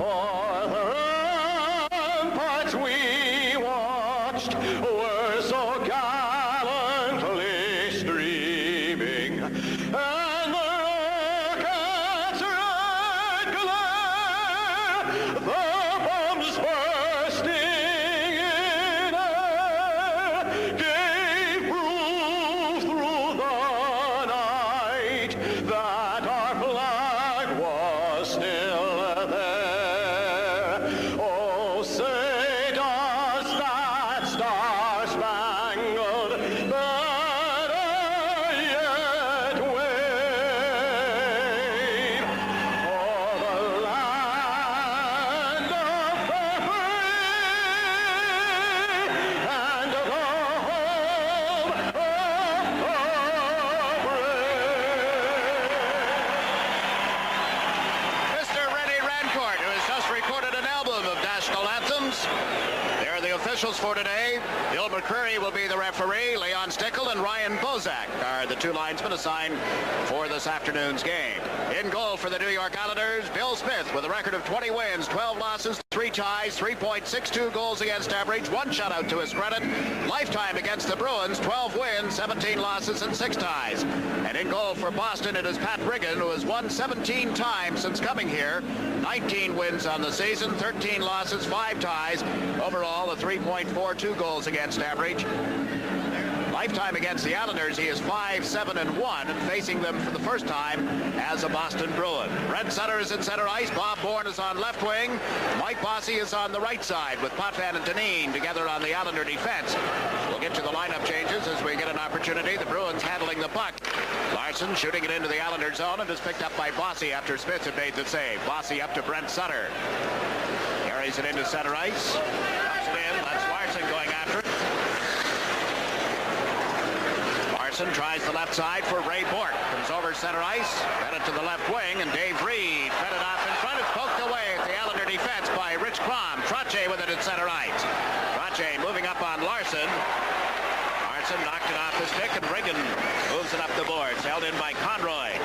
All the ramparts we watched were so gallantly streaming, and the rockets' red glare, the bombs bursting in air, gave proof through the night that our flag was still there. Oh, say does that star-spangled banner yet wave o'er the land of the free and the home of the brave? Mr. Rennie Rancourt, who has just recorded an album of national anthems. They're the officials for today. Bill McCreary will be the referee. Leon Stickle and Ryan Bozak are the two linesmen assigned for this afternoon's game. In goal for the New York Islanders, Bill Smith with a record of 20 wins, 12 losses, 3 ties, 3.62 goals against average, 1 shutout to his credit. Lifetime against the Bruins, 12 wins, 17 losses, and 6 ties. And in goal for Boston, it is Pat Riggin, who has won 17 times since coming here. 19 wins on the season, 13 losses, 5 ties. Overall, a 3.42 goals against average. Lifetime against the Islanders, he is 5-7-1, and facing them for the first time as a Boston Bruin. Brent Sutter is in center ice. Bob Bourne is on left wing. Mike Bossy is on the right side with Potvin and Dineen together on the Islander defense. We'll get to the lineup changes as we get an opportunity. The Bruins handling the puck. Larson shooting it into the Islander zone and is picked up by Bossy after Smith had made the save. Bossy up to Brent Sutter. Carries it into center ice. Ups it in. That's Larson going after it. Larson tries the left side for Ray Bourque. Comes over center ice. Fed it to the left wing, and Dave Reed fed it off in front. It's poked away at the Islander defense by Rich Crom. Trottier with it at center ice. Trottier moving up on Larson. Larson knocked it off the stick, and Riggin moves it up the boards. Held in by Conrad.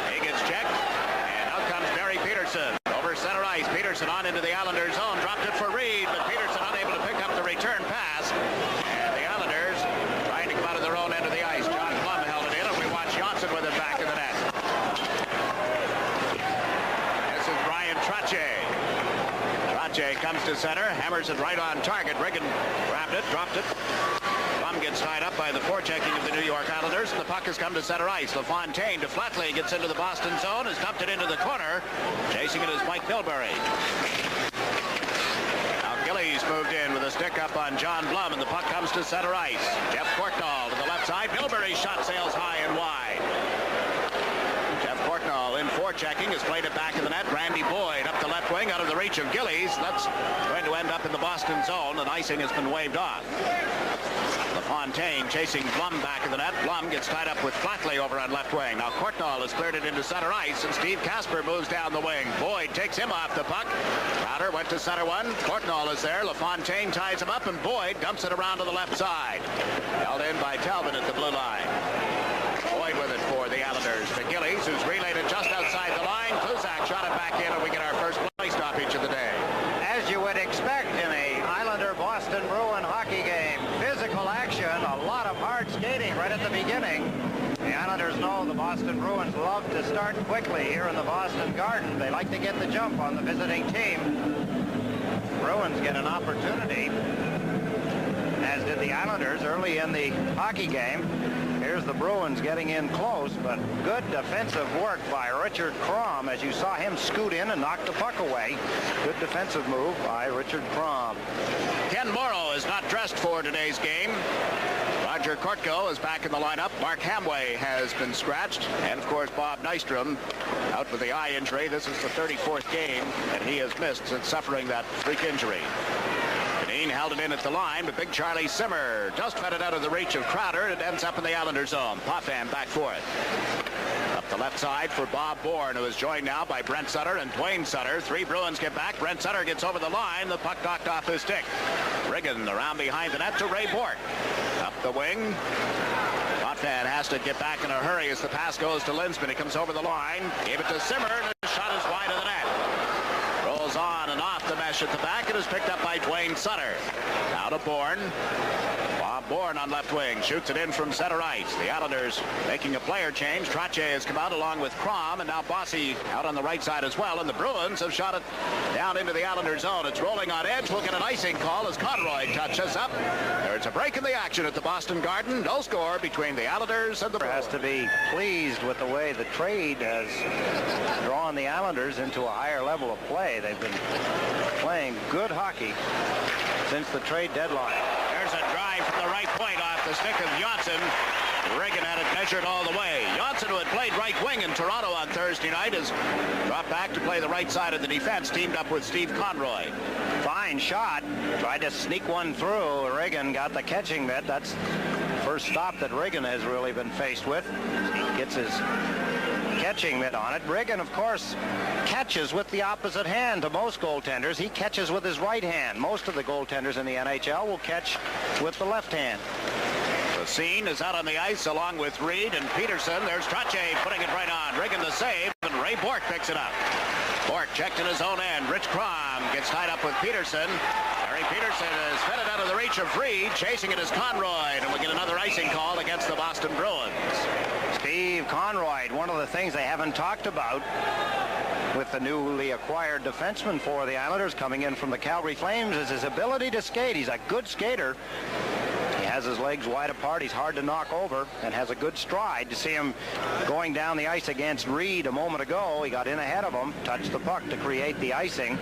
He gets checked, and out comes Barry Peterson. Over center ice. Peterson on into the Islander zone. Dropped it for Reed, but Peterson unable to pick up the return pass. And the Islanders trying to come out of their own end of the ice. John Plum held it in, and we watch Johnson with it back in the net. This is Brian Trottier. Trottier comes to center, hammers it right on target. Riggin grabbed it, dropped it. Plum gets tied up by the forechecking of the New York Islanders, and the puck has come to center ice. LaFontaine to Flatley, gets into the Boston zone, has dumped it into the corner. Chasing it is Mike Milbury. Now Gillies moved in with a stick up on John Blum, and the puck comes to center ice. Jeff Courtnall to the left side. Milbury's shot sails high and wide. Jeff Courtnall in forechecking has played it back in the net. Randy Boyd up the left wing out of the reach of Gillies. That's going to end up in the Boston zone, and icing has been waved off. LaFontaine chasing Blum back in the net. Blum gets tied up with Flatley over on left wing. Now Courtnall has cleared it into center ice, and Steve Casper moves down the wing. Boyd takes him off the puck. Crowder went to center one. Courtnall is there. LaFontaine ties him up, and Boyd dumps it around to the left side. Held in by Talbot at the blue line. Boyd with it for the Islanders. To Gillies, who's relayed it just outside the line. Kluzak shot it back in, and we get our first play stoppage of the day. As you would expect in a Islander-Boston Bruin hockey game, physical action, a lot of hard skating right at the beginning. The Islanders know the Boston Bruins love to start quickly here in the Boston Garden. They like to get the jump on the visiting team. Bruins get an opportunity, as did the Islanders early in the hockey game. Here's the Bruins getting in close, but good defensive work by Richard Crom as you saw him scoot in and knock the puck away. Good defensive move by Richard Crom. Ken Morrow is not dressed for today's game. Roger Kortko is back in the lineup. Mark Hamway has been scratched. And, of course, Bob Nystrom out with the eye injury. This is the 34th game that he has missed since suffering that freak injury. Dineen held it in at the line, but Big Charlie Simmer just fed it out of the reach of Crowder. It ends up in the Islander zone. Potvin back for it. Up the left side for Bob Bourne, who is joined now by Brent Sutter and Dwayne Sutter. 3 Bruins get back. Brent Sutter gets over the line. The puck knocked off his stick. Riggin around behind the net to Ray Bourque. Up the wing. Potvin has to get back in a hurry as the pass goes to Linsman. He comes over the line. Gave it to Simmer, and the shot is wide of the net. Rolls on and off the mesh at the back. It is picked up by Dwayne Sutter. Now to Bourne. Bob Bourne on left wing. Shoots it in from center ice. The Islanders making a player change. Trache has come out along with Crom, and now Bossy out on the right side as well. And the Bruins have shot it down into the Islander zone. It's rolling on edge. We'll get an icing call as Conrad touches up. There's a break in the action at the Boston Garden. No score between the Islanders and the Bruins. Has to be pleased with the way the trade has drawn the Islanders into a higher level of play. They've been playing good hockey since the trade deadline. There's a drive from the right point off the stick of Johnson. Reagan had it measured all the way. Johnson, who had played right wing in Toronto on Thursday night, has dropped back to play the right side of the defense, teamed up with Steve Conroy. Fine shot. Tried to sneak one through. Reagan got the catching mitt. That's the first stop that Reagan has really been faced with. He gets his catching mitt on it. Reagan, of course, catches with the opposite hand to most goaltenders. He catches with his right hand. Most of the goaltenders in the NHL will catch with the left hand. Scene is out on the ice along with Reed and Peterson. There's Trache putting it right on. Reagan the save, and Ray Bork picks it up. Bork checked in his own end. Rich Crom gets tied up with Peterson. Harry Peterson is fed it out of the reach of Reed. Chasing it is Conrad, and we get another icing call against the Boston Bruins. Steve Conrad, one of the things they haven't talked about with the newly acquired defenseman for the Islanders coming in from the Calgary Flames is his ability to skate. He's a good skater. Has his legs wide apart. He's hard to knock over and has a good stride. To see him going down the ice against Reed a moment ago, he got in ahead of him, touched the puck to create the icing.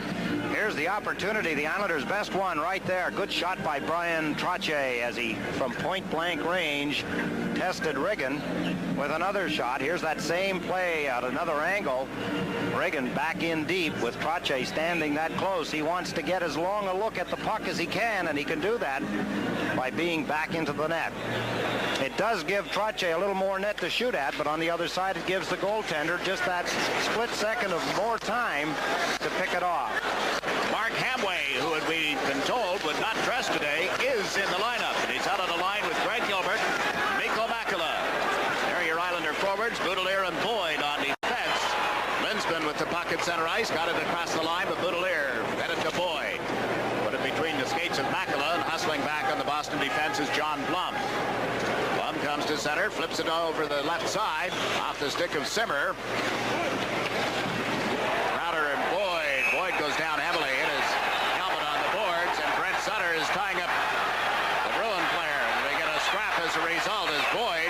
Here's the opportunity, the Islanders' best one right there. Good shot by Brian Trache as he, from point-blank range, tested Reagan with another shot. Here's that same play at another angle. Reagan back in deep with Trache standing that close. He wants to get as long a look at the puck as he can, and he can do that by being back into the net. It does give Trache a little more net to shoot at, but on the other side it gives the goaltender just that split second of more time to pick it off. Mark Hamway, who had we been told would not dress today, is in the lineup, and he's out on the line with Greg Gilbert, Mikko Makela. There are your Islander forwards, Boudelier and Boyd on defense. Linsman with the puck at center ice, got it across the line, but Boudelier fed it to Boyd. Put it between the skates of Makela, and hustling back on the Boston defense is John Blum. Blum comes to center, flips it over the left side, off the stick of Simmer. Crowder and Boyd. Boyd goes down heavily, hit his helmet on the boards, and Brent Sutter is tying up the Bruin player. They get a scrap as a result as Boyd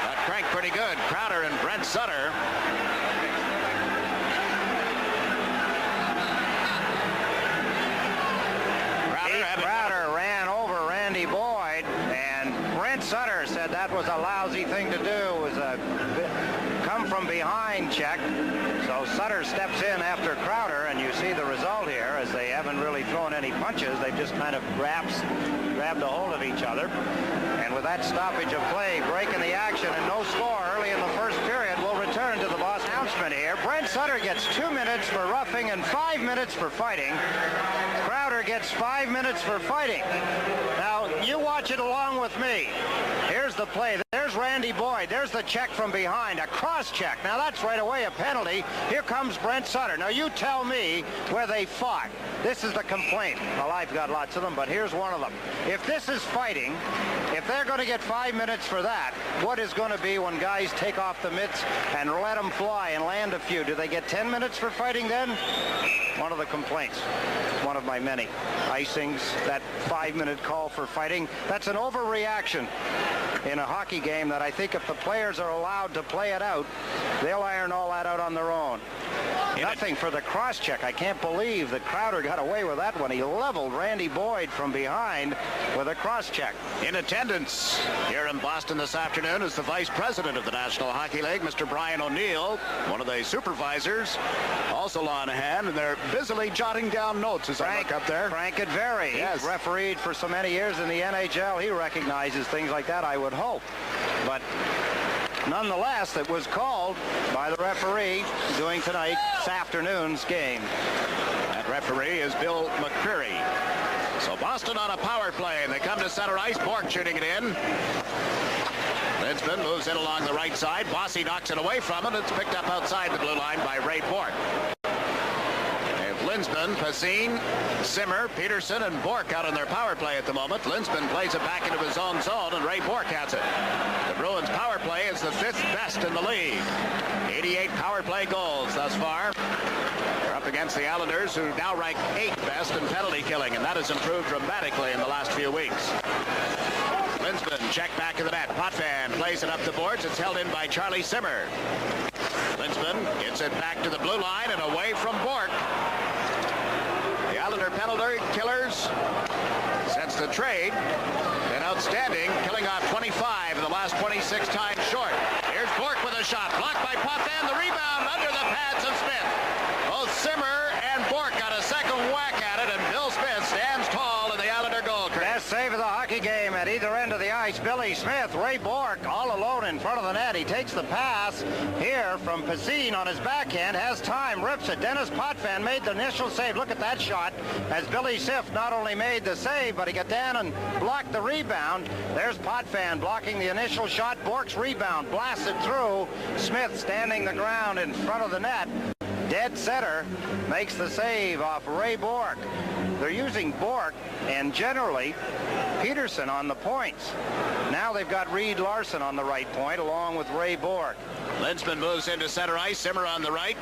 got cranked pretty good. Crowder and Brent Sutter. Crowder ran over Randy Boyd, and Brent Sutter said that was a lousy thing to do. It was a come from behind check. So Sutter steps in after Crowder, and you see the result here as they haven't really thrown any punches. They've just kind of grabbed a hold of each other. And with that stoppage of play, breaking the action and no score early in the first period, we'll return to the Boston announcement here. Brent Sutter gets 2 minutes for roughing and 5 minutes for fighting. Crowder gets 5 minutes for fighting. Now, you watch it along with me. Here's the play. There's Randy Boyd. There's the check from behind, a cross check. Now, that's right away a penalty. Here comes Brent Sutter. Now, you tell me where they fought. This is the complaint. Well, I've got lots of them, but here's one of them. If this is fighting, if they're going to get 5 minutes for that, what is going to be when guys take off the mitts and let them fly and land a few? Do they get 10 minutes for fighting then? One of the complaints, one of my many. Icings, that 5-minute call for fighting, that's an overreaction in a hockey game that I think if the players are allowed to play it out, they'll iron all that out on their own. Nothing for the cross-check. I can't believe that Crowder got away with that one. He leveled Randy Boyd from behind with a cross-check. In attendance here in Boston this afternoon is the Vice President of the National Hockey League, Mr. Brian O'Neill, one of the supervisors, also on hand, and they're busily jotting down notes as I look up there. Frank Adveri, yes. He's refereed for so many years in the NHL. He recognizes things like that, I would hope. But nonetheless, it was called by the referee doing tonight's afternoon's game. That referee is Bill McCreary. So Boston on a power play, and they come to center ice. Bork shooting it in. Linsman moves in along the right side. Bossy knocks it away from him. It's picked up outside the blue line by Ray Bork. They've Linsman, Pasine, Simmer, Peterson, and Bork out on their power play at the moment. Linsman plays it back into his own zone, and Ray Bork has it. The Bruins' power play is the 5th best in the league. 88 power play goals thus far. They're up against the Islanders, who now rank 8th best in penalty killing, and that has improved dramatically in the last few weeks. Linsman check back of the net. Potvin plays it up the boards. It's held in by Charlie Simmer. Linsman gets it back to the blue line and away from Bork. The Islander penalty killers, since the trade, been outstanding, killing off 25 in the last 26 times short. Here's Bork with a shot. Blocked by Potvin. The rebound under the pads of Smith. Both Simmer and Bork got a second whack at it, and Bill Smith stands tall in the Islander goal crease. Best save of the hockey game at either end of the ice. Billy Smith, Ray Bork all alone in front of the net. He takes the pass here from Pasine on his backhand, has time, rips it. Dennis Potvin made the initial save. Look at that shot as Billy Smith not only made the save, but he got down and blocked the rebound. There's Potvin blocking the initial shot. Bork's rebound blasted through. Smith standing the ground in front of the net. Dead center makes the save off Ray Bork. They're using Bork and generally Peterson on the points. Now they've got Reed Larson on the right point along with Ray Bork. Linsman moves into center ice. Simmer on the right.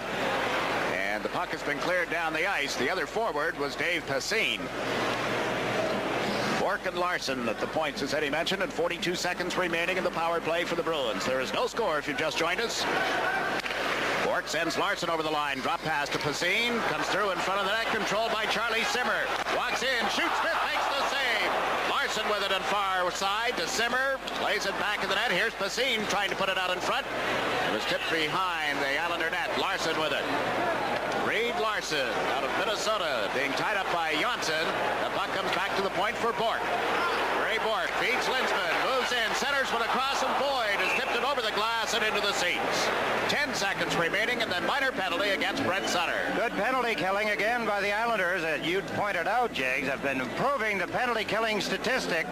And the puck has been cleared down the ice. The other forward was Dave Pasine. Bork and Larson at the points, as Eddie mentioned, and 42 seconds remaining in the power play for the Bruins. There is no score if you've just joined us. Bork sends Larson over the line. Drop pass to Pasine. Comes through in front of the net. Controlled by Charlie Simmer. Walks in. Shoots. Smith makes the save. Larson with it on far side to Simmer. Plays it back in the net. Here's Pasine trying to put it out in front. It was tipped behind the Islander net. Larson with it. Reed Larson out of Minnesota being tied up by Johnson. The puck comes back to the point for Bork. Ray Bork beats Linsman. Moves in. Centers with a cross, and Boyd has tipped it over the glass and into the seats. 10 seconds remaining, and then minor penalty against Brent Sutter. Good penalty killing again by the Islanders, as you pointed out, Jags, have been improving the penalty killing statistic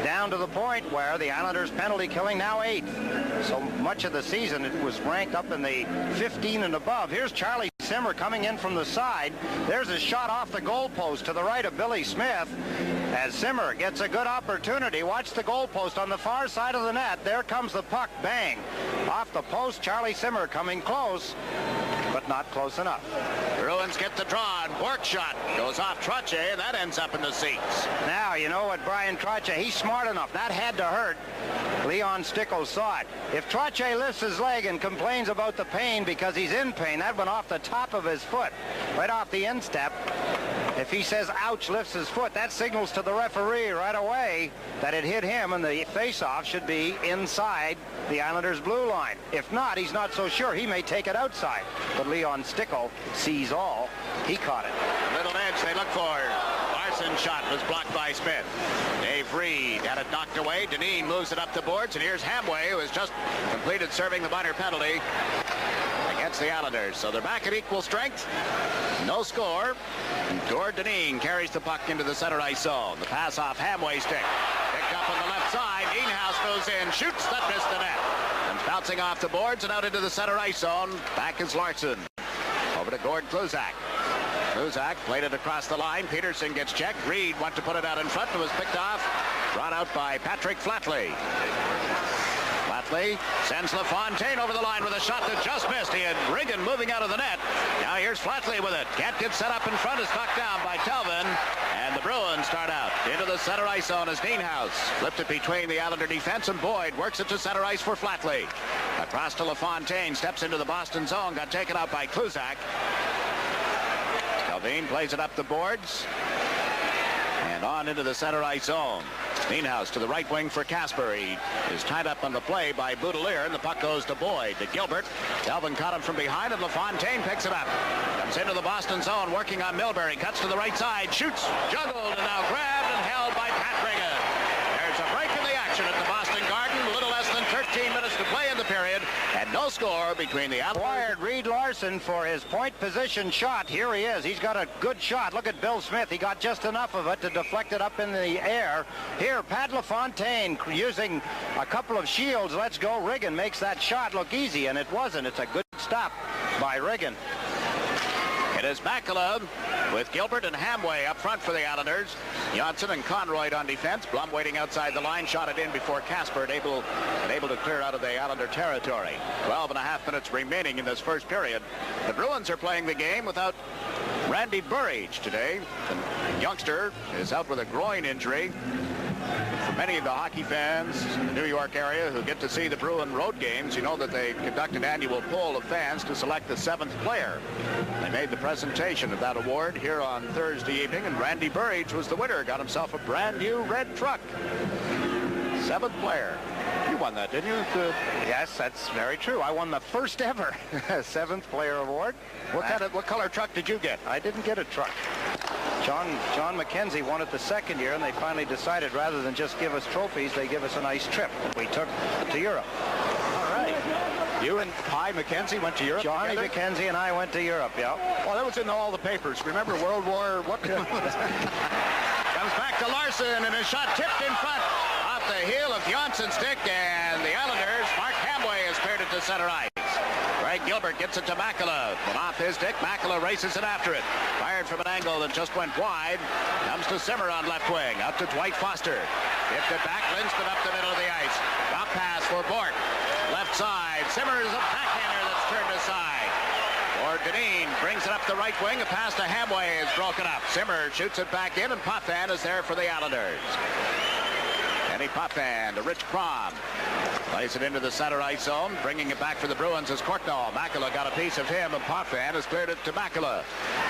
down to the point where the Islanders penalty killing now 8th. So much of the season it was ranked up in the 15 and above. Here's Charlie Simmer coming in from the side. There's a shot off the goalpost to the right of Billy Smith as Simmer gets a good opportunity. Watch the goalpost on the far side of the net. There comes the puck. Bang. Off the post. Charlie Simmer coming close, but not close enough. Bruins get the draw, and Bork's shot goes off Trottier, and that ends up in the seats. Now, you know what, Brian Trottier, he's smart enough. That had to hurt. Leon Stickle saw it. If Trottier lifts his leg and complains about the pain because he's in pain, that went off the top of his foot, right off the instep. If he says, ouch, lifts his foot, that signals to the referee right away that it hit him, and the face-off should be inside the Islanders' blue line. If not, he's not so sure. He may take it outside. But Leon Stickle sees all. He caught it. Little edge they look for. Larson's shot was blocked by Smith. Dave Reed had it knocked away. Deneen moves it up the boards, and here's Hamway, who has just completed serving the minor penalty against the Islanders. So they're back at equal strength. No score. Gord Deneen carries the puck into the center ice zone. The pass off Hamway's stick. Picked up on the left side. Nienhuis moves in. Shoots. That missed the net. And bouncing off the boards and out into the center ice zone. Back is Larson. Over to Gord Kluzak. Kluzak played it across the line. Peterson gets checked. Reed went to put it out in front and was picked off. Brought out by Patrick Flatley. Flatley sends LaFontaine over the line with a shot that just missed. He had Riggin moving out of the net. Now here's Flatley with it. Can't get set up in front. Is knocked down by Telvin. And the Bruins start out into the center ice zone as Nienhuis flipped it between the Islander defense, and Boyd works it to center ice for Flatley. Across to LaFontaine. Steps into the Boston zone. Got taken out by Kluzak. Telvin plays it up the boards. And on into the center ice zone. Nienhuis to the right wing for Casper. He is tied up on the play by Boudelier, and the puck goes to Boyd. To Gilbert. Telvin caught him from behind, and LaFontaine picks it up. Comes into the Boston zone, working on Milbury. Cuts to the right side. Shoots. Juggled, and now grabbed and held by Pat Riggin. There's a break in the action at the Boston Garden. A little less than 13 minutes to play in the period, and no score between the Acquired Reed Larson for his point position shot. Here he is. He's got a good shot. Look at Bill Smith. He got just enough of it to deflect it up in the air. Here, Pat LaFontaine using a couple of shields. Let's go. Riggin makes that shot look easy, and it wasn't. It's a good stop by Riggin. It is Makala with Gilbert and Hamway up front for the Islanders. Johnson and Conrad on defense. Blum waiting outside the line, shot it in before Casper able to clear out of the Islander territory. 12.5 minutes remaining in this first period. The Bruins are playing the game without Randy Burridge today. The youngster is out with a groin injury. For many of the hockey fans in the New York area who get to see the Bruin road games, you know that they conduct an annual poll of fans to select the 7th player. They made the presentation of that award here on Thursday evening, and Randy Burridge was the winner. Got himself a brand new red truck. 7th player. You won that, didn't you? Yes, that's very true. I won the first ever 7th player award. What color truck did you get? I didn't get a truck. John McKenzie won it the second year, and they finally decided rather than just give us trophies, they give us a nice trip. We took to Europe. All right. You and Pi McKenzie went to Europe Johnny together? McKenzie and I went to Europe, yeah. Well, that was in all the papers. Remember World War what? Comes back to Larson, and his shot tipped in front off the heel of Johnson's stick, and the Islanders, Mark Hamway has cleared it to center ice. Greg Gilbert gets it to Makela, and off his stick, Makela races it after it. Fired from an angle that just went wide. Comes to Simmer on left wing, up to Dwight Foster. Tipped it back, Lindstrom up the middle of the ice. Drop pass for Bork. Left side, Simmer is a backhander that's turned aside. Or Deneen brings it up the right wing. A pass to Hamway is broken up. Simmer shoots it back in, and Potvin is there for the Islanders. Kenny Potvin to Rich Crom. Plays it into the center ice zone. Bringing it back for the Bruins is Courtnall. Makela got a piece of him, and Potvin has cleared it to Makela.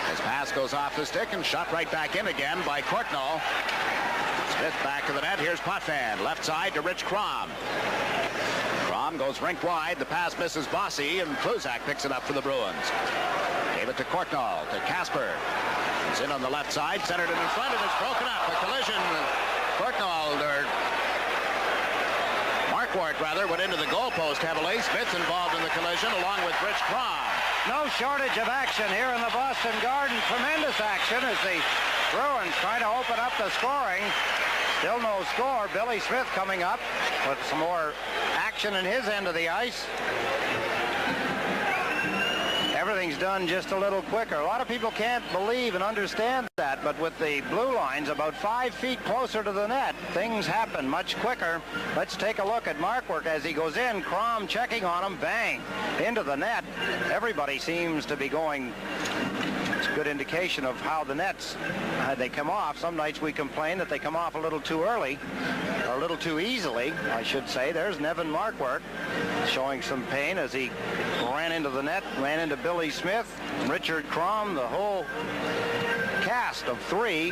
His pass goes off the stick and shot right back in again by Courtnall. Smith back to the net. Here's Potvin. Left side to Rich Crom. Crom goes rink wide. The pass misses Bossy, and Kluzak picks it up for the Bruins. Gave it to Courtnall, to Casper. He's in on the left side, centered it in front, and it's broken up. A collision. Courtnall, or Marquardt rather, went into the goalpost heavily. Smith's involved in the collision along with Rich Crom. No shortage of action here in the Boston Garden. Tremendous action as the Bruins trying to open up the scoring. Still no score. Billy Smith coming up with some more action in his end of the ice. Everything's done just a little quicker. A lot of people can't believe and understand that, but with the blue lines about 5 feet closer to the net, things happen much quicker. Let's take a look at Marquardt as he goes in. Crom checking on him, bang, into the net. Everybody seems to be going. It's a good indication of how the nets, they come off. Some nights we complain that they come off a little too early, or a little too easily, I should say. There's Nevin Marquardt showing some pain as he ran into the net, ran into Billy Smith, Richard Crom, the whole cast of 3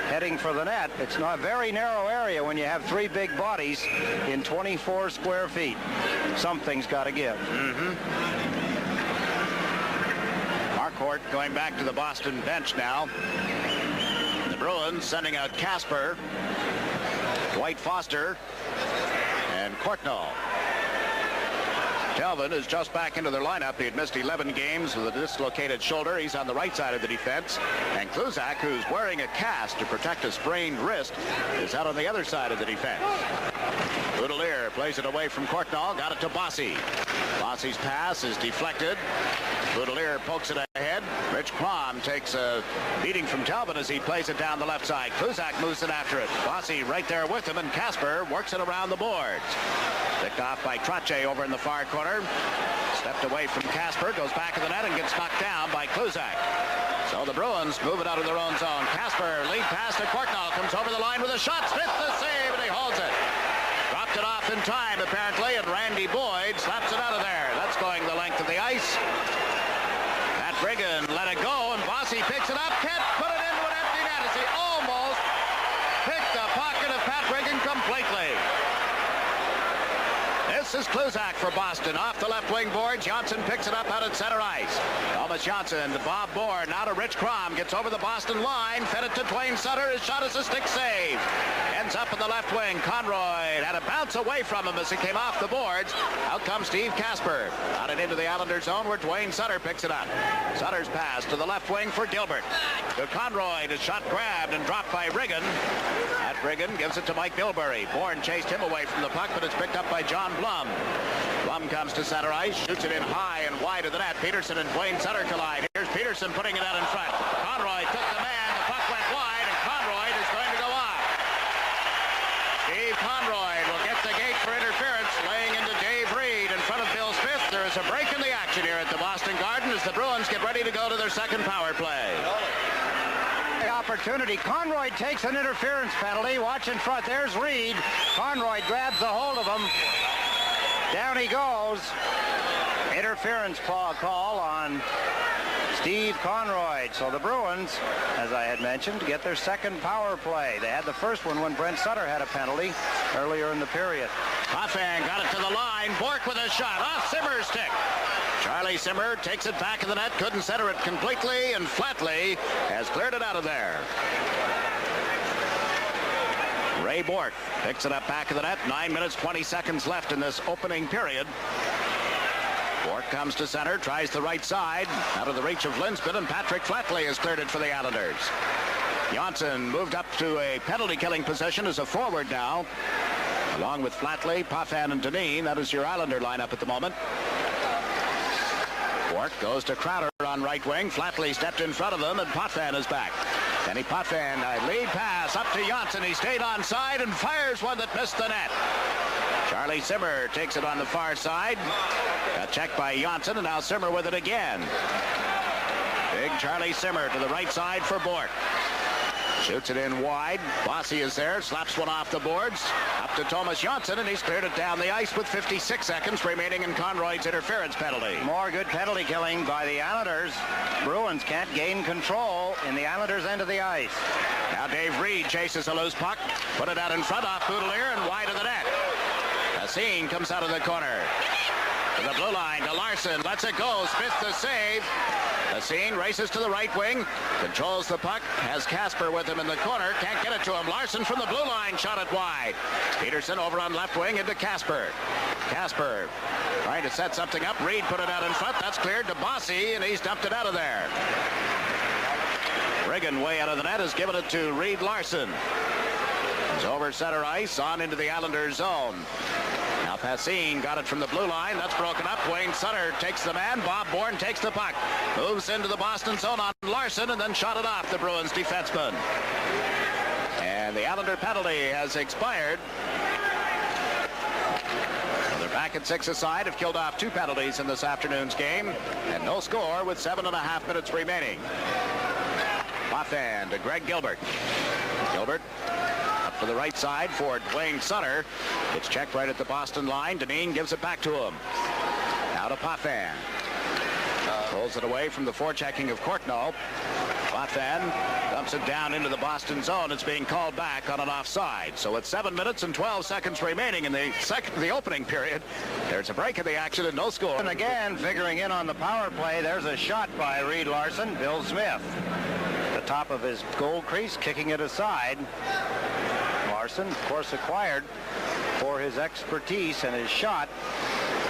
heading for the net. It's not a very narrow area when you have 3 big bodies in 24 square feet. Something's got to give. Marquardt going back to the Boston bench now. The Bruins sending out Casper, Dwight Foster, and Courtnall. Kelvin is just back into their lineup. He had missed 11 games with a dislocated shoulder. He's on the right side of the defense. And Kluzak, who's wearing a cast to protect a sprained wrist, is out on the other side of the defense. Boudelier plays it away from Courtnall. Got it to Bossy. Bossy's pass is deflected. Boudelier pokes it ahead. Rich Crom takes a beating from Talbot as he plays it down the left side. Kluzak moves it after it. Bossy right there with him, and Casper works it around the boards. Picked off by Trottier over in the far corner. Stepped away from Casper, goes back in the net and gets knocked down by Kluzak. So the Bruins move it out of their own zone. Casper, lead pass to Courtnall, comes over the line with a shot. Smith the save, and he holds it. Dropped it off in time, apparently, and Randy Boyd slaps it out of there. That's going the length of the ice. Pat Brigham let it go, and Bossy picks it up. Can't put it into an empty net as he almost picked the pocket of Pat Brigham completely. This is Kluzak for Boston. Off the left wing board, Johnson picks it up out at center ice. Thomas Johnson to Bob Bohr, now to Rich Crom. Gets over the Boston line, fed it to Dwayne Sutter. His shot is a stick save. Ends up in the left wing. Conrad had a bounce away from him as he came off the boards. Out comes Steve Casper. Out and into the Islander zone where Dwayne Sutter picks it up. Sutter's pass to the left wing for Gilbert. To Conrad, his shot grabbed and dropped by Riggin. At Riggin gives it to Mike Bilberry. Bourne chased him away from the puck, but it's picked up by John Blum. Blum comes to center ice, shoots it in high and wide of the net. Peterson and Dwayne Sutter collide. Here's Peterson putting it out in front. Conrad took the man. The puck went wide, and Conrad is going to go on. Steve Conrad will get the gate for interference, laying into Dave Reed in front of Bill Smith. There is a break in the action here at the Boston Garden as the Bruins get ready to go to their second power play. The opportunity. Conrad takes an interference penalty. Watch in front. There's Reed. Conrad grabs a hold of him. Down he goes. Interference call on Steve Conrad. So the Bruins, as I had mentioned, get their second power play. They had the first one when Brent Sutter had a penalty earlier in the period. Potvin got it to the line. Bork with a shot off Simmer's stick. Charlie Simmer takes it back of the net. Couldn't center it completely, and Flatley has cleared it out of there. Ray Bork picks it up back of the net. 9 minutes, 20 seconds left in this opening period. Bork comes to center, tries the right side, out of the reach of Linsman, and Patrick Flatley has cleared it for the Islanders. Janssen moved up to a penalty-killing position as a forward now, along with Flatley, Potvin, and Dineen. That is your Islander lineup at the moment. Bork goes to Crowder on right wing. Flatley stepped in front of him, and Potvin is back. Kenny Potvin, a lead pass up to Janssen. He stayed onside and fires one that missed the net. Charlie Simmer takes it on the far side. Got checked by Janssen, and now Simmer with it again. Big Charlie Simmer to the right side for Bork. Shoots it in wide. Bossy is there, slaps one off the boards. Up to Thomas Janssen, and he's cleared it down the ice with 56 seconds remaining in Conroy's interference penalty. More good penalty killing by the Islanders. Bruins can't gain control in the Islanders' end of the ice. Now Dave Reed chases a loose puck. Put it out in front off Boudelier and wide of the net. Hassine comes out of the corner. To the blue line to Larson. Lets it go. Smith the save. Hassine races to the right wing. Controls the puck. Has Casper with him in the corner. Can't get it to him. Larson from the blue line. Shot it wide. Peterson over on left wing into Casper. Casper trying to set something up. Reed put it out in front. That's cleared to Bossy, and he's dumped it out of there. Riggin way out of the net has given it to Reed Larson. He's over center ice on into the Islanders zone. Now Hassine got it from the blue line. That's broken up. Wayne Sutter takes the man. Bob Bourne takes the puck. Moves into the Boston zone on Larson and then shot it off the Bruins defenseman. And the Islander penalty has expired. So they're back at 6 aside. Have killed off 2 penalties in this afternoon's game. And no score with 7.5 minutes remaining. Potvin to Greg Gilbert. Gilbert to the right side for Dwayne Sutter. It's checked right at the Boston line. Dineen gives it back to him. Now to Potvin. Pulls it away from the forechecking of Courtnall. Potvin dumps it down into the Boston zone. It's being called back on an offside. So with 7 minutes and 12 seconds remaining in the opening period, there's a break in the action and no score. And again, figuring in on the power play, there's a shot by Reed Larson. Bill Smith, the top of his goal crease, kicking it aside. Larson, of course, acquired for his expertise and his shot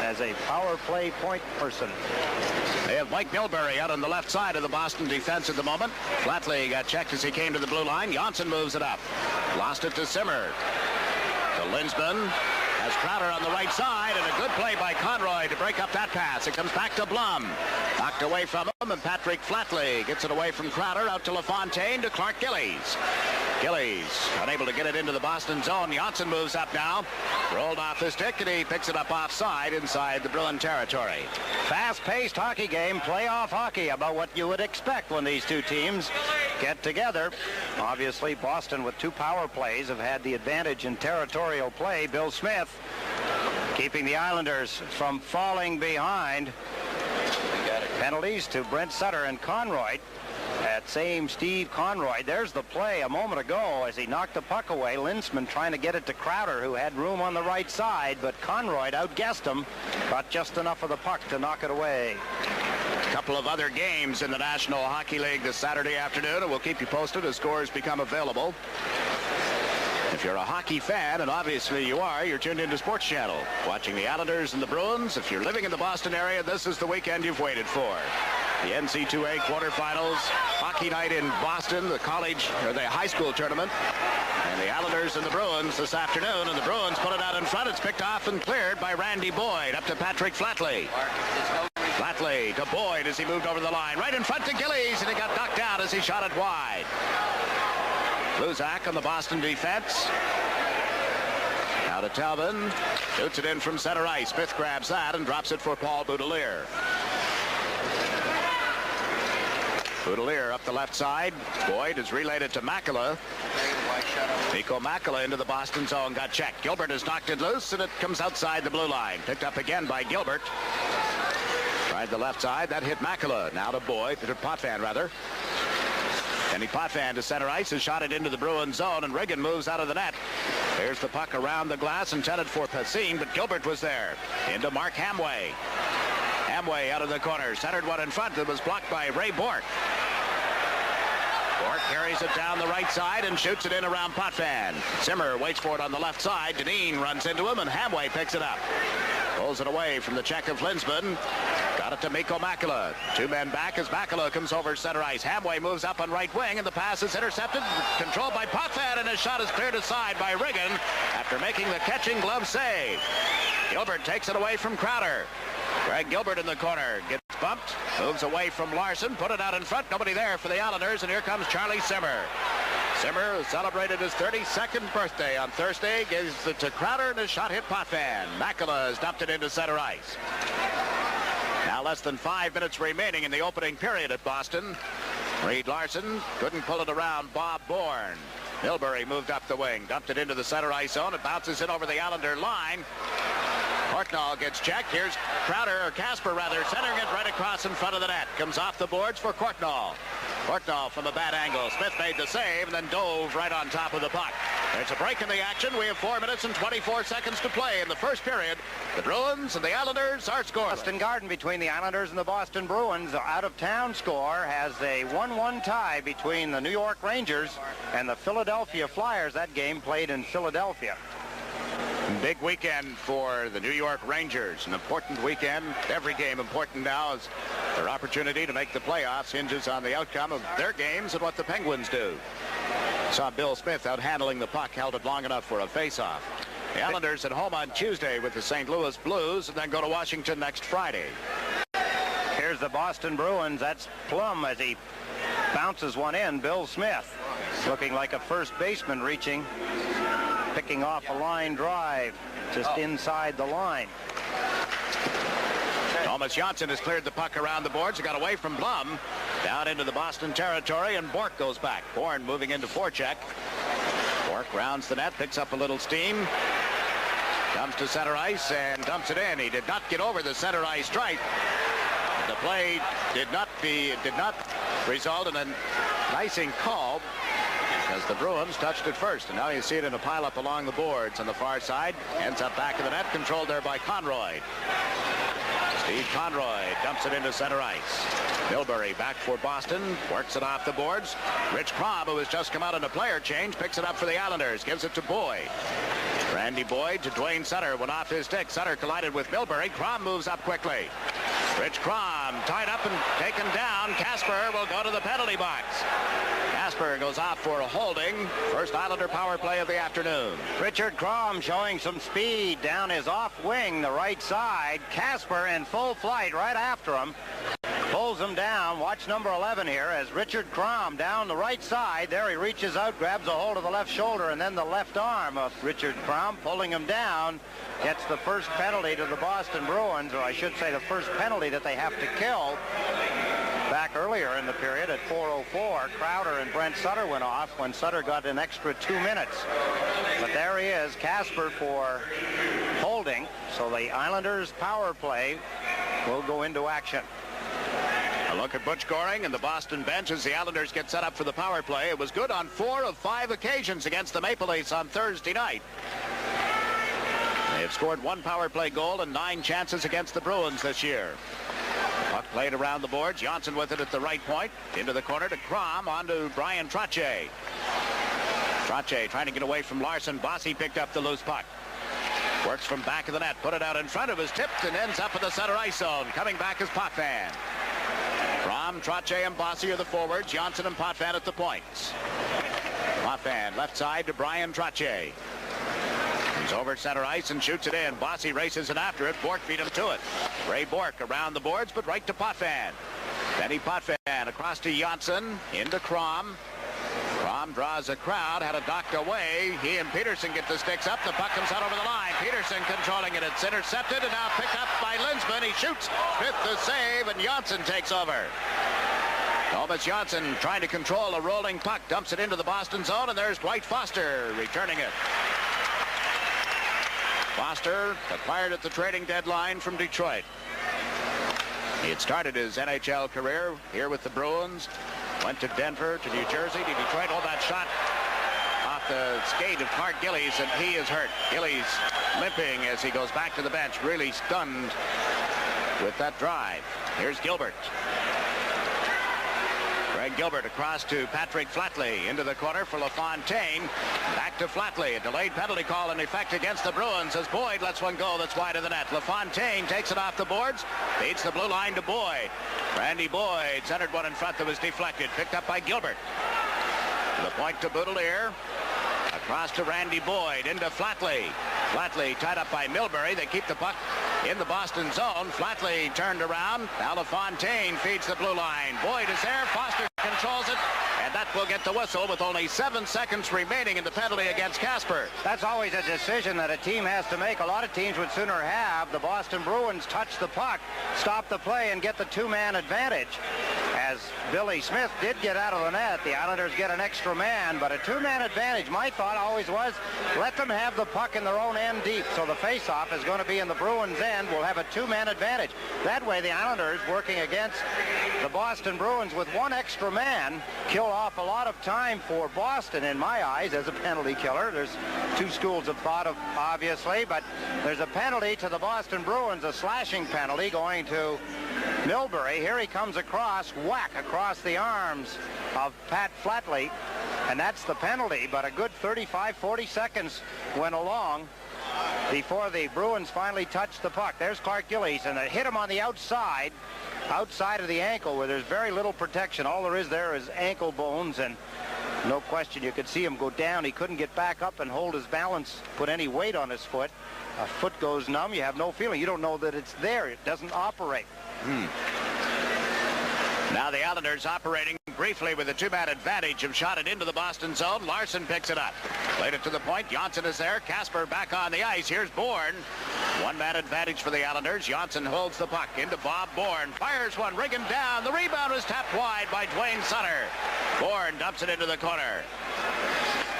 as a power play point person. They have Mike Milbury out on the left side of the Boston defense at the moment. Flatley got checked as he came to the blue line. Janssen moves it up. Lost it to Simmer. To Linsman. Has Crowder on the right side, and a good play by Conroy to break up that pass. It comes back to Blum. Knocked away from him, and Patrick Flatley gets it away from Crowder out to LaFontaine to Clark Gillies. Gillies unable to get it into the Boston zone. Janssen moves up now. Rolled off his stick, and he picks it up offside inside the Bruin territory. Fast-paced hockey game, playoff hockey, about what you would expect when these two teams get together. Obviously, Boston with 2 power plays have had the advantage in territorial play. Bill Smith keeping the Islanders from falling behind. Penalties to Brent Sutter and Conrad. That same Steve Conrad. There's the play a moment ago as he knocked the puck away. Linsman trying to get it to Crowder, who had room on the right side, but Conrad outguessed him. Got just enough of the puck to knock it away. A couple of other games in the National Hockey League this Saturday afternoon, and we'll keep you posted as scores become available. If you're a hockey fan, and obviously you are, you're tuned into Sports Channel, watching the Islanders and the Bruins. If you're living in the Boston area, this is the weekend you've waited for. The NC2A quarterfinals, hockey night in Boston, the high school tournament, and the Islanders and the Bruins this afternoon. And the Bruins put it out in front. It's picked off and cleared by Randy Boyd up to Patrick Flatley. Flatley to Boyd as he moved over the line. Right in front to Gillies, and he got knocked out as he shot it wide. Luzak on the Boston defense. Now to Talbot. Shoots it in from center ice. Smith grabs that and drops it for Paul Boudelier. Boudelier up the left side. Boyd is relayed it to Makela. Nico Makela into the Boston zone. Got checked. Gilbert has knocked it loose, and it comes outside the blue line. Picked up again by Gilbert. Tried the left side. That hit Makela. Now to Boyd. To Potvin, rather. Kenny Potvin to center ice has shot it into the Bruins zone, and Riggin moves out of the net. Here's the puck around the glass intended for Passin, but Gilbert was there. Into Mark Hamway. Hamway out of the corner. Centered one in front that was blocked by Ray Bourque. Bourque carries it down the right side and shoots it in around Potvin. Zimmer waits for it on the left side. Deneen runs into him, and Hamway picks it up. Pulls it away from the check of Linsman. Got it to Mikko Makela. Two men back as Makela comes over center ice. Hamway moves up on right wing, and the pass is intercepted. Controlled by Potvin, and his shot is cleared aside by Riggin after making the catching glove save. Gilbert takes it away from Crowder. Greg Gilbert in the corner. Gets bumped. Moves away from Larson. Put it out in front. Nobody there for the Islanders, and here comes Charlie Zimmer. Zimmer, who celebrated his 32nd birthday on Thursday, gives it to Crowder, and his shot hit Potvin. Makela has dumped it into center ice. Now less than 5 minutes remaining in the opening period at Boston. Reed Larson couldn't pull it around Bob Bourne. Milbury moved up the wing, dumped it into the center ice zone. It bounces in over the Islander line. Courtnall gets checked. Here's Crowder, or Casper rather, centering it right across in front of the net. Comes off the boards for Courtnall. Courtnall from a bad angle. Smith made the save and then dove right on top of the puck. There's a break in the action. We have 4 minutes and 24 seconds to play in the first period. The Bruins and the Islanders are scoreless. Boston Garden between the Islanders and the Boston Bruins. The out-of-town score has a 1-1 tie between the New York Rangers and the Philadelphia Flyers. That game played in Philadelphia. Big weekend for the New York Rangers. An important weekend. Every game important now, as their opportunity to make the playoffs hinges on the outcome of their games and what the Penguins do. Saw Bill Smith out handling the puck, held it long enough for a face-off. The Islanders at home on Tuesday with the St. Louis Blues, and then go to Washington next Friday. Here's the Boston Bruins. That's Plum as he bounces one in. Bill Smith looking like a first baseman reaching. Picking off a line drive just inside the line. Thomas Johnson has cleared the puck around the boards. He got away from Blum. Down into the Boston territory, and Bourque goes back. Bourne moving into forecheck. Bourque rounds the net, picks up a little steam. Comes to center ice and dumps it in. He did not get over the center ice stripe. The play did not result in an icing call, as the Bruins touched it first, and now you see it in a pileup along the boards on the far side. Ends up back of the net, controlled there by Conrad. Steve Conrad dumps it into center ice. Milbury back for Boston, works it off the boards. Rich Crom, who has just come out in a player change, picks it up for the Islanders, gives it to Boyd. Randy Boyd to Dwayne Sutter, went off his stick. Sutter collided with Milbury. Crom moves up quickly. Rich Crom tied up and taken down. Casper will go to the penalty box. Casper goes off for a holding. First Islander power play of the afternoon. Richard Crom showing some speed down his off wing, the right side. Casper in full flight right after him. Pulls him down. Watch number 11 here as Richard Crom down the right side. There he reaches out, grabs a hold of the left shoulder and then the left arm of Richard Crom, pulling him down. Gets the first penalty to the Boston Bruins, or I should say the first penalty that they have to kill. Back earlier in the period at 4:04, Crowder and Brent Sutter went off when Sutter got an extra 2 minutes. But there he is, Casper for holding. So the Islanders' power play will go into action. A look at Butch Goring and the Boston bench as the Islanders get set up for the power play. It was good on 4 of 5 occasions against the Maple Leafs on Thursday night. They have scored 1 power play goal and 9 chances against the Bruins this year. Puck played around the boards. Johnson with it at the right point. Into the corner to Crom. On to Brian Trottier. Trottier trying to get away from Larson. Bossy picked up the loose puck. Works from back of the net. Put it out in front. It was tipped and ends up in the center ice zone. Coming back is Potvin. Crom, Trottier, and Bossy are the forwards. Johnson and Potvin at the points. Potvin left side to Brian Trottier. He's over center ice and shoots it in. Bossy races it after it. Bourque beat him to it. Ray Bork around the boards, but right to Potvin. Benny Potvin across to Janssen, into Crom. Crom draws a crowd, had it docked away. He and Peterson get the sticks up. The puck comes out over the line. Peterson controlling it. It's intercepted and now picked up by Linsman. He shoots. Smith the save, and Janssen takes over. Thomas Janssen trying to control a rolling puck. Dumps it into the Boston zone, and there's Dwight Foster returning it. Foster acquired at the trading deadline from Detroit. He had started his NHL career here with the Bruins. Went to Denver, to New Jersey, to Detroit. Oh, that shot off the skate of Clark Gillies, and he is hurt. Gillies limping as he goes back to the bench, really stunned with that drive. Here's Gilbert. Greg Gilbert across to Patrick Flatley into the corner for LaFontaine. Back to Flatley. A delayed penalty call in effect against the Bruins as Boyd lets one go that's wide of the net. LaFontaine takes it off the boards. Beats the blue line to Boyd. Randy Boyd centered one in front that was deflected. Picked up by Gilbert. To the point to Boudelier. Across to Randy Boyd into Flatley. Flatley tied up by Milbury. They keep the puck in the Boston zone. Flatley turned around. Now LaFontaine feeds the blue line. Boyd is there. Foster controls it. And that will get the whistle with only 7 seconds remaining in the penalty against Casper. That's always a decision that a team has to make. A lot of teams would sooner have the Boston Bruins touch the puck, stop the play, and get the two-man advantage. As Billy Smith did get out of the net, the Islanders get an extra man, but a two-man advantage, my thought always was, let them have the puck in their own end deep. So the face-off is going to be in the Bruins' end. We'll have a two-man advantage. That way, the Islanders, working against the Boston Bruins with one extra man, kill off a lot of time for Boston, in my eyes, as a penalty killer. There's two schools of thought, obviously, but there's a penalty to the Boston Bruins, a slashing penalty going to Milbury. Here he comes across, whack across the arms of Pat Flatley, and that's the penalty. But a good 35-40 seconds went along before the Bruins finally touched the puck. There's Clark Gillies, and it hit him on the outside of the ankle, where there's very little protection. All there is ankle bones, and no question you could see him go down. He couldn't get back up and hold his balance, put any weight on his foot. A foot goes numb. You have no feeling. You don't know that it's there. It doesn't operate. Now the Islanders operating briefly with a two-man advantage have shot it into the Boston zone. Larson picks it up. Played it to the point. Janssen is there. Casper back on the ice. Here's Bourne. One-man advantage for the Islanders. Janssen holds the puck into Bob Bourne. Fires one. Riggin down. The rebound was tapped wide by Dwayne Sutter. Bourne dumps it into the corner.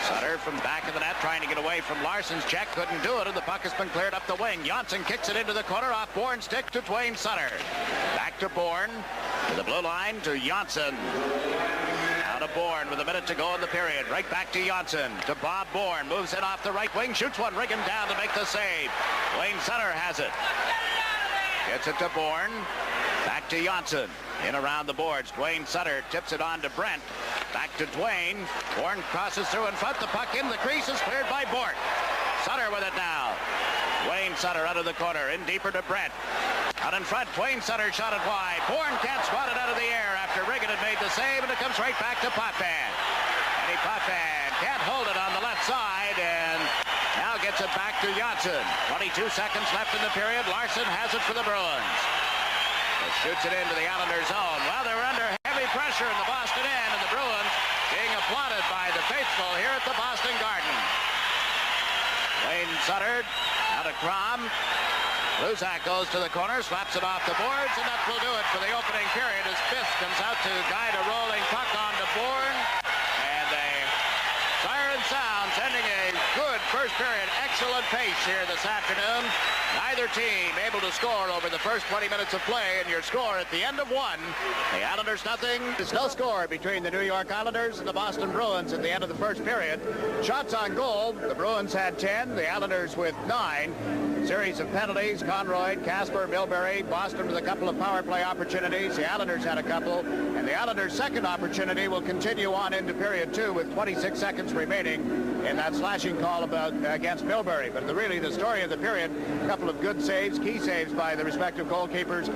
Sutter from back of the net trying to get away from Larson's check. Couldn't do it, and the puck has been cleared up the wing. Janssen kicks it into the corner off Bourne's stick to Dwayne Sutter. Back to Bourne. To the blue line to Janssen. Out of Bourne with a minute to go in the period. Right back to Janssen. To Bob Bourne. Moves in off the right wing. Shoots one. Riggin down to make the save. Dwayne Sutter has it. Gets it to Bourne. Back to Janssen. In around the boards. Dwayne Sutter tips it on to Brent. Back to Dwayne. Bourne crosses through in front. The puck in the crease is cleared by Bork. Sutter with it now. Dwayne Sutter out of the corner. In deeper to Brent. Out in front. Dwayne Sutter shot it wide. Bourne can't swat it out of the air after Riggin had made the save, and it comes right back to Potvin. And Potvin can't hold it on the left side, and now gets it back to Janssen. 22 seconds left in the period. Larson has it for the Bruins. Shoots it into the Islanders' zone. Well, they're under heavy pressure in the Boston end, and the Bruins being applauded by the faithful here at the Boston Garden. Wayne Sutter out of Crom. Luzak goes to the corner, slaps it off the boards, and that will do it for the opening period as Fisk comes out to guide a rolling puck onto Bourne. And a siren sounds ending a good first period. Excellent pace here this afternoon. Neither team able to score over the first 20 minutes of play, and your score at the end of one. The Islanders nothing. There's no score between the New York Islanders and the Boston Bruins at the end of the first period. Shots on goal, the Bruins had 10, the Islanders with 9. Series of penalties, Conrad, Casper, Milbury. Boston with a couple of power play opportunities. The Islanders had a couple, and the Islanders' second opportunity will continue on into period 2 with 26 seconds remaining in that slashing call against Milbury. But really the story of the period, a couple of good saves, key saves by the respective goalkeepers.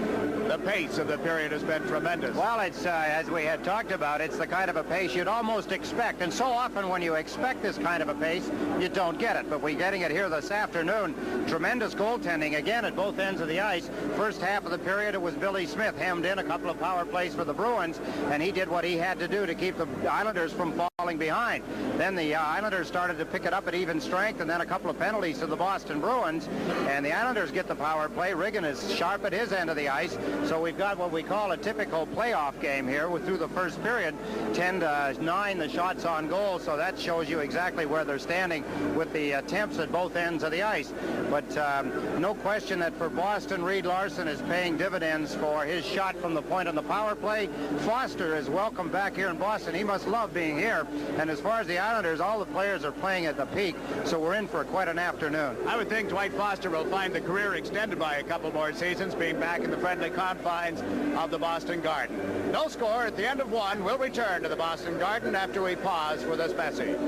The pace of the period has been tremendous. Well, it's as we had talked about, it's the kind of a pace you'd almost expect, and so often when you expect this kind of a pace, you don't get it. But we're getting it here this afternoon. Tremendous Tremendous goaltending again at both ends of the ice. First half of the period, it was Billy Smith hemmed in a couple of power plays for the Bruins, and he did what he had to do to keep the Islanders from falling behind. Then the Islanders started to pick it up at even strength, and then a couple of penalties to the Boston Bruins, and the Islanders get the power play. Riggin is sharp at his end of the ice, so we've got what we call a typical playoff game here through the first period. 10-9 the shots on goal, so that shows you exactly where they're standing with the attempts at both ends of the ice. But no question that for Boston, Reed Larson is paying dividends for his shot from the point on the power play. Foster is welcome back here in Boston. He must love being here. And as far as the Islanders, all the players are playing at the peak, so we're in for quite an afternoon. I would think Dwight Foster will find the career extended by a couple more seasons, being back in the friendly confines of the Boston Garden. No score at the end of one. We'll return to the Boston Garden after we pause for this message.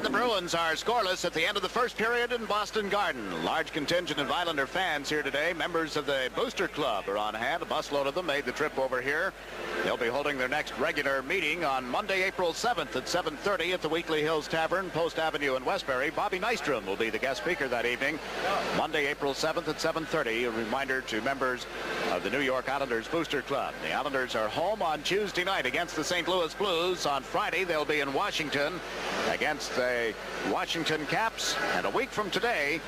The Bruins are scoreless at the end of the first period in Boston Garden. Large contingent of Islander fans here today. Members of the Booster Club are on hand. A busload of them made the trip over here. They'll be holding their next regular meeting on Monday, April 7th at 7:30 at the Weekly Hills Tavern, Post Avenue in Westbury. Bobby Nystrom will be the guest speaker that evening. Monday, April 7th at 7:30. A reminder to members of the New York Islanders Booster Club. The Islanders are home on Tuesday night against the St. Louis Blues. On Friday, they'll be in Washington against the Washington Caps. And a week from today,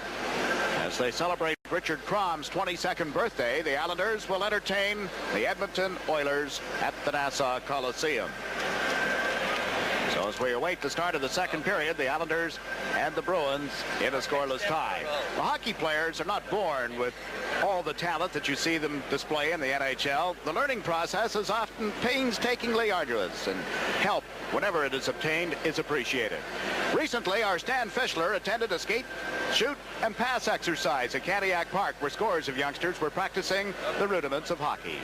as they celebrate Richard Crom's 22nd birthday, the Islanders will entertain the Edmonton Oilers at the Nassau Coliseum. So as we await the start of the second period, the Islanders and the Bruins in a scoreless tie. The hockey players are not born with all the talent that you see them display in the NHL. The learning process is often painstakingly arduous, and help, whenever it is obtained, is appreciated. Recently, our Stan Fischler attended a skate, shoot, and pass exercise at Candiac Park, where scores of youngsters were practicing the rudiments of hockey.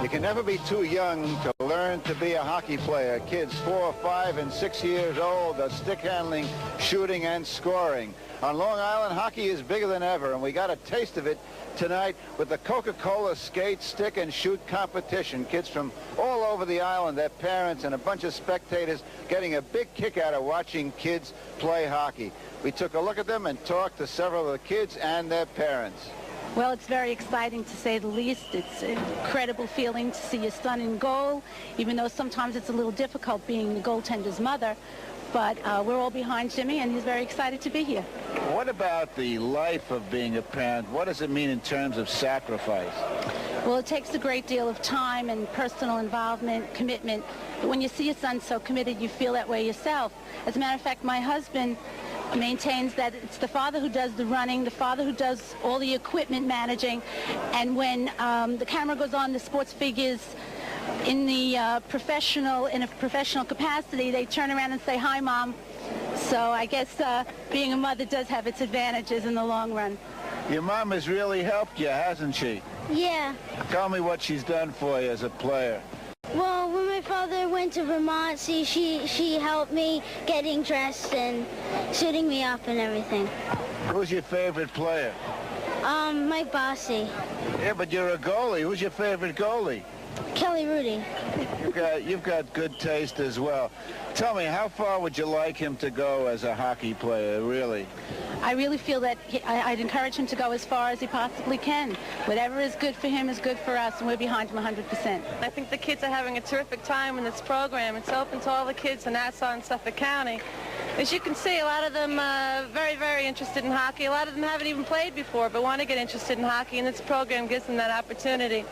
You can never be too young to learn to be a hockey player. Kids 4, 5, and 6 years old are stick handling, shooting, and scoring. On Long Island, hockey is bigger than ever, and we got a taste of it tonight with the Coca-Cola skate, stick, and shoot competition. Kids from all over the island, their parents, and a bunch of spectators getting a big kick out of watching kids play hockey. We took a look at them and talked to several of the kids and their parents. Well, it's very exciting to say the least. It's an incredible feeling to see your son in goal, even though sometimes it's a little difficult being the goaltender's mother. But we're all behind Jimmy, and he's very excited to be here. What about the life of being a parent? What does it mean in terms of sacrifice? Well, it takes a great deal of time and personal involvement, commitment. But when you see your son so committed, you feel that way yourself. As a matter of fact, my husband maintains that it's the father who does the running, the father who does all the equipment managing, and when the camera goes on the sports figures in a professional capacity, they turn around and say, "Hi, Mom." So I guess being a mother does have its advantages in the long run. Your mom has really helped you, hasn't she? Yeah. Tell me what she's done for you as a player. Well, when my father went to Vermont, she helped me getting dressed and suiting me up and everything. Who's your favorite player? Mike Bossy. Yeah, but you're a goalie. Who's your favorite goalie? Kelly Rudy. You've got good taste as well. Tell me, how far would you like him to go as a hockey player, really? I really feel that I'd encourage him to go as far as he possibly can. Whatever is good for him is good for us, and we're behind him 100%. I think the kids are having a terrific time in this program. It's open to all the kids in Nassau and Suffolk County. As you can see, a lot of them are very, very interested in hockey. A lot of them haven't even played before, but want to get interested in hockey, and this program gives them that opportunity.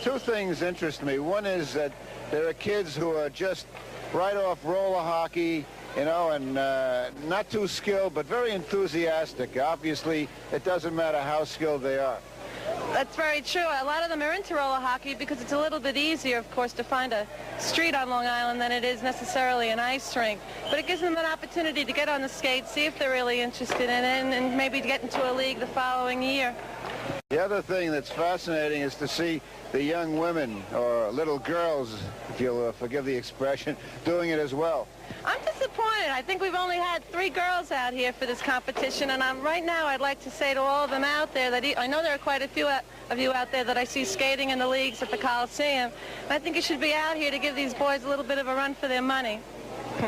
Two things interest me. One is that there are kids who are just right off roller hockey, you know, and not too skilled, but very enthusiastic. Obviously, it doesn't matter how skilled they are. That's very true. A lot of them are into roller hockey because it's a little bit easier, of course, to find a street on Long Island than it is necessarily an ice rink. But it gives them an opportunity to get on the skates, see if they're really interested in it, and maybe get into a league the following year. The other thing that's fascinating is to see the young women, or little girls, if you'll forgive the expression, doing it as well. I'm disappointed. I think we've only had 3 girls out here for this competition, and right now I'd like to say to all of them out there that I know there are quite a few of you out there that I see skating in the leagues at the Coliseum. I think you should be out here to give these boys a little bit of a run for their money.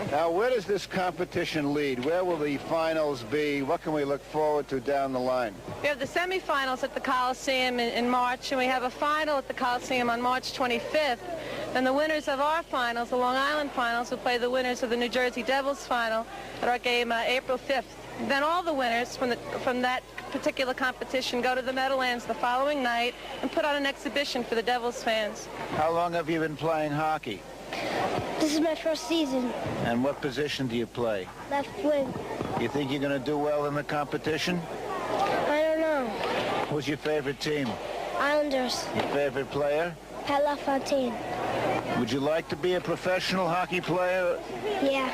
Now, where does this competition lead? Where will the finals be? What can we look forward to down the line? We have the semifinals at the Coliseum in March, and we have a final at the Coliseum on March 25th. And the winners of our finals, the Long Island finals, will play the winners of the New Jersey Devils final at our game April 5th. Then all the winners from that particular competition go to the Meadowlands the following night and put on an exhibition for the Devils fans. How long have you been playing hockey? This is my first season. And what position do you play? Left wing. You think you're going to do well in the competition? I don't know. Who's your favorite team? Islanders. Your favorite player? Pat LaFontaine. Would you like to be a professional hockey player? Yeah.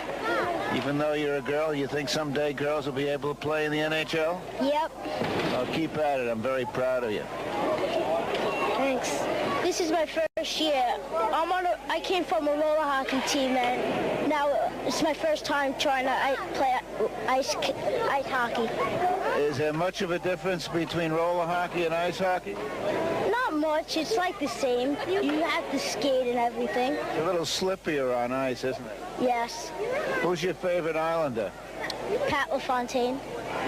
Even though you're a girl, you think someday girls will be able to play in the NHL? Yep. Well, keep at it. I'm very proud of you. Thanks. This is my first year. I came from a roller hockey team, and now it's my first time trying to play ice hockey. Is there much of a difference between roller hockey and ice hockey? Not much. It's like the same. You have to skate and everything. It's a little slippier on ice, isn't it? Yes. Who's your favorite Islander? Pat LaFontaine.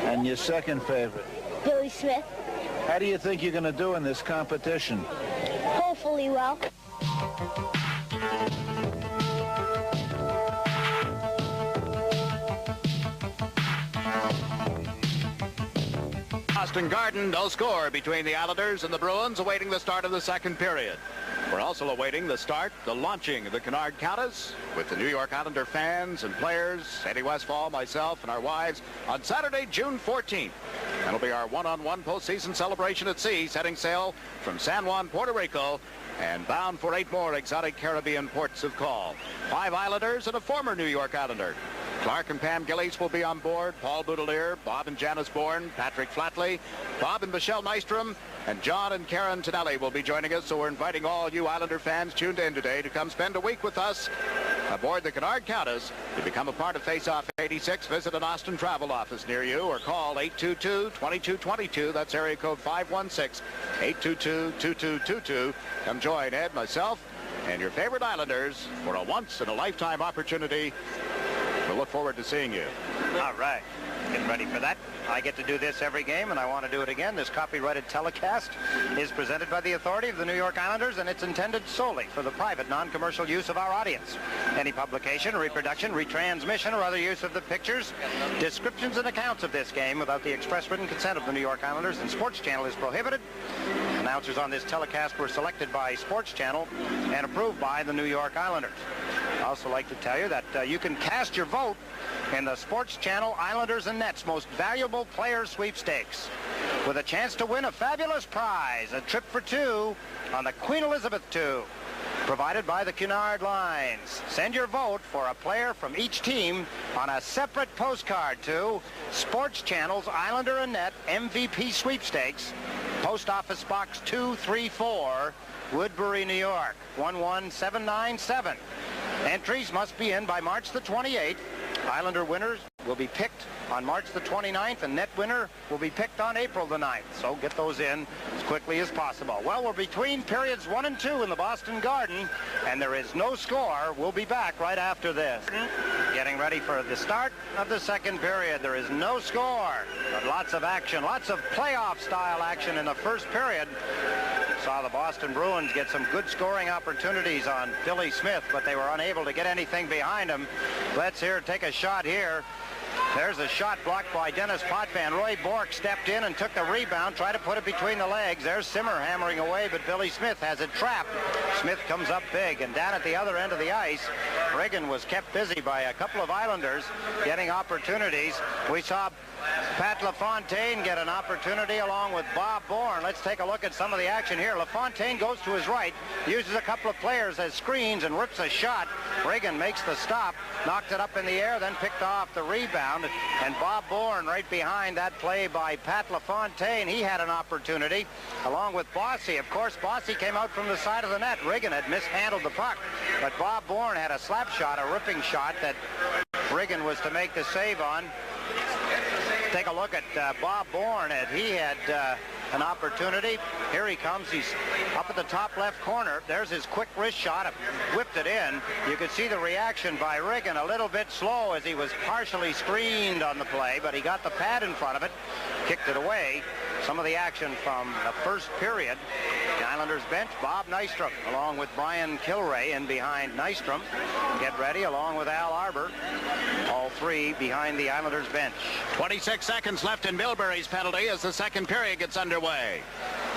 And your second favorite? Billy Smith. How do you think you're going to do in this competition? Hopefully well. Boston Garden, no score between the Islanders and the Bruins, awaiting the start of the second period. We're also awaiting the launching of the Conrad Countess with the New York Islander fans and players, Eddie Westfall, myself, and our wives on Saturday, June 14th. That'll be our one-on-one postseason celebration at sea, setting sail from San Juan, Puerto Rico, and bound for 8 more exotic Caribbean ports of call. 5 Islanders and a former New York Islander. Clark and Pam Gillies will be on board. Paul Boudelier, Bob and Janice Bourne, Patrick Flatley, Bob and Michelle Nystrom, and John and Karen Tonelli will be joining us. So we're inviting all you Islander fans tuned in today to come spend a week with us aboard the Conrad Countess. To become a part of Face-Off 86, visit an Austin travel office near you or call 822-2222. That's area code 516-822-2222. Come join Ed, myself, and your favorite Islanders for a once-in-a-lifetime opportunity. We'll look forward to seeing you. All right. Getting ready for that. I get to do this every game, and I want to do it again. This copyrighted telecast is presented by the authority of the New York Islanders, and it's intended solely for the private, non-commercial use of our audience. Any publication, reproduction, retransmission, or other use of the pictures, descriptions, and accounts of this game without the express written consent of the New York Islanders and Sports Channel is prohibited. Announcers on this telecast were selected by Sports Channel and approved by the New York Islanders. I'd also like to tell you that you can cast your vote in the Sports Channel Islanders and Nets Most Valuable Player Sweepstakes with a chance to win a fabulous prize, a trip for 2 on the Queen Elizabeth II, provided by the Cunard Lines. Send your vote for a player from each team on a separate postcard to Sports Channel's Islander and Net MVP Sweepstakes, Post Office Box 234, Woodbury, New York, 11797. Entries must be in by March the 28th. Islander winners will be picked on March the 29th, and net winner will be picked on April the 9th. So get those in as quickly as possible. Well, we're between periods 1 and 2 in the Boston Garden, and there is no score. We'll be back right after this. Getting ready for the start of the second period. There is no score, but lots of action, lots of playoff-style action in the first period. Saw the Boston Bruins get some good scoring opportunities on Billy Smith, but they were unable to get anything behind him. Let's take a shot here. There's a shot blocked by Dennis Potvin. Roy Bork stepped in and took the rebound, tried to put it between the legs. There's Simmer hammering away, but Billy Smith has it trapped. Smith comes up big, and down at the other end of the ice, Reagan was kept busy by a couple of Islanders getting opportunities. We saw Pat LaFontaine get an opportunity along with Bob Bourne. Let's take a look at some of the action here. LaFontaine goes to his right, uses a couple of players as screens and rips a shot. Reagan makes the stop, knocked it up in the air, then picked off the rebound. And Bob Bourne right behind that play by Pat LaFontaine. He had an opportunity along with Bossy. Of course, Bossy came out from the side of the net. Reagan had mishandled the puck, but Bob Bourne had a slap shot, a ripping shot that Reagan was to make the save on. Take a look at Bob Bourne, and he had an opportunity. Here he comes. He's up at the top left corner. There's his quick wrist shot. Whipped it in. You could see the reaction by Reagan, a little bit slow as he was partially screened on the play, but he got the pad in front of it, kicked it away. Some of the action from the first period. The Islanders bench, Bob Nystrom, along with Brian Kilray in behind Nystrom. Get ready, along with Al Arbor. All three behind the Islanders bench. 26 seconds left in Milbury's penalty as the second period gets underway.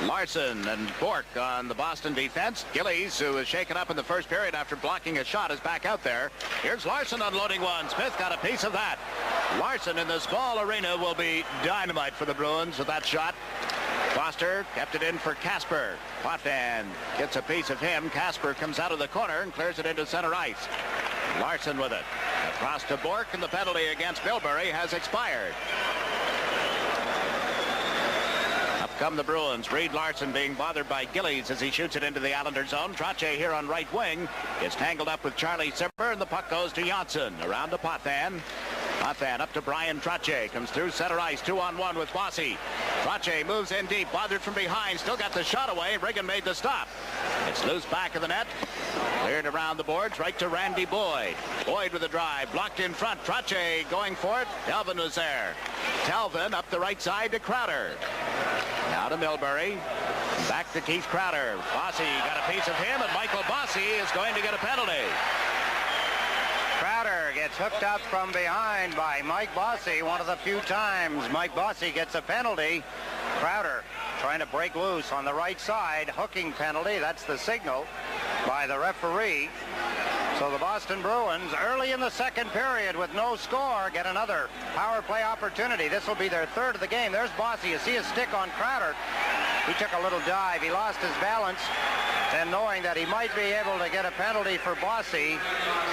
Larson and Bork on the Boston defense. Gillies, who was shaken up in the first period after blocking a shot, is back out there. Here's Larson unloading one. Smith got a piece of that. Larson in the small arena will be dynamite for the Bruins with that shot. Foster kept it in for Casper. Potvin gets a piece of him. Casper comes out of the corner and clears it into center ice. Larson with it. Across to Bork, and the penalty against Milbury has expired. Up come the Bruins. Reed Larson being bothered by Gillies as he shoots it into the Islander zone. Trottier here on right wing is tangled up with Charlie Zimmer, and the puck goes to Janssen. Around to Potvin. Potvin up to Brian Trottier. Comes through center ice. 2-on-1 with Bossy. Trottier moves in deep. Bothered from behind. Still got the shot away. Reagan made the stop. It's loose back of the net. Cleared around the boards. Right to Randy Boyd. Boyd with a drive. Blocked in front. Trottier going for it. Delvin was there. Delvin up the right side to Crowder. Now to Milbury. Back to Keith Crowder. Bossy got a piece of him, and Michael Bossy is going to get a penalty. Crowder gets hooked up from behind by Mike Bossy. One of the few times Mike Bossy gets a penalty. Crowder trying to break loose on the right side. Hooking penalty. That's the signal by the referee. So the Boston Bruins, early in the second period with no score, get another power play opportunity. This will be their third of the game. There's Bossy. You see his stick on Crowder. He took a little dive. He lost his balance. And knowing that he might be able to get a penalty for Bossy,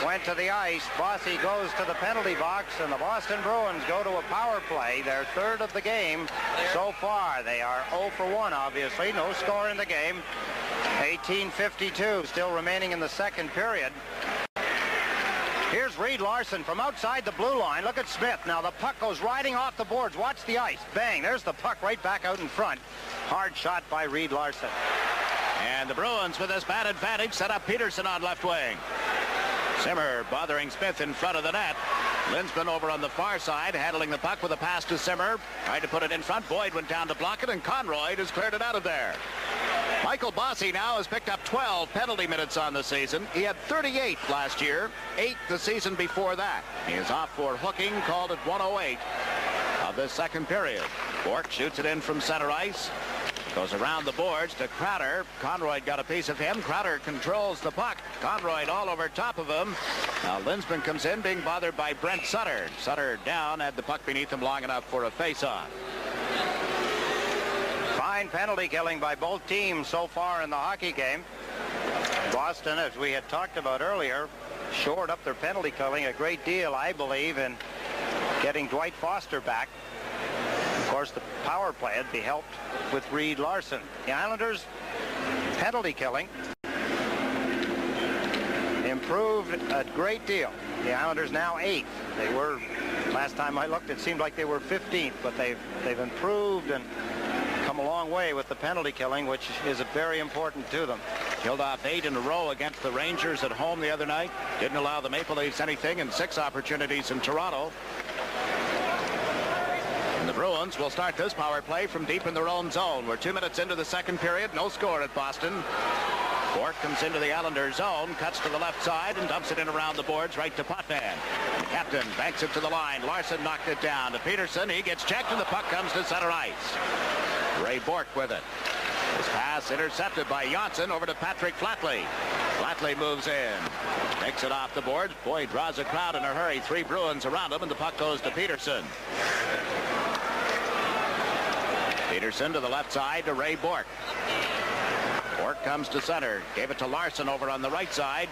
went to the ice. Bossy goes to the penalty box, and the Boston Bruins go to a power play, their third of the game so far. They are 0 for 1, obviously. No score in the game. 18:52 still remaining in the second period. Here's Reed Larson from outside the blue line. Look at Smith. Now the puck goes riding off the boards. Watch the ice. Bang. There's the puck right back out in front. Hard shot by Reed Larson. And the Bruins, with this bad advantage, set up Peterson on left wing. Zimmer bothering Smith in front of the net. Linsman over on the far side, handling the puck with a pass to Zimmer. Tried to put it in front. Boyd went down to block it, and Conrad has cleared it out of there. Michael Bossy now has picked up 12 penalty minutes on the season. He had 38 last year, 8 the season before that. He is off for hooking, called at 1:08 of the second period. Bork shoots it in from center ice. Goes around the boards to Crowder. Conrad got a piece of him. Crowder controls the puck. Conrad all over top of him. Now Linsman comes in, being bothered by Brent Sutter. Sutter down, had the puck beneath him long enough for a face-off. Fine penalty killing by both teams so far in the hockey game. Boston, as we had talked about earlier, shored up their penalty killing a great deal, I believe, in getting Dwight Foster back. Of course, the power play would be helped with Reed Larson. The Islanders' penalty killing improved a great deal. The Islanders now 8th. They were, last time I looked, it seemed like they were 15th, but they've improved and come a long way with the penalty killing, which is very important to them. Killed off 8 in a row against the Rangers at home the other night. Didn't allow the Maple Leafs anything in 6 opportunities in Toronto. And the Bruins will start this power play from deep in their own zone. We're 2 minutes into the second period. No score at Boston. Bork comes into the Islander zone, cuts to the left side, and dumps it in around the boards right to Potvin. The captain banks it to the line. Larson knocked it down to Peterson. He gets checked, and the puck comes to center ice. Ray Bork with it. His pass intercepted by Janssen over to Patrick Flatley. Flatley moves in. Takes it off the boards. Boy, draws a crowd in a hurry. 3 Bruins around him, and the puck goes to Peterson. Peterson to the left side to Ray Bork. Bork comes to center. Gave it to Larson over on the right side.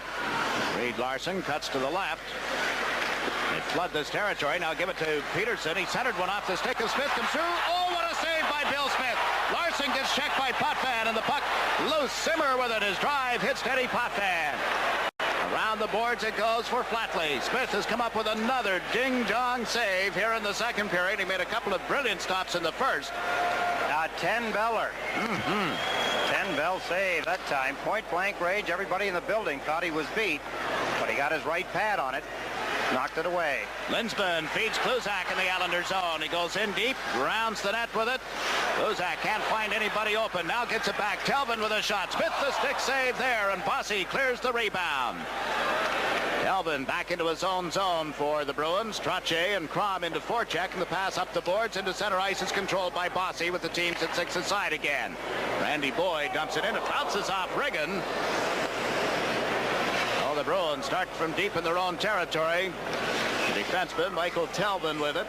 Reed Larson cuts to the left. They flood this territory. Now give it to Peterson. He centered one off the stick of Smith. Comes through. Oh, what a save by Bill Smith. Larson gets checked by Potvin, and the puck loose. Simmer with it. His drive hits Teddy Potvin. Around the boards it goes for Flatley. Smith has come up with another ding-dong save here in the second period. He made a couple of brilliant stops in the first. 10 Beller. 10 Bell save that time. Point blank range. Everybody in the building thought he was beat, but he got his right pad on it. Knocked it away. Linsman feeds Kluzak in the Islander zone. He goes in deep, rounds the net with it. Kluzak can't find anybody open. Now gets it back. Telvin with a shot. Smith the stick save there, and Bossy clears the rebound. Telvin back into his own zone for the Bruins. Trottier and Crom into forecheck, and the pass up the boards into center ice is controlled by Bossy with the teams at 6 aside again. Randy Boyd dumps it in. It bounces off Riggin. The Bruins start from deep in their own territory. The defenseman, Michael Telvin, with it.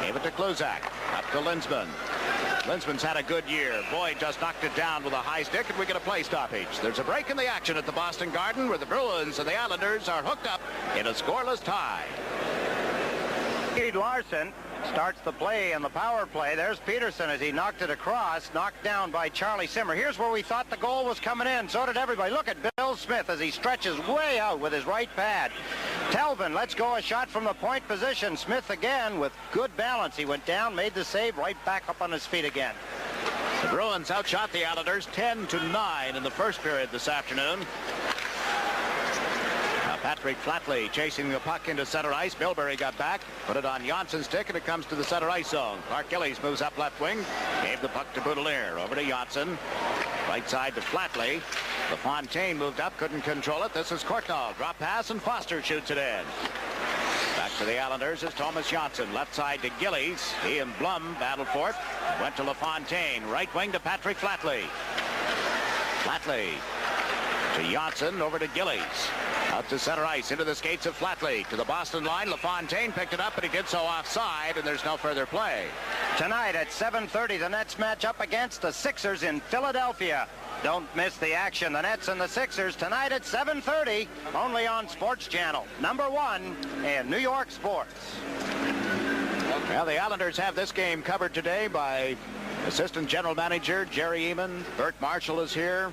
Gave it to Kluzak. Up to Linsman. Linsman's had a good year. Boyd just knocked it down with a high stick, and we get a play stoppage. There's a break in the action at the Boston Garden where the Bruins and the Islanders are hooked up in a scoreless tie. Reed Larson starts the play and the power play. There's Peterson as he knocked it across, knocked down by Charlie Simmer. Here's where we thought the goal was coming in. So did everybody. Look at Bill Smith as he stretches way out with his right pad. Telvin lets go a shot from the point position. Smith again with good balance. He went down, made the save, right back up on his feet again. The Bruins outshot the Islanders 10-9 in the first period this afternoon. Patrick Flatley chasing the puck into center ice. Bilberry got back, put it on Janssen's stick, and it comes to the center ice zone. Clark Gillies moves up left wing, gave the puck to Boudelier. Over to Janssen. Right side to Flatley. LaFontaine moved up, couldn't control it. This is Courtnall. Drop pass, and Foster shoots it in. Back to the Islanders is Thomas Janssen. Left side to Gillies. He and Blum battled for it. Went to LaFontaine. Right wing to Patrick Flatley. Flatley to Janssen, over to Gillies. Out to center ice, into the skates of Flatley. To the Boston line, LaFontaine picked it up, but he did so offside, and there's no further play. Tonight at 7:30, the Nets match up against the Sixers in Philadelphia. Don't miss the action. The Nets and the Sixers tonight at 7:30, only on Sports Channel, #1 in New York sports. Well, the Islanders have this game covered today by Assistant General Manager Jerry Eman. Bert Marshall is here.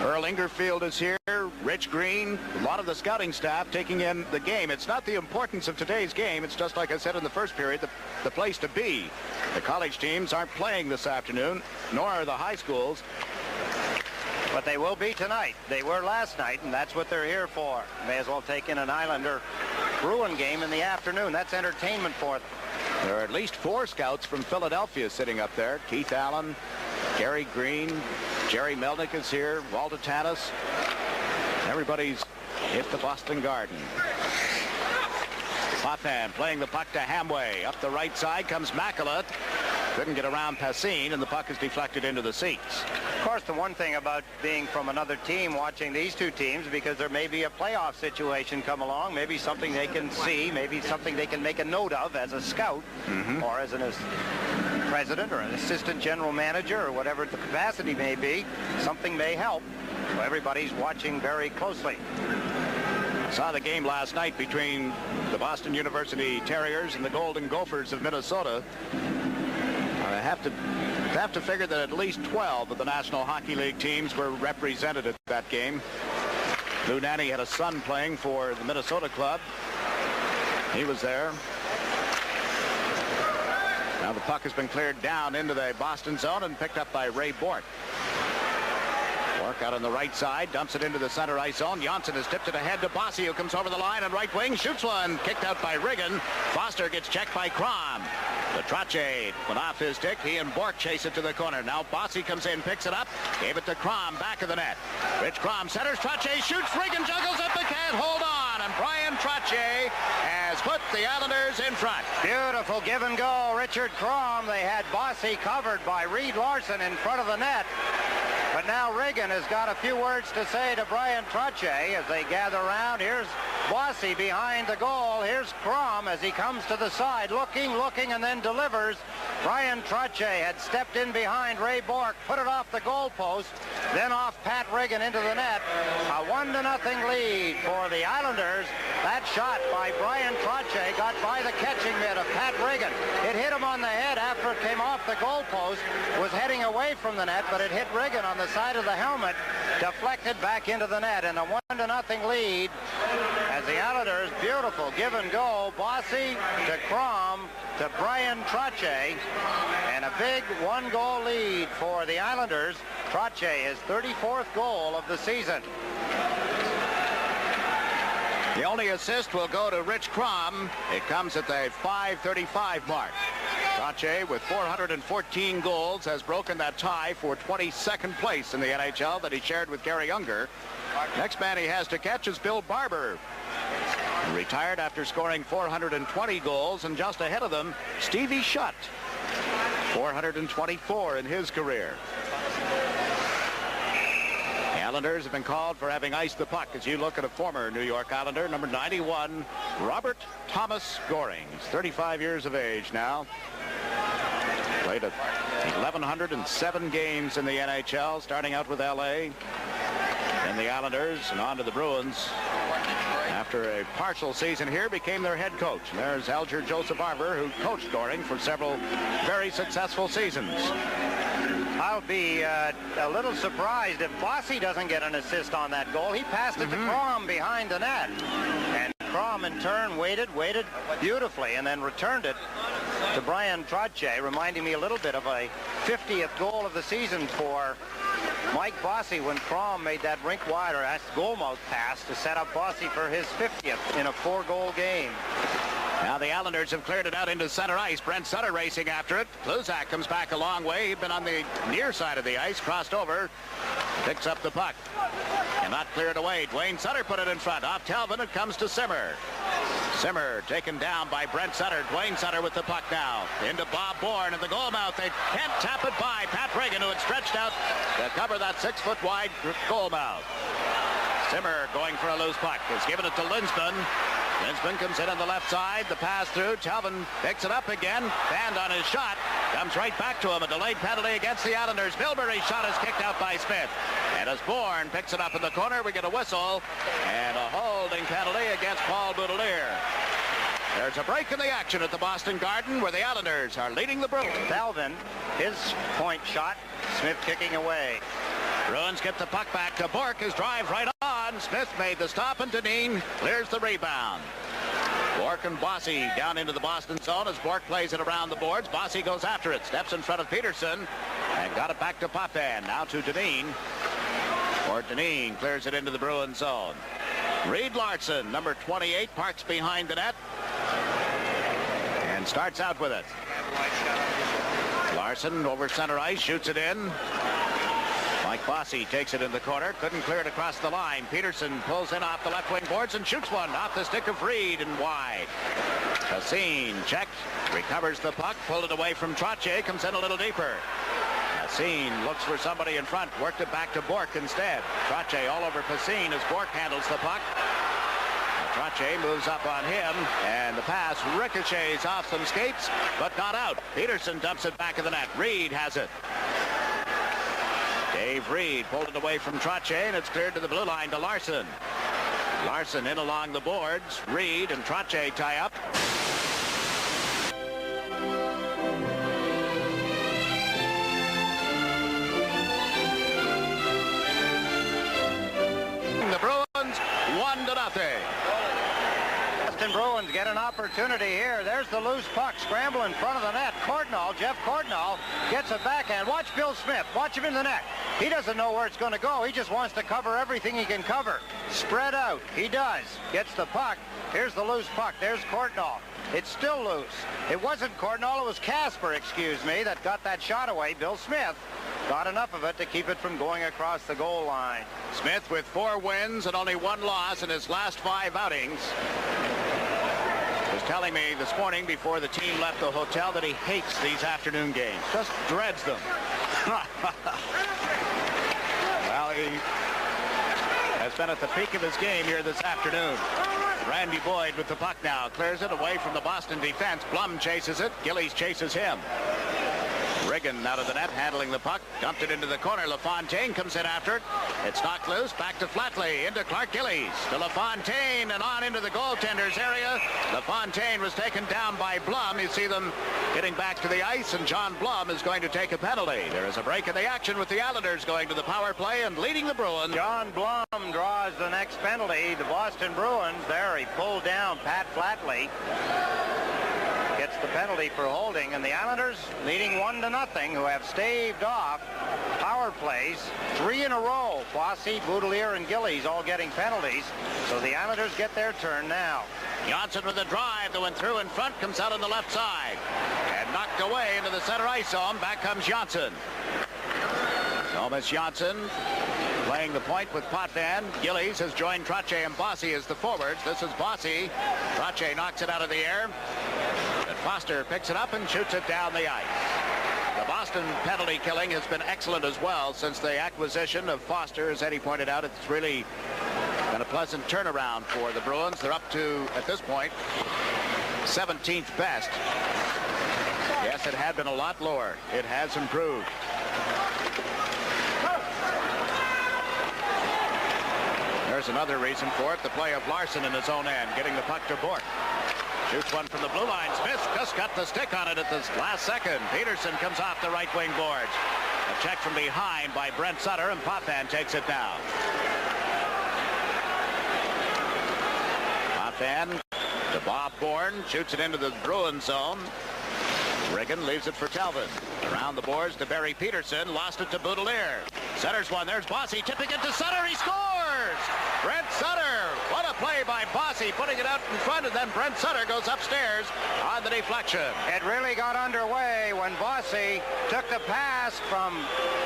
Earl Ingerfield is here. Rich Green, a lot of the scouting staff taking in the game. It's not the importance of today's game. It's just like I said in the first period, the place to be. The college teams aren't playing this afternoon, nor are the high schools. But they will be tonight. They were last night, and that's what they're here for. May as well take in an Islander Bruin game in the afternoon. That's entertainment for them. There are at least 4 scouts from Philadelphia sitting up there. Keith Allen, Gary Green, Jerry Melnick is here, Walter Tanis. Everybody's hit the Boston Garden. Potvin playing the puck to Hamway. Up the right side comes McAuliffe. Couldn't get around Passine, and the puck is deflected into the seats. Of course, the one thing about being from another team, watching these two teams, because there may be a playoff situation come along, maybe something they can see, maybe something they can make a note of as a scout, or as an president or an assistant general manager, or whatever the capacity may be, something may help. So everybody's watching very closely. I saw the game last night between the Boston University Terriers and the Golden Gophers of Minnesota. I have to figure that at least 12 of the National Hockey League teams were represented at that game. Lou Nanny had a son playing for the Minnesota club. He was there. Now the puck has been cleared down into the Boston zone and picked up by Ray Bork. Bork out on the right side, dumps it into the center ice zone. Janssen has tipped it ahead to Bossy, who comes over the line on right wing, shoots one, kicked out by Riggin. Foster gets checked by Crom. The Trottier went off his stick. He and Bork chase it to the corner. Now Bossy comes in, picks it up, gave it to Crom, back of the net. Rich Crom centers, Trottier shoots, Riggin juggles it, but can't hold on. And Brian Trottier has put the Islanders in front. Beautiful give and go. Richard Crom, they had Bossy covered by Reed Larson in front of the net. But now Reagan has got a few words to say to Brian Trottier as they gather around. Here's Bossy behind the goal. Here's Crom as he comes to the side, looking, and then delivers. Brian Trottier had stepped in behind Ray Bork, put it off the goalpost, then off Pat Reagan into the net. A 1-0 lead for the Islanders. That shot by Brian Trottier got by the catching mitt of Pat Reagan. It hit him on the head after it came off the goalpost, was heading away from the net, but it hit Reagan on the side of the helmet, deflected back into the net, and a 1-0 lead as the Islanders, beautiful give and go, Bossy to Crom to Brian Trottier, and a big 1-goal lead for the Islanders. Trottier, his 34th goal of the season. The only assist will go to Rich Crom. It comes at the 5:35 mark. Trottier, with 414 goals, has broken that tie for 22nd place in the NHL that he shared with Gary Unger. Next man he has to catch is Bill Barber, retired after scoring 420 goals, and just ahead of them, Stevie Shutt, 424 in his career. The Islanders have been called for having iced the puck as you look at a former New York Islander, number 91, Robert Thomas Goring. He's 35 years of age now. Played at 1,107 games in the NHL, starting out with L.A. and the Islanders and on to the Bruins. After a partial season here, became their head coach. And there's Alger Joseph Arbor, who coached Goring for several very successful seasons. I'll be a little surprised if Bossy doesn't get an assist on that goal. He passed it to Crom behind the net. And Crom, in turn, waited beautifully and then returned it to Brian Trottier, reminding me a little bit of a 50th goal of the season for Mike Bossy when Crom made that rink wide or goalmouth pass to set up Bossy for his 50th in a 4-goal game. Now the Islanders have cleared it out into center ice. Brent Sutter racing after it. Kluzak comes back a long way. He'd been on the near side of the ice, crossed over, picks up the puck. And not cleared away. Dwayne Sutter put it in front. Off Talbot, it comes to Simmer. Simmer taken down by Brent Sutter. Dwayne Sutter with the puck now. Into Bob Bourne at the goal mouth. They can't tap it by Pat Reagan, who had stretched out to cover that 6-foot wide goal mouth. Simmer going for a loose puck. Has given it to Linsman. Linsman comes in on the left side. The pass through. Talbot picks it up again. Banned on his shot. Comes right back to him. A delayed penalty against the Islanders. Milbury's shot is kicked out by Smith. And as Bourne picks it up in the corner, we get a whistle and a holding penalty against Paul Boudelier. There's a break in the action at the Boston Garden where the Islanders are leading the Bruins. Belvin, his point shot. Smith kicking away. Bruins get the puck back to Bork. His drive right on. Smith made the stop and Dineen clears the rebound. Bork and Bossy down into the Boston zone as Bork plays it around the boards. Bossy goes after it. Steps in front of Peterson and got it back to Potvin. Now to Dineen. Or Dineen clears it into the Bruins zone. Reed Larson, number 28, parks behind the net and starts out with it. Larson over center ice, shoots it in. Mike Bossy takes it in the corner, couldn't clear it across the line. Peterson pulls in off the left wing boards and shoots one off the stick of Reed and wide. Cassine checked, recovers the puck, pulled it away from Trottier, comes in a little deeper. Cassine looks for somebody in front, worked it back to Bork instead. Trottier all over Cassine as Bork handles the puck. Trottier moves up on him, and the pass ricochets off some skates, but not out. Peterson dumps it back in the net. Reed has it. Dave Reed pulled it away from Trottier, and it's cleared to the blue line to Larson. Larson in along the boards. Reed and Trottier tie up. The Bruins 1-0. Boston Bruins get an opportunity here. There's the loose puck. Scramble in front of the net. Jeff Cordnall gets it backhand. Watch Bill Smith. Watch him in the net. He doesn't know where it's going to go. He just wants to cover everything he can cover. Spread out. He does. Gets the puck. Here's the loose puck. There's Cordnall. It's still loose. It wasn't Cordnall. It was Casper, excuse me, that got that shot away. Bill Smith got enough of it to keep it from going across the goal line. Smith with 4 wins and only 1 loss in his last 5 outings. Was telling me this morning before the team left the hotel that he hates these afternoon games. Just dreads them. Boyd has been at the peak of his game here this afternoon. Randy Boyd with the puck now. Clears it away from the Boston defense. Blum chases it. Gillies chases him. Riggin out of the net, handling the puck. Dumped it into the corner. LaFontaine comes in after it. It's knocked loose. Back to Flatley. Into Clark Gillies. To LaFontaine and on into the goaltender's area. LaFontaine was taken down by Blum. You see them getting back to the ice, and John Blum is going to take a penalty. There is a break in the action with the Islanders going to the power play and leading the Bruins. John Blum draws the next penalty. The Boston Bruins, there he pulled down Pat Flatley. Gets the penalty for holding, and the Islanders leading 1-0, who have staved off power plays 3 in a row. Bossy, Boudelier, and Gillies all getting penalties, so the Islanders get their turn now. Johnson with a drive that went through in front, comes out on the left side and knocked away into the center ice zone. Back comes Johnson. Thomas Johnson playing the point with Potvin. Gillies has joined Trottier and Bossy as the forwards. This is Bossy. Trottier knocks it out of the air. Foster picks it up and shoots it down the ice. The Boston penalty killing has been excellent as well since the acquisition of Foster. As Eddie pointed out, it's really been a pleasant turnaround for the Bruins. They're up to, at this point, 17th best. Yes, it had been a lot lower. It has improved. There's another reason for it, the play of Larson in his own end, getting the puck to Bork. Shoots one from the blue line. Smith just got the stick on it at the last second. Peterson comes off the right wing boards. A check from behind by Brent Sutter, and Potvin takes it down. Potvin to Bob Bourne. Shoots it into the Bruins zone. Riggin leaves it for Talbot. Around the boards to Barry Peterson. Lost it to Boudelier. Centers one. There's Bossy tipping it to Sutter. He scores! Brent Sutter. What a play by Bossy, putting it out in front, and then Brent Sutter goes upstairs on the deflection. It really got underway when Bossy took the pass from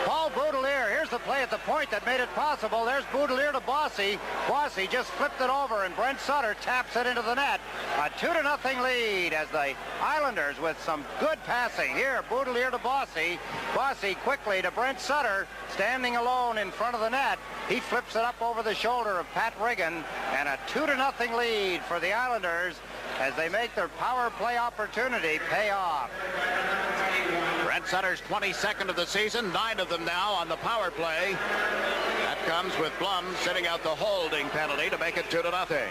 Paul Boudelier. Here's the play at the point that made it possible. There's Boudelier to Bossy. Bossy just flipped it over, and Brent Sutter taps it into the net. A 2-0 lead as the Islanders with some good passing. Here, Boudelier to Bossy. Bossy quickly to Brent Sutter, standing alone in front of the net. He flips it up over the shoulder of Pat Riggin, and a 2-0 lead for the Islanders as they make their power play opportunity pay off. Brent Sutter's 22nd of the season, 9 of them now on the power play. That comes with Blum sitting out the holding penalty to make it 2-0.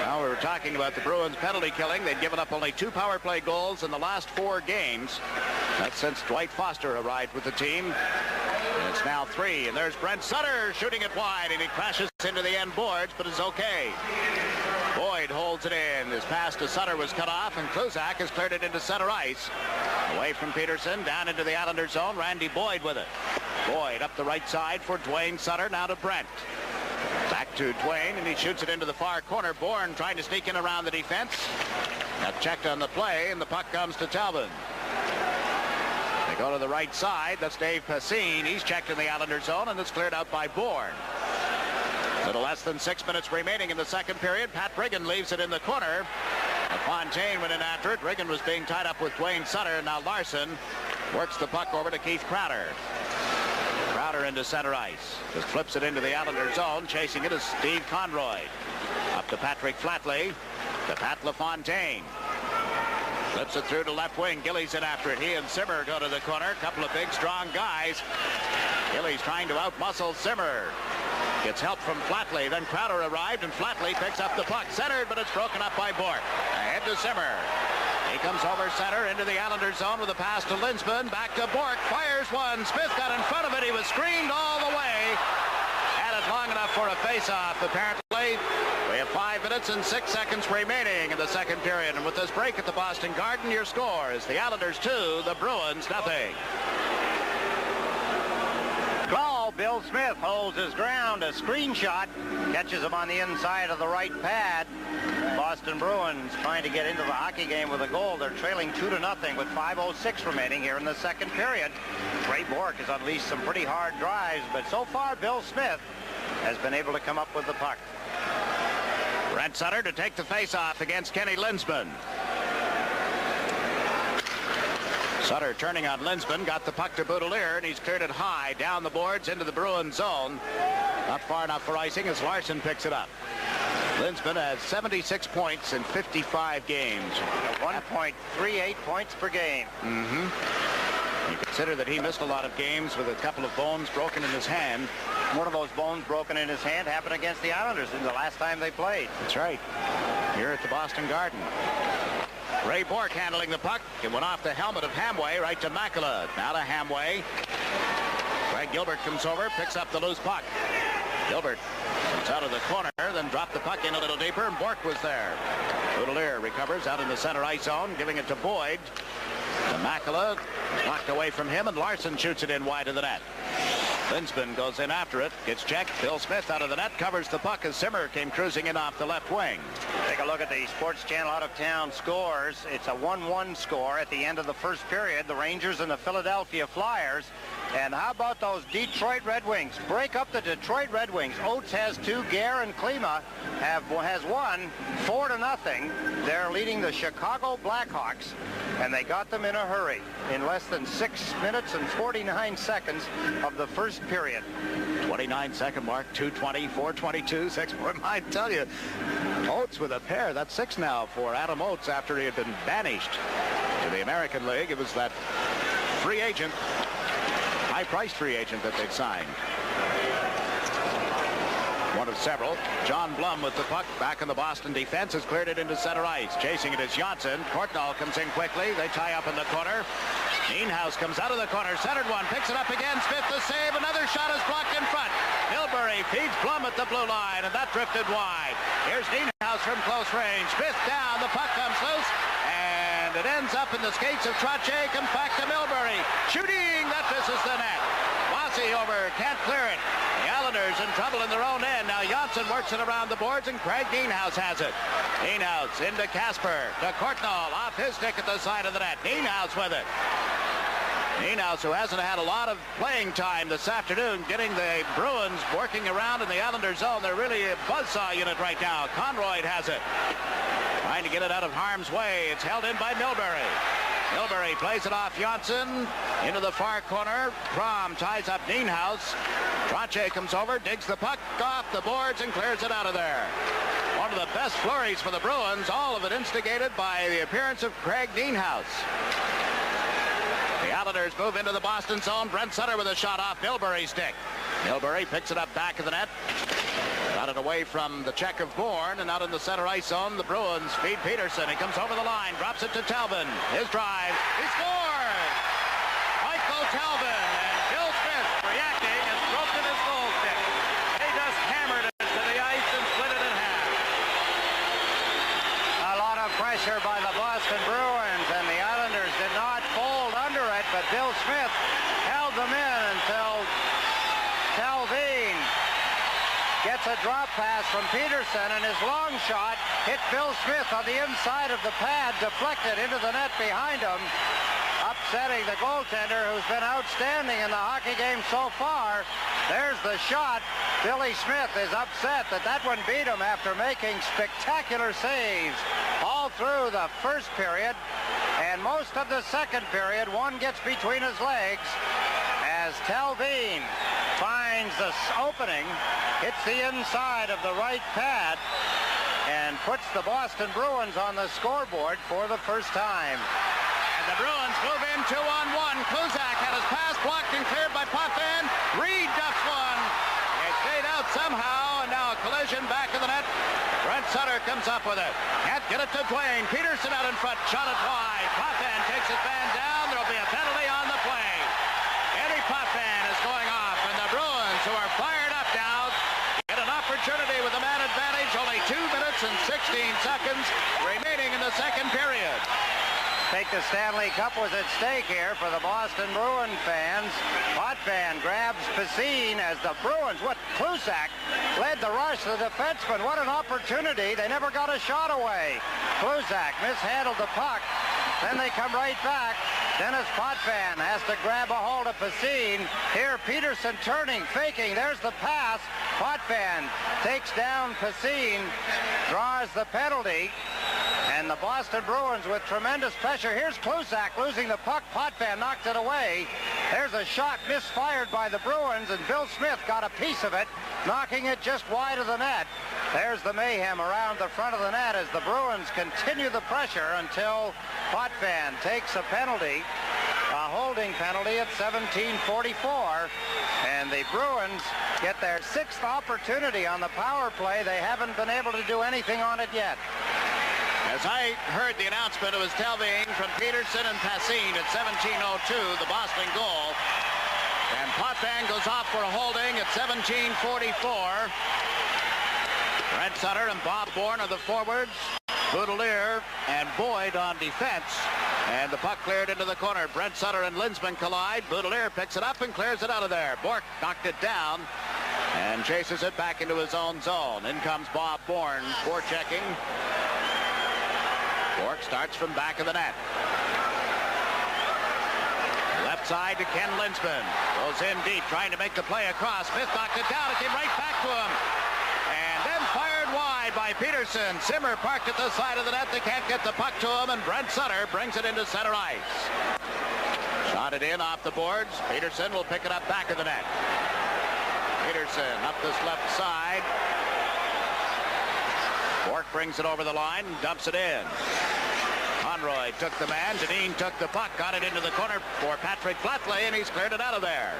Now we were talking about the Bruins penalty killing. They'd given up only 2 power play goals in the last 4 games. That's since Dwight Foster arrived with the team. And it's now 3, and there's Brent Sutter shooting it wide, and he crashes into the end boards, but it's okay. Boyd holds it in. His pass to Sutter was cut off, and Kluzak has cleared it into center ice. Away from Peterson, down into the Islander zone. Randy Boyd with it. Boyd up the right side for Dwayne Sutter, now to Brent. Back to Dwayne, and he shoots it into the far corner. Bourne trying to sneak in around the defense. Got checked on the play, and the puck comes to Talbot. They go to the right side. That's Dave Passine. He's checked in the Islander zone, and it's cleared out by Bourne. Little less than 6 minutes remaining in the second period. Pat Riggin leaves it in the corner. Fontaine went in after it. Riggin was being tied up with Dwayne Sutter. Now Larson works the puck over to Keith Crowder. Crowder into center ice. Just flips it into the Islander zone. Chasing it is Steve Conroy. Up to Patrick Flatley. To Pat LaFontaine. Flips it through to left wing. Gillies in after it. He and Zimmer go to the corner. A couple of big, strong guys. Gillies trying to outmuscle Zimmer. Gets help from Flatley. Then Crowder arrived, and Flatley picks up the puck. Centered, but it's broken up by Bork. Ahead to Zimmer. He comes over center into the Islander zone with a pass to Linsman. Back to Bork. Fires one. Smith got in front of it. He was screened all the way. Had it long enough for a face-off, apparently. We have 5 minutes and 6 seconds remaining in the second period. And with this break at the Boston Garden, your score is the Islanders 2, the Bruins 0. Call. Bill Smith holds his ground. A screen shot catches him on the inside of the right pad. Boston Bruins trying to get into the hockey game with a goal. They're trailing 2-0 with 5:06 remaining here in the second period. Ray Bork has unleashed some pretty hard drives, but so far Bill Smith has been able to come up with the puck. Brent Sutter to take the face-off against Kenny Linsman. Sutter turning on Linsman, got the puck to Boudelier, and he's cleared it high down the boards into the Bruins zone. Not far enough for icing as Larson picks it up. Linsman has 76 points in 55 games. 1.38 points per game. You consider that he missed a lot of games with a couple of bones broken in his hand. One of those bones broken in his hand happened against the Islanders in the last time they played. That's right. Here at the Boston Garden. Ray Bourque handling the puck. It went off the helmet of Hamway right to Makela. Now to Hamway. Craig Gilbert comes over, picks up the loose puck. Gilbert gets out of the corner, then dropped the puck in a little deeper, and Bourque was there. Boudelier recovers out in the center ice zone, giving it to Boyd. To Makela, knocked away from him, and Larson shoots it in wide of the net. Linsman goes in after it, gets checked. Bill Smith out of the net, covers the puck as Simmer came cruising in off the left wing. Take a look at the Sports Channel out-of-town scores. It's a 1-1 score at the end of the first period. The Rangers and the Philadelphia Flyers. And how about those Detroit Red Wings? Break up the Detroit Red Wings. Oates has 2. Gare and Klima has 1, 4-0. They're leading the Chicago Blackhawks, and they got them in a hurry in less than 6 minutes and 49 seconds of the first period. 29-second mark, 2:20, 4:22, 6. I tell you, Oates with a pair. That's 6 now for Adam Oates after he had been banished to the American League. It was that free agent, high-priced free agent that they'd signed. One of several. John Blum with the puck back in the Boston defense has cleared it into center ice. Chasing it is Johnson. Courtnall comes in quickly. They tie up in the corner. Nienhuis comes out of the corner. Centered one. Picks it up again. Smith the save. Another shot is blocked in front. Milbury feeds Blum at the blue line, and that drifted wide. Here's Nienhuis from close range. Smith down. The puck comes loose, and it ends up in the skates of Trottier. Comes back to Milbury. Shooting. That misses the net. Wassey over. Can't clear it. The Islanders in trouble in their own end. Now Johnson works it around the boards, and Craig Nienhuis has it. Nienhuis into Casper. To Courtnall. Off his stick at the side of the net. Nienhuis with it. Nienhuis, who hasn't had a lot of playing time this afternoon, getting the Bruins working around in the Islanders zone. They're really a buzzsaw unit right now. Conrad has it. Trying to get it out of harm's way. It's held in by Milbury. Milbury plays it off Johnson into the far corner. Crom ties up Nienhuis. Trottier comes over, digs the puck off the boards, and clears it out of there. One of the best flurries for the Bruins, all of it instigated by the appearance of Craig Nienhuis. The Islanders move into the Boston zone. Brent Sutter with a shot off Milbury's stick. Milbury picks it up back of the net. Got it away from the check of Bourne, and out in the center ice zone, the Bruins feed Peterson. He comes over the line, drops it to Talbot. His drive, he scores! Michael Talbot, and Bill Smith reacting and broken his goal stick. They just hammered it to the ice and split it in half. A lot of pressure by the Boston Bruins, and the Islanders did not fold under it, but Bill Smith held them in until Talveen gets a drop pass from Peterson, and his long shot hit Bill Smith on the inside of the pad, deflected into the net behind him, upsetting the goaltender, who's been outstanding in the hockey game so far. There's the shot. Billy Smith is upset that that one beat him after making spectacular saves all through the first period, and most of the second period. One gets between his legs as Talveen finds the opening, hits the inside of the right pad, and puts the Boston Bruins on the scoreboard for the first time. And the Bruins move in 2-on-1. Kluzak had his pass blocked and cleared by Potvin. Reed ducks one. It stayed out somehow, and now a collision back of the net. Brent Sutter comes up with it. Can't get it to Dwayne. Peterson out in front. Shot it wide. Potvin takes his man down. There'll be a penalty on the play. Eddie Potvin is going off, and the Bruins, who are fired up now, get an opportunity with a man advantage. Only 2 minutes and 16 seconds remaining in the second period. I think the Stanley Cup was at stake here for the Boston Bruins fans. Potvin grabs Piscine as the Bruins, Kluzak led the rush. The defenseman, what an opportunity. They never got a shot away. Kluzak mishandled the puck. Then they come right back. Dennis Potvin has to grab a hold of Piscine. Here Peterson turning, faking. There's the pass. Potvin takes down Piscine, draws the penalty. And And the Boston Bruins with tremendous pressure. Here's Klusak losing the puck. Potvin knocked it away. There's a shot misfired by the Bruins, and Bill Smith got a piece of it, knocking it just wide of the net. There's the mayhem around the front of the net as the Bruins continue the pressure until Potvin takes a penalty, a holding penalty at 17:44. And the Bruins get their 6th opportunity on the power play. They haven't been able to do anything on it yet. As I heard the announcement, it was Telving from Peterson and Passin at 17:02, the Boston goal. And Potvin goes off for a holding at 17:44. Brent Sutter and Bob Bourne are the forwards. Boudelier and Boyd on defense. And the puck cleared into the corner. Brent Sutter and Linsman collide. Boudelier picks it up and clears it out of there. Bork knocked it down and chases it back into his own zone. In comes Bob Bourne, forechecking. Bork starts from back of the net. Left side to Ken Linsman. Goes in deep, trying to make the play across. Smith knocked it down. It came right back to him. And then fired wide by Peterson. Simmer parked at the side of the net. They can't get the puck to him, and Brent Sutter brings it into center ice. Shot it in off the boards. Peterson will pick it up back of the net. Peterson up this left side. Bork brings it over the line and dumps it in. Conrad took the man. Deneen took the puck, got it into the corner for Patrick Flatley, and he's cleared it out of there.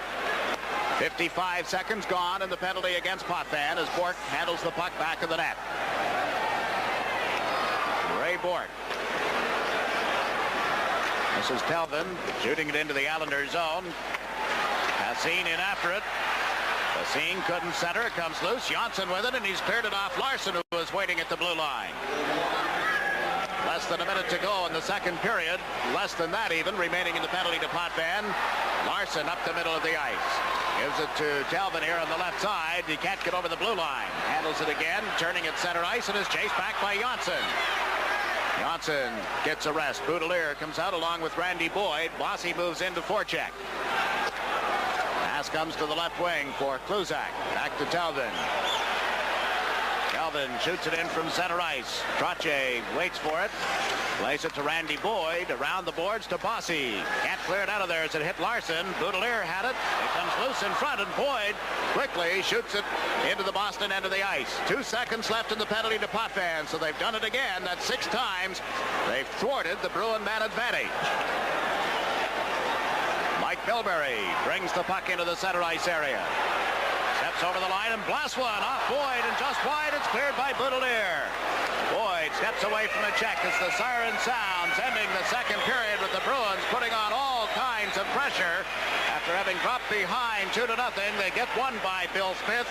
55 seconds gone in the penalty against Potvin as Bork handles the puck back of the net. Ray Bork. This is Telvin shooting it into the Islanders zone. Passin in after it. Passin couldn't center. It comes loose. Johnson with it, and he's cleared it off Larson, who was waiting at the blue line. Less than a minute to go in the second period. Less than that even remaining in the penalty to Potvin. Larson up the middle of the ice. Gives it to Telvin here on the left side. He can't get over the blue line. Handles it again, turning at center ice, and is chased back by Johnson. Johnson gets a rest. Boudelier comes out along with Randy Boyd. Bossy moves into forecheck. Pass comes to the left wing for Klusak. Back to Telvin. Telvin shoots it in from center ice. Trottier waits for it. Plays it to Randy Boyd. Around the boards to Bossy. Can't clear it out of there as it hit Larson. Boudelier had it. It comes loose in front, and Boyd quickly shoots it into the Boston end of the ice. 2 seconds left in the penalty to Potvin, so they've done it again. That's 6 times they've thwarted the Bruin man advantage. Mike Bilberry brings the puck into the center ice area. Steps over the line and blasts one off Boyd, and just wide. It's cleared by Boudelier. Boyd steps away from the check as the siren sounds, ending the second period with the Bruins putting on all kinds of pressure. After having dropped behind 2-0, they get one by Bill Smith,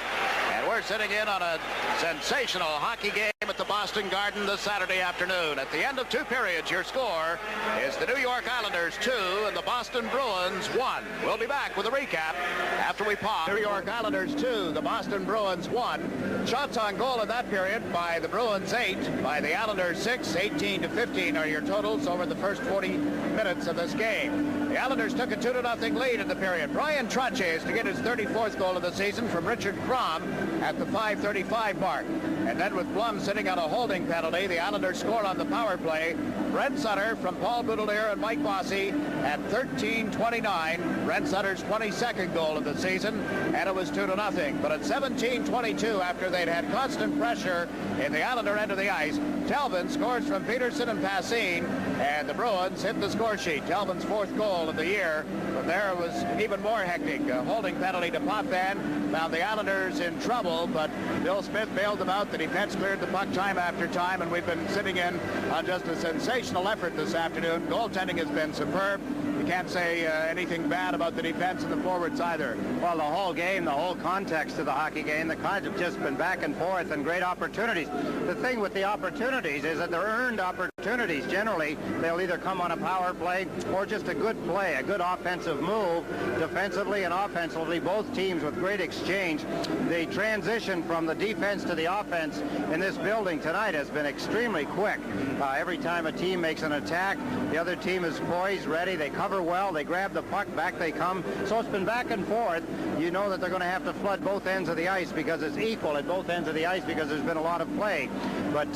and we're sitting in on a sensational hockey game at the Boston Garden this Saturday afternoon. At the end of 2 periods, your score is the New York Islanders 2 and the Boston Bruins 1. We'll be back with a recap after we pause. New York Islanders 2, the Boston Bruins 1. Shots on goal in that period by the Bruins 8, by the Islanders 6. 18-15 are your totals over the first 40 minutes of this game. The Islanders took a 2-0 lead in the period. Brian Trottier is to get his 34th goal of the season from Richard Crom at the 5:35 mark. And then with Blum sitting on a holding penalty, the Islanders score on the power play. Brent Sutter from Paul Boudelier and Mike Bossy at 13:29. Brent Sutter's 22nd goal of the season, and it was 2-0. But at 17:22, after they'd had constant pressure in the Islander end of the ice, Telvin scores from Peterson and Passin, and the Bruins hit the score sheet. Telvin's 4th goal of the year, but there it was even more hectic. A holding penalty to Potvin found the Islanders in trouble, but Bill Smith bailed them out. The defense cleared the puck time after time, and we've been sitting in on just a sensational effort this afternoon. Goaltending has been superb. You can't say anything bad about the defense and the forwards either. Well, the whole game, the whole context of the hockey game, the Cards have just been back and forth and great opportunities. The thing with the opportunities is that they're earned opportunities. Generally, they'll either come on a power play or just a good play, a good offensive move, defensively and offensively, both teams with great exchange. The transition from the defense to the offense in this building tonight has been extremely quick. Every time a team makes an attack, the other team is poised, ready. They cover cover well. They grab the puck, back they come. So it's been back and forth. You know that they're going to have to flood both ends of the ice because it's equal at both ends of the ice because there's been a lot of play. But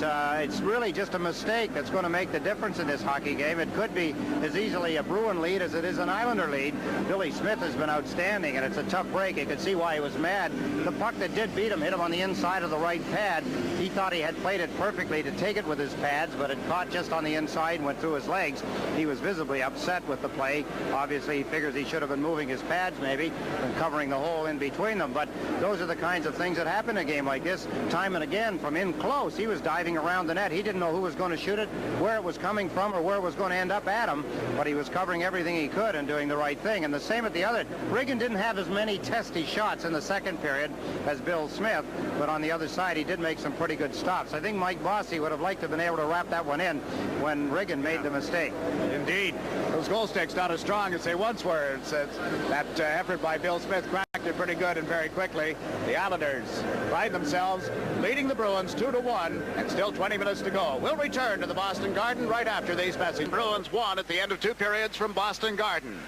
it's really just a mistake that's going to make the difference in this hockey game. It could be as easily a Bruin lead as it is an Islander lead. Billy Smith has been outstanding, and it's a tough break. You could see why he was mad. The puck that did beat him hit him on the inside of the right pad. He thought he had played it perfectly to take it with his pads, but it caught just on the inside and went through his legs. He was visibly upset with the play. Obviously, he figures he should have been moving his pads maybe and covering the hole in between them. But those are the kinds of things that happen in a game like this. Time and again, from in close, he was diving around the net. He didn't know who was going to shoot it, where it was coming from, or where it was going to end up at him, but he was covering everything he could and doing the right thing. And the same at the other. Riggin didn't have as many testy shots in the second period as Bill Smith, but on the other side, he did make some pretty good stops. I think Mike Bossy would have liked to have been able to wrap that one in when Riggin made the mistake. Indeed. Those goal sticks not as strong as they once were. It's that effort by Bill Smith cracked it pretty good and very quickly. The Islanders find themselves leading the Bruins 2-1 and still 20 minutes to go. We'll return to the Boston Garden right after these messages. Bruins won at the end of 2 periods from Boston Garden.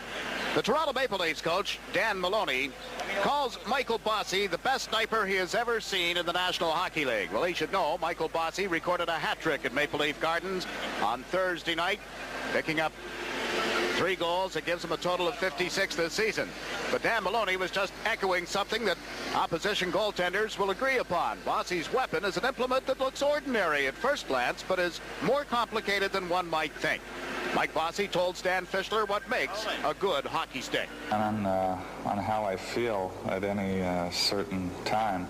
The Toronto Maple Leafs coach, Dan Maloney, calls Michael Bossy the best sniper he has ever seen in the National Hockey League. Well, he should know Michael Bossy recorded a hat trick at Maple Leaf Gardens on Thursday night, picking up 3 goals. It gives him a total of 56 this season. But Dan Maloney was just echoing something that opposition goaltenders will agree upon. Bossy's weapon is an implement that looks ordinary at first glance, but is more complicated than one might think. Mike Bossy told Stan Fischler what makes a good hockey stick. On how I feel at any certain time.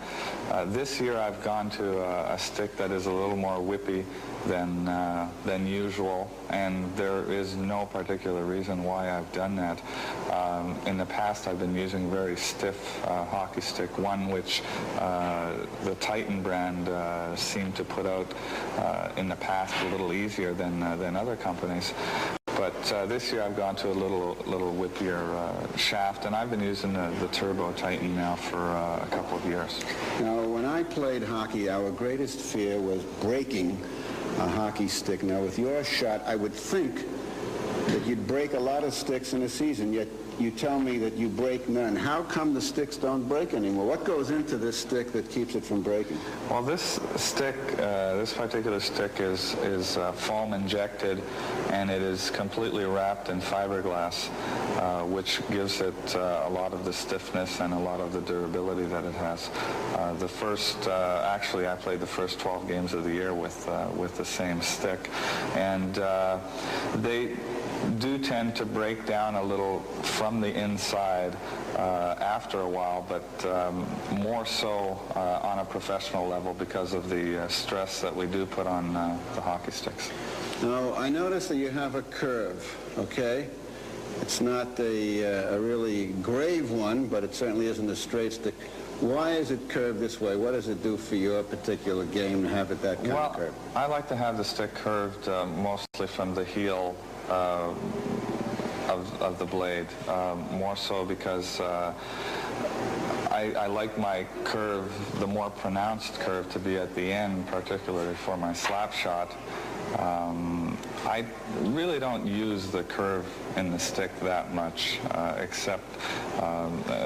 This year I've gone to a stick that is a little more whippy than usual, and there is no particular reason why I've done that. In the past I've been using very stiff hockey stick, one which the Titan brand seemed to put out in the past a little easier than other companies. But this year I've gone to a little whippier shaft, and I've been using the Turbo Titan now for a couple of years. Now, when I played hockey, our greatest fear was breaking a hockey stick. Now, with your shot, I would think that you'd break a lot of sticks in a season, yet you tell me that you break none. How come the sticks don't break anymore? What goes into this stick that keeps it from breaking? Well, this stick, this particular stick is foam injected, and it is completely wrapped in fiberglass, which gives it a lot of the stiffness and a lot of the durability that it has. Actually, I played the first 12 games of the year with the same stick, and they do tend to break down a little from the inside after a while, but more so on a professional level because of the stress that we do put on the hockey sticks. Now, I notice that you have a curve, okay? It's not a really grave one, but it certainly isn't a straight stick. Why is it curved this way? What does it do for your particular game to have it that kind of curve? I like to have the stick curved mostly from the heel of the blade, more so because I like my curve, the more pronounced curve, to be at the end, particularly for my slap shot. I really don't use the curve in the stick that much, except,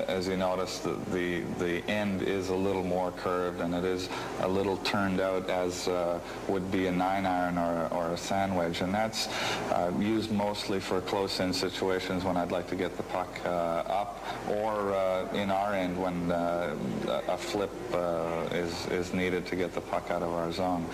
as you notice, the end is a little more curved, and it is a little turned out as would be a 9-iron or a sand wedge, and that's used mostly for close-in situations when I'd like to get the puck up, or in our end when a flip is needed to get the puck out of our zone.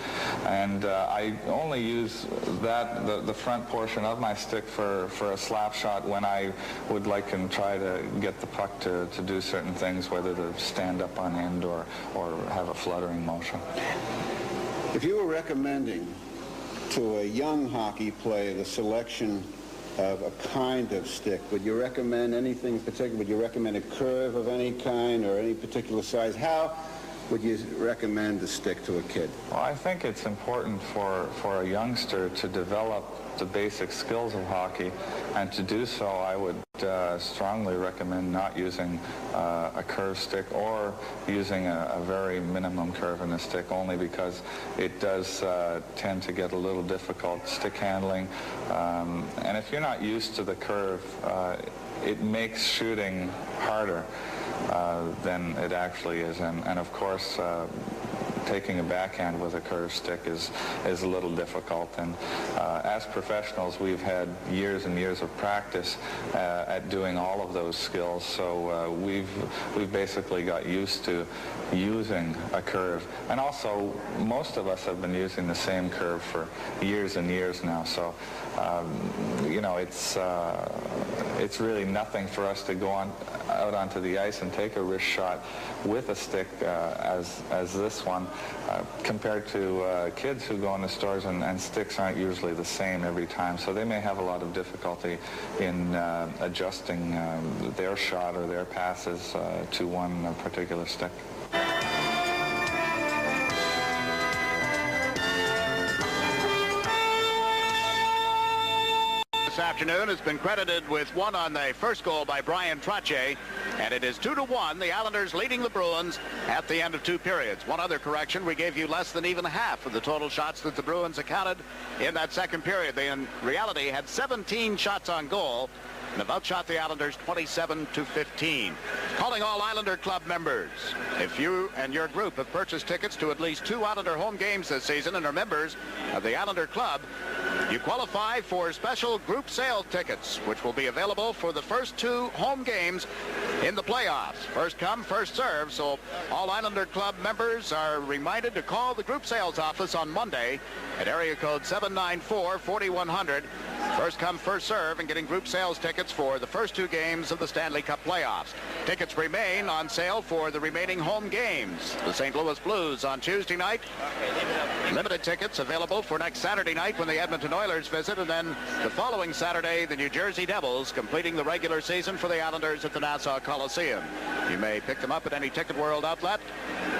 And I only use the front portion of my stick for a slap shot when I would like and try to get the puck to do certain things, whether to stand up on end or have a fluttering motion. If you were recommending to a young hockey player the selection of a kind of stick, would you recommend anything in particular? Would you recommend a curve of any kind or any particular size? How would you recommend the stick to a kid? Well, I think it's important for a youngster to develop the basic skills of hockey, and to do so I would strongly recommend not using a curved stick, or using a very minimum curve in the stick, only because it does tend to get a little difficult stick handling, and if you're not used to the curve, it makes shooting harder than it actually is, and of course taking a backhand with a curved stick is a little difficult. And as professionals, we've had years and years of practice at doing all of those skills, so we've basically got used to using a curve. And also, most of us have been using the same curve for years and years now, so you know, it's really nothing for us to go out onto the ice and take a wrist shot with a stick as this one, compared to kids who go in the stores, and sticks aren't usually the same every time, so they may have a lot of difficulty in adjusting their shot or their passes to one particular stick. This afternoon has been credited with one on the first goal by Brian Trottier, and it is 2-1, the Islanders leading the Bruins at the end of 2 periods. One other correction, we gave you less than even half of the total shots that the Bruins accounted in that second period. They in reality had 17 shots on goal and have outshot the Islanders 27-15. Calling all Islander Club members. If you and your group have purchased tickets to at least 2 Islander home games this season and are members of the Islander Club, you qualify for special group sale tickets, which will be available for the first 2 home games in the playoffs. First come, first serve, so all Islander Club members are reminded to call the group sales office on Monday at area code 794-4100. First come, first serve, and getting group sales tickets for the first 2 games of the Stanley Cup playoffs. Tickets remain on sale for the remaining home games. The St. Louis Blues on Tuesday night. Limited tickets available for next Saturday night when the Edmonton Oilers visit, and then the following Saturday, the New Jersey Devils completing the regular season for the Islanders at the Nassau Coliseum. You may pick them up at any Ticket World outlet,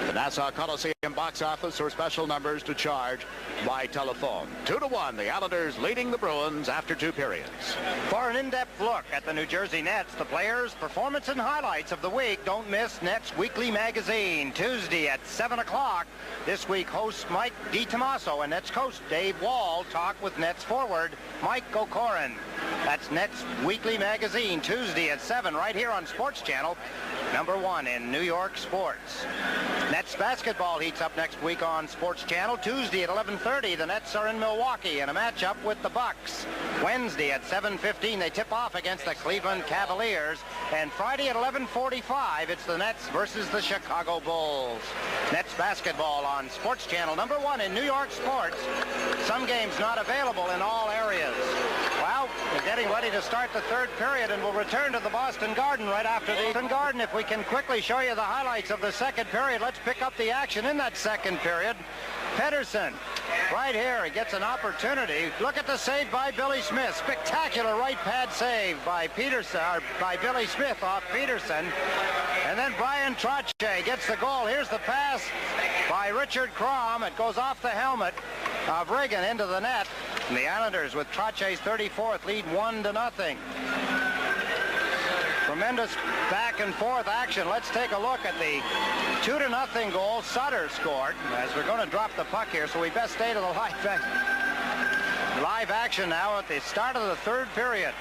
the Nassau Coliseum box office, or special numbers to charge by telephone. 2-1, the Islanders leading the Bruins after 2 periods. For an in-depth look at the New Jersey Nets, the players, performance, and highlights of the week, don't miss Nets Weekly Magazine, Tuesday at 7 o'clock. This week, host Mike DiTomaso and Nets coach Dave Wall talk with Nets forward Mike O'Koren. That's Nets Weekly Magazine, Tuesday at 7, right here on Sports Channel, #1 in New York sports. Nets basketball heats up next week on Sports Channel. Tuesday at 11:30, the Nets are in Milwaukee in a matchup with the Bucks. Wednesday at 7:15, they tip off against the Cleveland Cavaliers. And Friday at 11:45, it's the Nets versus the Chicago Bulls. Nets basketball on Sports Channel, #1 in New York sports. Some games not available in all areas. Well, we're getting ready to start the 3rd period, and we'll return to the Boston Garden right after the Boston Garden. If we can quickly show you the highlights of the 2nd period, let's pick up the action in that 2nd period. Pedersen, right here, he gets an opportunity. Look at the save by Billy Smith. Spectacular right pad save by Peterson, or by Billy Smith off Peterson. And then Brian Trottier gets the goal. Here's the pass by Richard Crom. It goes off the helmet of Reagan into the net. And the Islanders, with Trottier's 34th, lead 1-0. Tremendous back and forth action. Let's take a look at the 2-0 goal Sutter scored, as we're going to drop the puck here, so we best stay to the live action now at the start of the 3rd period.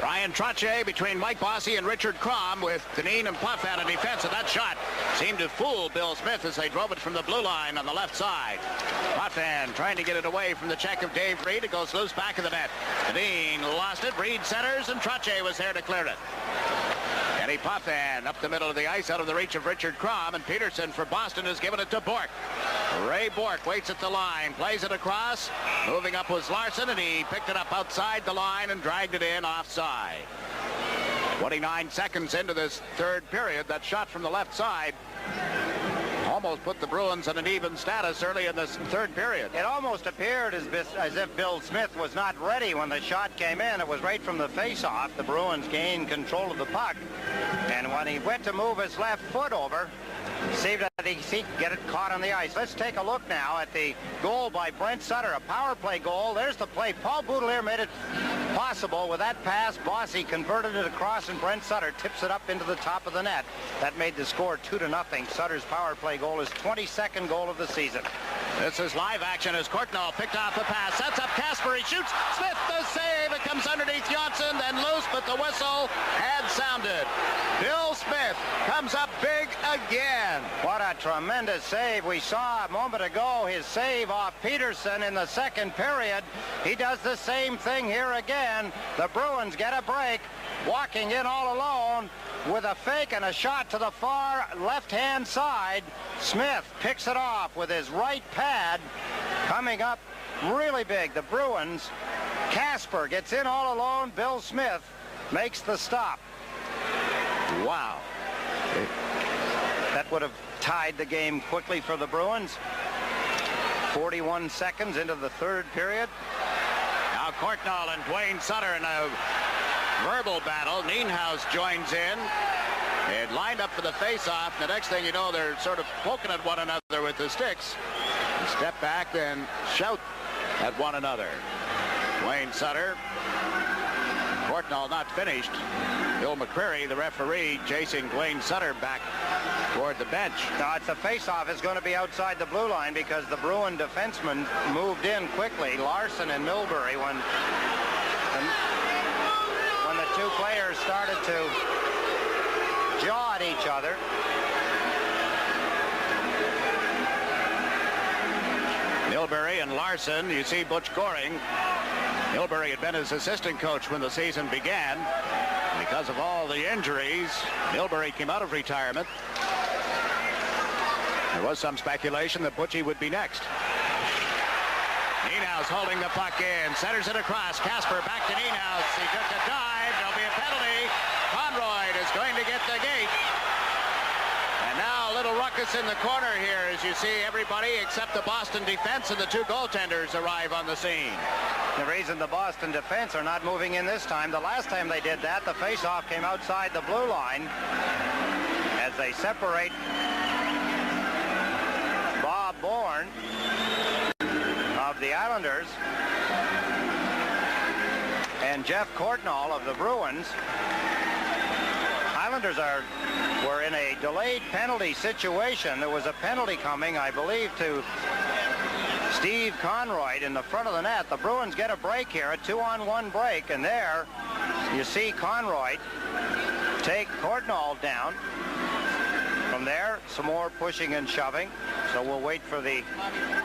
Brian Trottier between Mike Bossy and Richard Crom, with Dineen and Potvin in defense, and that shot seemed to fool Bill Smith as they drove it from the blue line on the left side. Potvin trying to get it away from the check of Dave Reed. It goes loose back of the net. Dineen lost it. Reed centers, and Trottier was there to clear it. Kenny Potvin up the middle of the ice, out of the reach of Richard Crom, and Peterson for Boston has given it to Bork. Ray Bork waits at the line, plays it across. Moving up was Larson, and he picked it up outside the line and dragged it in offside. 29 seconds into this 3rd period, that shot from the left side almost put the Bruins in an even status early in this 3rd period. It almost appeared as if Bill Smith was not ready when the shot came in. It was right from the face-off. The Bruins gained control of the puck. And when he went to move his left foot over, See that he can get it caught on the ice. Let's take a look now at the goal by Brent Sutter, a power play goal. There's the play. Paul Boudelier made it possible with that pass. Bossy converted it across, and Brent Sutter tips it up into the top of the net. That made the score 2-0. Sutter's power play goal is 22nd goal of the season. This is live action as Courtnall picked off the pass, sets up Casper, he shoots, Smith the save, it comes underneath Johnson, then loose, but the whistle had sounded. Bill Smith comes up big again. What a tremendous save. We saw a moment ago his save off Peterson in the second period. He does the same thing here again. The Bruins get a break, walking in all alone with a fake and a shot to the far left-hand side. Smith picks it off with his right pad, coming up really big. The Bruins, Casper gets in all alone. Bill Smith makes the stop. Wow. That would have tied the game quickly for the Bruins. 41 seconds into the third period. Now Courtnall and Dwayne Sutter in a verbal battle. Nienhuis joins in. It lined up for the face-off. The next thing you know, they're sort of poking at one another with the sticks. Step back, then shout at one another. Dwayne Sutter. Courtnall not finished. Bill McCreary, the referee, chasing Dwayne Sutter back toward the bench. Now, it's a face-off is going to be outside the blue line because the Bruin defenseman moved in quickly. Larson and Milbury when the two players started to jaw at each other. Milbury and Larson. You see Butch Goring. Milbury had been his assistant coach when the season began. Because of all the injuries, Milbury came out of retirement. There was some speculation that Butchie would be next. Nienhuis holding the puck in, centers it across. Casper back to Nienhuis. He took a dive. There'll be a penalty. Conrad is going to get the gate. And now a little ruckus in the corner here as you see everybody except the Boston defense and the two goaltenders arrive on the scene. The reason the Boston defense are not moving in this time, the last time they did that, the face-off came outside the blue line as they separate Bob Bourne of the Islanders and Jeff Courtnall of the Bruins. Islanders were in a delayed penalty situation. There was a penalty coming, I believe, to Steve Conrad in the front of the net. The Bruins get a break here, a 2-on-1 break, and there you see Conrad take Courtnall down. From there, some more pushing and shoving. So we'll wait for the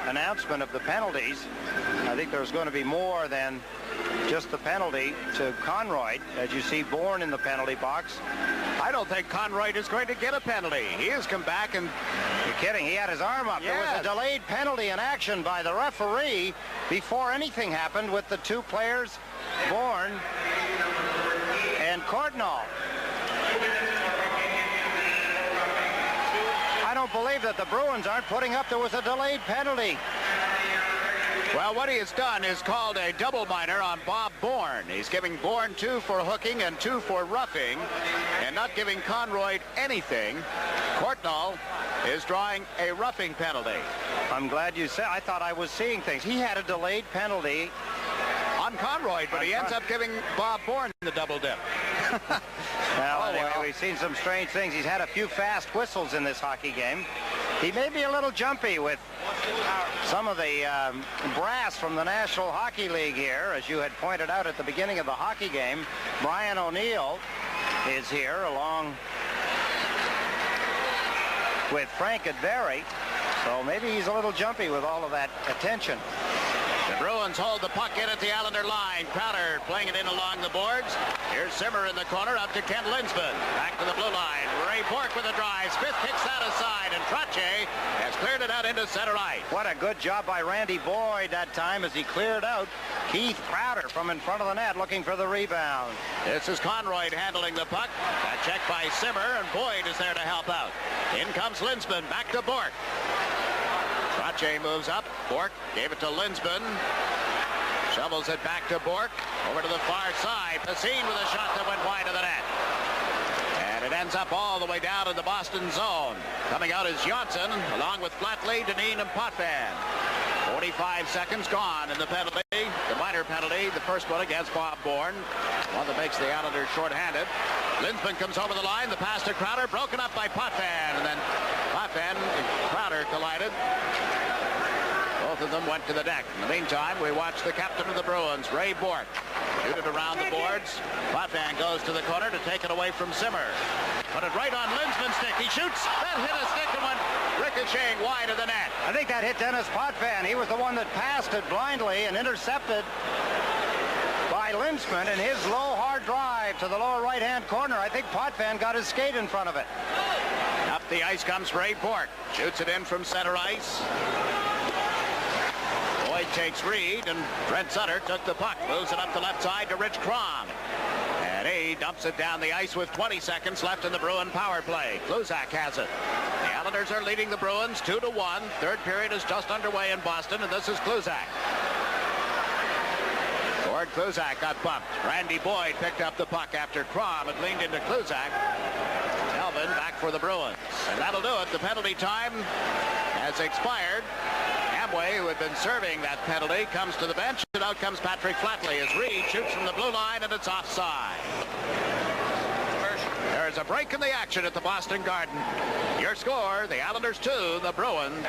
announcement of the penalties. I think there's going to be more than just the penalty to Conrad, as you see Bourne in the penalty box. I don't think Conrad is going to get a penalty. He has come back and... You're kidding. He had his arm up. Yes. There was a delayed penalty in action by the referee before anything happened with the two players, Bourne and Courtnall. I don't believe that the Bruins aren't putting up there was a delayed penalty. Well, what he has done is called a double minor on Bob Bourne. He's giving Bourne 2 for hooking and 2 for roughing and not giving Conrad anything. Courtnall is drawing a roughing penalty. I'm glad you said. I thought I was seeing things. He had a delayed penalty on Conrad, but he ends up giving Bob Bourne the double dip. Well, anyway, we've seen some strange things. He's had a few fast whistles in this hockey game. He may be a little jumpy with some of the brass from the National Hockey League here. As you had pointed out at the beginning of the hockey game, Brian O'Neill is here along with Frank Adberry. So maybe he's a little jumpy with all of that attention. The Bruins hold the puck in at the Islander line. Crowder playing it in along the boards. Here's Zimmer in the corner up to Ken Linsman. Back to the blue line. Ray Bourque with a drive. Smith kicks that aside, and Trottier has cleared it out into center ice. What a good job by Randy Boyd that time as he cleared out Keith Crowder from in front of the net looking for the rebound. This is Conrad handling the puck. A check by Zimmer, and Boyd is there to help out. In comes Linsman. Back to Bourque. Trottier moves up. Bourque gave it to Linsman. Shovels it back to Bourque. Over to the far side. Pacine with a shot that went wide of the net. And And it ends up all the way down in the Boston zone. Coming out is Johnson, along with Flatley, Dineen, and Potvin. 45 seconds gone in the penalty, the minor penalty, the first one against Bob Bourne, one that makes the Islanders shorthanded. Lindsman comes over the line, the pass to Crowder, broken up by Potvin, and then Potvin and Crowder collided. Both of them went to the deck. In the meantime, we watch the captain of the Bruins, Ray Bourque, shoot it around the boards. Potvin goes to the corner to take it away from Simmer. Put it right on Lindsman's stick. He shoots. That hit a stick and went ricocheting wide of the net. I think that hit Dennis Potvin. He was the one that passed it blindly and intercepted by Lindsman in his low, hard drive to the lower right-hand corner. I think Potvin got his skate in front of it. Up the ice comes Ray Bourque. Shoots it in from center ice. Boyd takes Reed, and Brent Sutter took the puck. Moves it up the left side to Rich Crom. And he dumps it down the ice with 20 seconds left in the Bruin power play. Kluzak has it. The Islanders are leading the Bruins 2-1. Third period is just underway in Boston, and this is Kluzak. Gord Kluzak got bumped. Randy Boyd picked up the puck after Crom had leaned into Kluzak. Melvin back for the Bruins. And that'll do it. The penalty time has expired. Amway, who had been serving that penalty, comes to the bench, and out comes Patrick Flatley as Reed shoots from the blue line, and it's offside. There's a break in the action at the Boston Garden. Your score, the Islanders 2, the Bruins.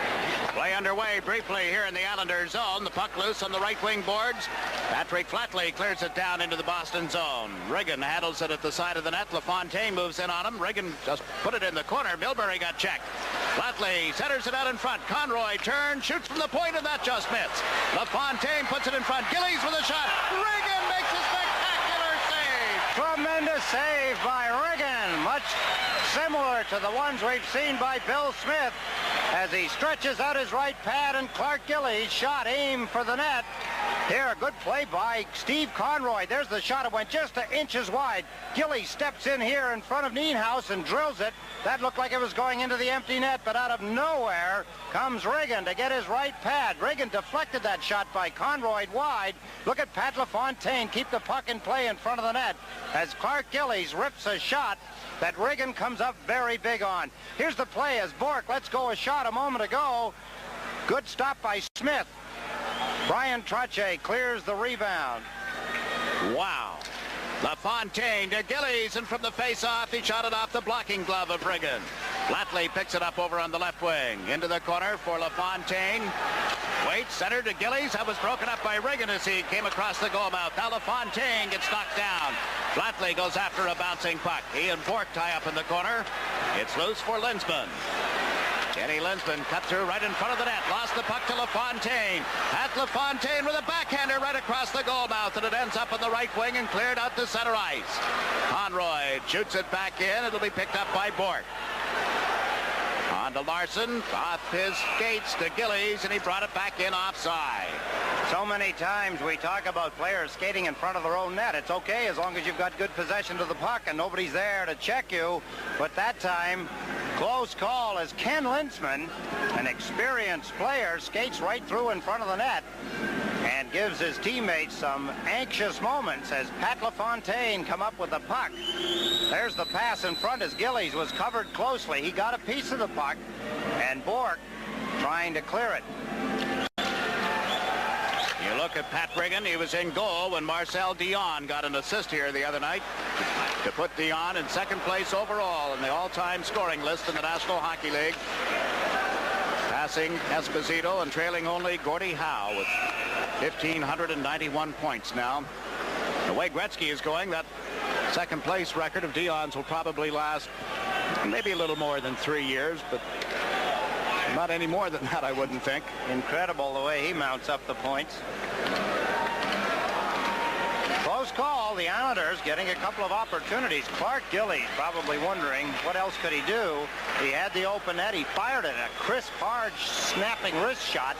Play underway briefly here in the Islanders zone. The puck loose on the right wing boards. Patrick Flatley clears it down into the Boston zone. Riggin handles it at the side of the net. LaFontaine moves in on him. Riggin just put it in the corner. Milbury got checked. Flatley centers it out in front. Conroy turns, shoots from the point, and that just missed. LaFontaine puts it in front. Gillies with a shot. Riggin makes a spectacular save. Tremendous save by Riggin. Much similar to the ones we've seen by Bill Smith as he stretches out his right pad, and Clark Gillies shot aimed for the net. Here, a good play by Steve Conroy. There's the shot. It went just inches wide. Gillies steps in here in front of Nienhuis and drills it. That looked like it was going into the empty net, but out of nowhere comes Riggin to get his right pad. Riggin deflected that shot by Conroy wide. Look at Pat LaFontaine keep the puck in play in front of the net as Clark Gillies rips a shot that Riggin comes up very big on. Here's the play as Bourque lets go a shot a moment ago. Good stop by Smith. Brian Trottier clears the rebound. Wow. LaFontaine to Gillies, and from the face-off, he shot it off the blocking glove of Riggin. Flatley picks it up over on the left wing. Into the corner for LaFontaine. Waits, center to Gillies. That was broken up by Riggin as he came across the goal mouth. Now LaFontaine gets knocked down. Flatley goes after a bouncing puck. He and Bourque tie up in the corner. It's loose for Lindsman. Kenny Lindsman cut through right in front of the net. Lost the puck to LaFontaine. At LaFontaine with a backhander right across the goal mouth, and it ends up on the right wing and cleared out to center ice. Conrad shoots it back in. It'll be picked up by Bourque. On to Larson, off his skates to Gillies, and he brought it back in offside. So many times we talk about players skating in front of their own net. It's okay as long as you've got good possession of the puck and nobody's there to check you. But that time, close call as Ken Lindsman, an experienced player, skates right through in front of the net and gives his teammates some anxious moments as Pat LaFontaine come up with the puck. There's the pass in front as Gillies was covered closely. He got a piece of the puck, and Bourque trying to clear it. You look at Pat Riggin. He was in goal when Marcel Dion got an assist here the other night to put Dion in second place overall in the all-time scoring list in the National Hockey League, passing Esposito and trailing only Gordie Howe with 1,591 points now. The way Gretzky is going, that second place record of Dion's will probably last maybe a little more than 3 years, but not any more than that, I wouldn't think. Incredible the way he mounts up the points. Close call. The Islanders getting a couple of opportunities. Clark Gillies probably wondering what else could he do. He had the open net. He fired it. A crisp, hard, snapping wrist shot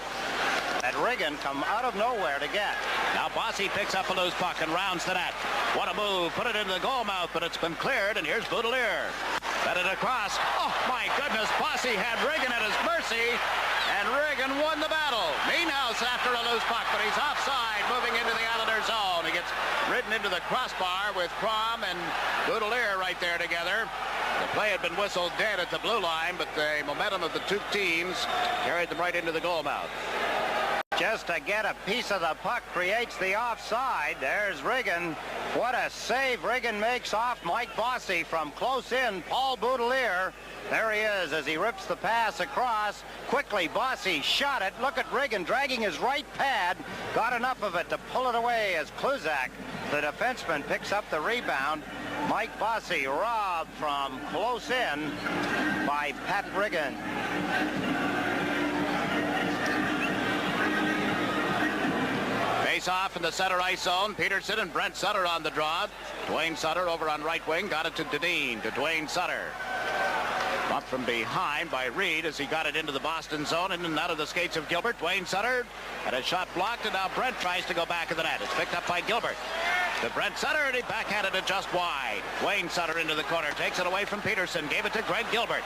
that Riggin come out of nowhere to get. Now Bossy picks up a loose puck and rounds the net. What a move. Put it into the goal mouth, but it's been cleared, and here's Boudelier. Fed it across. Oh, my goodness. Bossy had Riggin at his mercy, and Riggin won the battle. Nienhuis after a loose puck, but he's offside, moving into the Islanders zone. He gets ridden into the crossbar with Crom and Boudelier right there together. The play had been whistled dead at the blue line, but the momentum of the two teams carried them right into the goal mouth. Just to get a piece of the puck creates the offside. There's Riggin. What a save Riggin makes off Mike Bossy from close in. Paul Boudelier. There he is as he rips the pass across. Quickly, Bossy shot it. Look at Riggin dragging his right pad. Got enough of it to pull it away as Kluzak, the defenseman, picks up the rebound. Mike Bossy robbed from close in by Pat Riggin. Face off in the center ice zone. Peterson and Brent Sutter on the draw. Dwayne Sutter over on right wing. Got it to Dineen, to Dwayne Sutter. Bumped from behind by Reed as he got it into the Boston zone and out of the skates of Gilbert. Dwayne Sutter had a shot blocked, and now Brent tries to go back in the net. It's picked up by Gilbert. To Brent Sutter, and he backhanded it just wide. Dwayne Sutter into the corner. Takes it away from Peterson. Gave it to Greg Gilbert.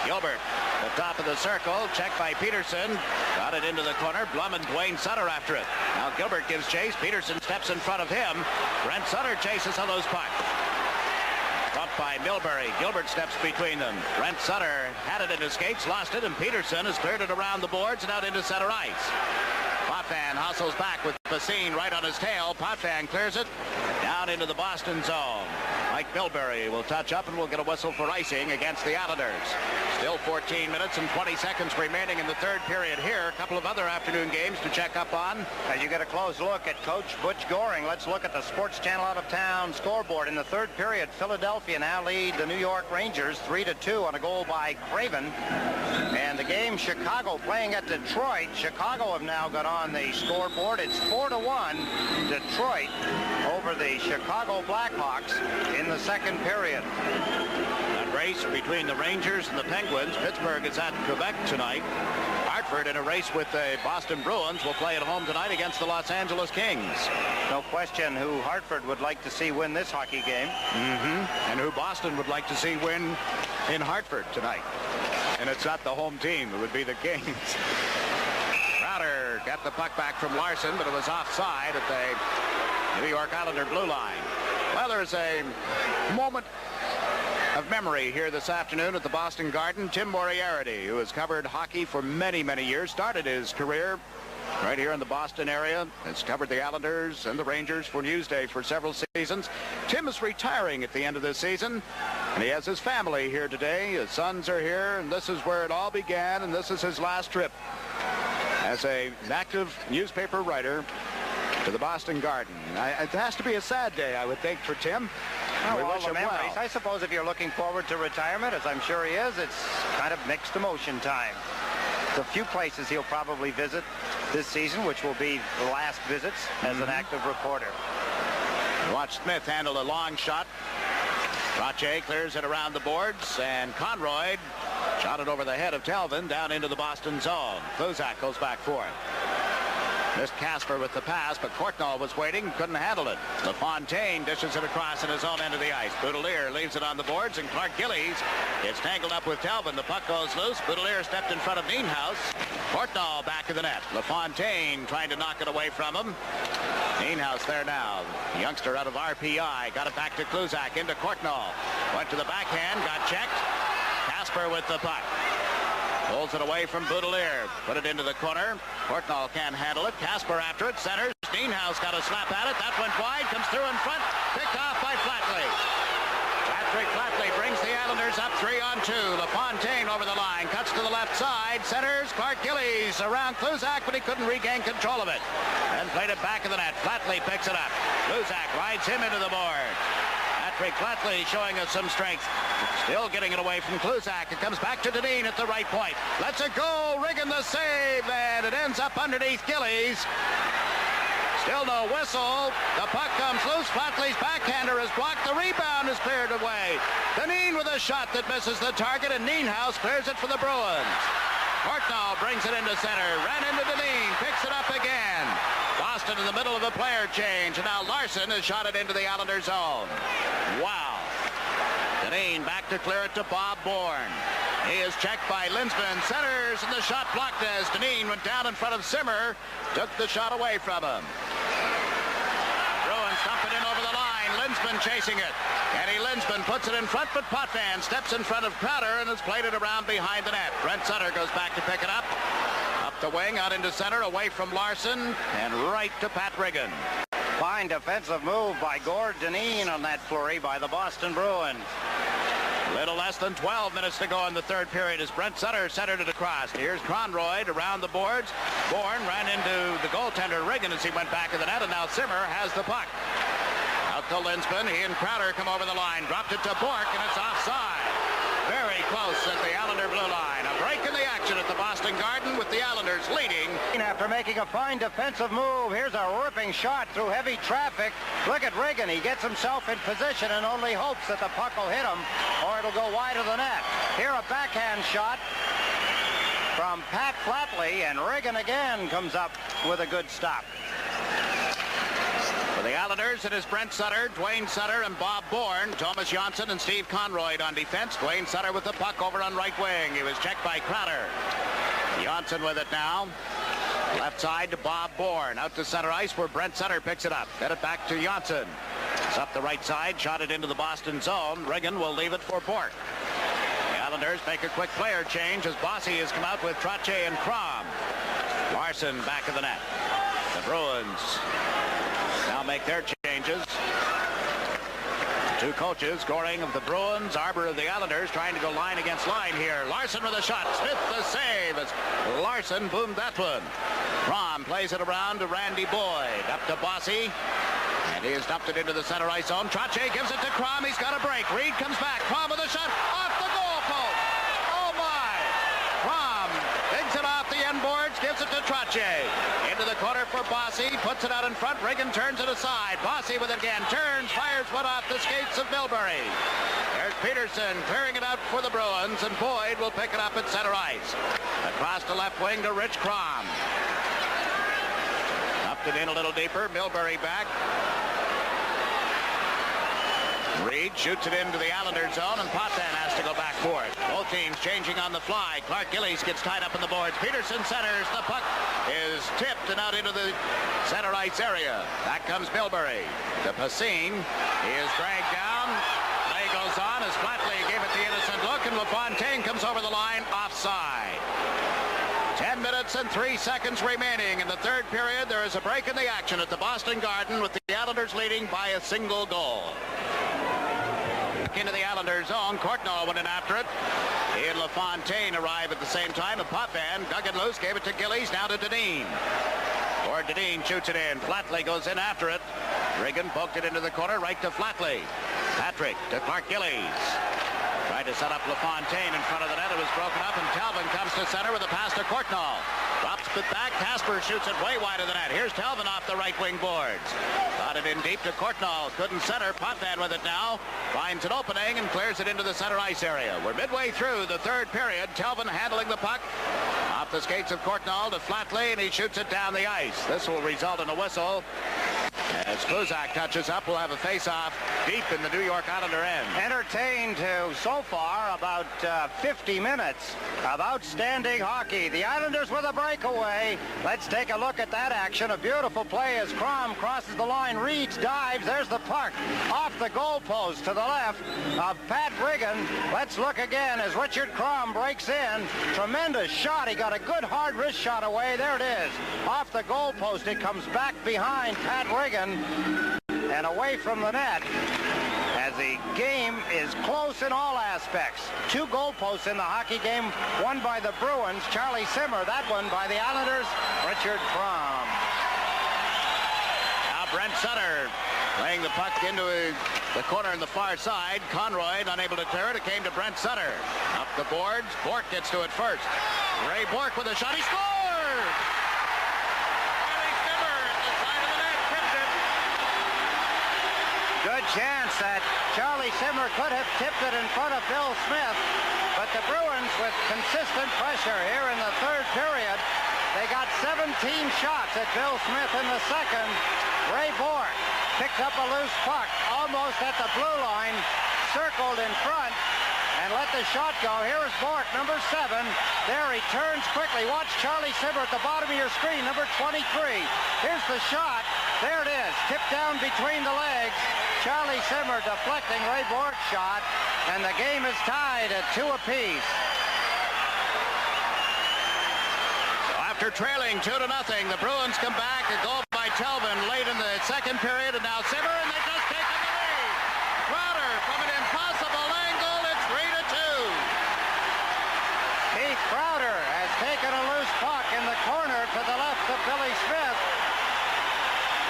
Gilbert, the top of the circle, checked by Peterson. Got it into the corner. Blum and Dwayne Sutter after it. Now Gilbert gives chase. Peterson steps in front of him. Brent Sutter chases a loose puck. Bumped by Milbury. Gilbert steps between them. Brent Sutter had it in his skates, lost it, and Peterson has cleared it around the boards and out into center ice. Potvin hustles back with Basine right on his tail. Potvin clears it down into the Boston zone. Mike Milbury will touch up and we'll get a whistle for icing against the Islanders. Still 14 minutes and 20 seconds remaining in the third period here. A couple of other afternoon games to check up on. As you get a close look at Coach Butch Goring, let's look at the Sports Channel Out of Town scoreboard. In the third period, Philadelphia now lead the New York Rangers 3-2 on a goal by Craven. And the game, Chicago playing at Detroit. Chicago have now got on the scoreboard. It's 4-1 Detroit over the Chicago Blackhawks in the second period. That race between the Rangers and the Penguins. Pittsburgh is at Quebec tonight. Hartford, in a race with the Boston Bruins, will play at home tonight against the Los Angeles Kings. No question who Hartford would like to see win this hockey game. And who Boston would like to see win in Hartford tonight. And it's not the home team. It would be the Kings. Crowder got the puck back from Larson, but it was offside at the New York Islander blue line. Well, there's a moment of memory here this afternoon at the Boston Garden. Tim Moriarty, who has covered hockey for many, many years, started his career right here in the Boston area. Has covered the Islanders and the Rangers for Newsday for several seasons. Tim is retiring at the end of this season, and he has his family here today. His sons are here, and this is where it all began, and this is his last trip as an active newspaper writer to the Boston Garden. It has to be a sad day, I would think, for Tim. Oh, we wish him well. I suppose if you're looking forward to retirement, as I'm sure he is, it's kind of mixed emotion time. There's a few places he'll probably visit this season, which will be the last visits as an active reporter. Watch Smith handle a long shot. Rache clears it around the boards, and Conrad shot it over the head of Talvin down into the Boston zone. Kluzak goes back for it. Missed Casper with the pass, but Courtnall was waiting, couldn't handle it. LaFontaine dishes it across in his own end of the ice. Boudelier leaves it on the boards, and Clark Gillies gets tangled up with Talvin. The puck goes loose. Boudelier stepped in front of Nienhuis. Courtnall back of the net. LaFontaine trying to knock it away from him. Nienhuis there now. The youngster out of RPI. Got it back to Kluzak, into Courtnall. Went to the backhand, got checked. Casper with the puck. Pulls it away from Boudelier. Put it into the corner. Courtnall can't handle it. Casper after it. Centers. Nienhuis got a slap at it. That went wide. Comes through in front. Picked off by Flatley. Patrick Flatley brings the Islanders up 3-on-2. LaFontaine over the line. Cuts to the left side. Centers. Clark Gillies around Kluzak, but he couldn't regain control of it. Then played it back in the net. Flatley picks it up. Kluzak rides him into the board. Patrick Flatley showing us some strength. Still getting it away from Kluzak. It comes back to Dineen at the right point. Lets it go. Riggin the save, and it ends up underneath Gillies. Still no whistle. The puck comes loose. Flatley's backhander is blocked. The rebound is cleared away. Dineen with a shot that misses the target, and Nienhuis clears it for the Bruins. Courtnall brings it into center. Ran into Dineen. Picks it up again. Boston in the middle of a player change, and now Larson has shot it into the Islander zone. Wow. Dineen back to clear it to Bob Bourne. He is checked by Linsman. Centers, and the shot blocked as Dineen went down in front of Simmer. Took the shot away from him. Bruins dump it in over the line. Linsman chasing it. Eddie Linsman puts it in front, but Potvin steps in front of Crowder and has played it around behind the net. Brent Sutter goes back to pick it up. Up the wing, out into center, away from Larson, and right to Pat Riggin. Fine defensive move by Gord Dineen on that flurry by the Boston Bruins. Little less than 12 minutes to go in the third period as Brent Sutter centered it across. Here's Conrad around the boards. Bourne ran into the goaltender Riggin as he went back of the net, and now Simmer has the puck. Out to Linsman. He and Crowder come over the line. Dropped it to Bork, and it's offside. Very close at the Islander blue line. A break in the action at the Boston Garden with the Islanders leading. After making a fine defensive move, here's a ripping shot through heavy traffic. Look at Riggin. He gets himself in position and only hopes that the puck will hit him or it'll go wide of the net. Here a backhand shot from Pat Flatley, and Riggin again comes up with a good stop. For the Islanders, it is Brent Sutter, Dwayne Sutter, and Bob Bourne. Thomas Johnson and Steve Conrad on defense. Dwayne Sutter with the puck over on right wing. He was checked by Crowder. Johnson with it now. Left side to Bob Bourne. Out to center ice where Brent Sutter picks it up. Get it back to Johnson. It's up the right side. Shot it into the Boston zone. Riggin will leave it for Bork. The Islanders make a quick player change as Bossy has come out with Trottier and Crom. Larson back of the net. The Bruins now make their changes. Two coaches scoring of the Bruins. Arbor of the Islanders trying to go line against line here. Larson with a shot. Smith the save as Larson boomed that one. Crom plays it around to Randy Boyd. Up to Bossy. And he has dumped it into the center ice zone. Trottier gives it to Crom. He's got a break. Reed comes back. Crom with a shot. Off the goal post. Oh my. Crom digs it off the end boards. Gives it to Trottier. Into the corner for Bossy. Puts it out in front. Riggin turns it aside. Bossy with it again. Turns. Fires one off the skates of Milbury. There's Peterson clearing it out for the Bruins, and Boyd will pick it up at center ice. Across the left wing to Rich Crom. Up it in a little deeper. Milbury back. Reed shoots it into the Islander zone, and Potvin has to go back for it. Both teams changing on the fly. Clark Gillies gets tied up in the boards. Peterson centers. The puck is tipped and out into the center ice area. Back comes Milbury. To Passine. He is dragged down. Play goes on as Flatley gave it the innocent look, and LaFontaine comes over the line offside. 10 minutes and 3 seconds remaining in the third period. There is a break in the action at the Boston Garden with the Islanders leading by a single goal. Into the Islanders zone. Courtnall went in after it. He and LaFontaine arrive at the same time. And Potvin dug it loose, gave it to Gillies, now to Dineen. Or Dineen shoots it in. Flatley goes in after it. Riggin poked it into the corner, right to Flatley. Patrick to Clark Gillies. Tried to set up LaFontaine in front of the net. It was broken up, and Talbot comes to center with a pass to Courtnall. Drops it back. Casper shoots it way wide of the net. Here's Talbot off the right wing boards. Got it in deep to Courtnall. Couldn't center. Potvin with it now. Finds an opening and clears it into the center ice area. We're midway through the third period. Talbot handling the puck. Off the skates of Courtnall to Flatley, and he shoots it down the ice. This will result in a whistle. As Kluzak touches up, we'll have a face-off deep in the New York Islander end. Entertained to, so far, about 50 minutes of outstanding hockey. The Islanders with a breakaway. Let's take a look at that action. A beautiful play as Crom crosses the line. Reeds dives. There's the puck off the goalpost to the left of Pat Riggin. Let's look again as Richard Crom breaks in. Tremendous shot. He got a good hard wrist shot away. There it is. Off the goalpost. It comes back behind Pat Riggin and away from the net, as the game is close in all aspects. Two goalposts in the hockey game, one by the Bruins, Charlie Simmer, that one by the Islanders, Richard Crom. Now Brent Sutter playing the puck into the corner on the far side. Conrad unable to clear it. It came to Brent Sutter. Up the boards. Bork gets to it first. Ray Bork with a shot. He scores! Good chance that Charlie Simmer could have tipped it in front of Bill Smith, but the Bruins with consistent pressure here in the third period. They got 17 shots at Bill Smith in the second. Ray Bork picks up a loose puck almost at the blue line, circled in front, and let the shot go. Here is Bork, number 7. There he turns quickly. Watch Charlie Simmer at the bottom of your screen, number 23. Here's the shot. There it is, tipped down between the legs. Charlie Simmer deflecting Ray Bork's shot, and the game is tied at 2 apiece. So after trailing 2-0, the Bruins come back. A goal by Telvin late in the second period, and now Simmer, and they just taken the lead. Crowder from an impossible angle. It's 3-2. Keith Crowder has taken a loose puck in the corner to the left of Billy Smith.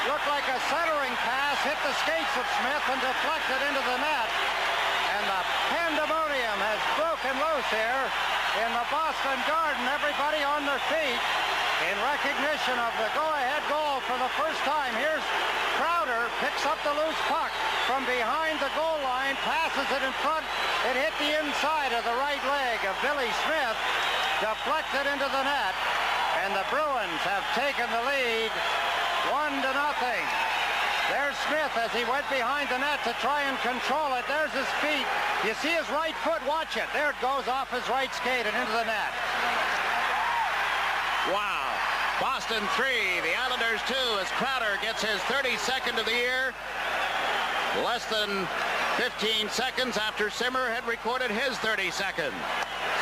Looked like a centering pass, hit the skates of Smith and deflected into the net. And the pandemonium has broken loose here in the Boston Garden. Everybody on their feet in recognition of the go-ahead goal for the first time. Here's Crowder, picks up the loose puck from behind the goal line, passes it in front. It hit the inside of the right leg of Billy Smith, deflected into the net. And the Bruins have taken the lead 1-0. There's Smith as he went behind the net to try and control it. There's his feet. You see his right foot. Watch it. There it goes off his right skate and into the net. Wow. Boston 3, the Islanders 2, as Crowder gets his 32nd of the year. Less than 15 seconds after Simmer had recorded his 32nd.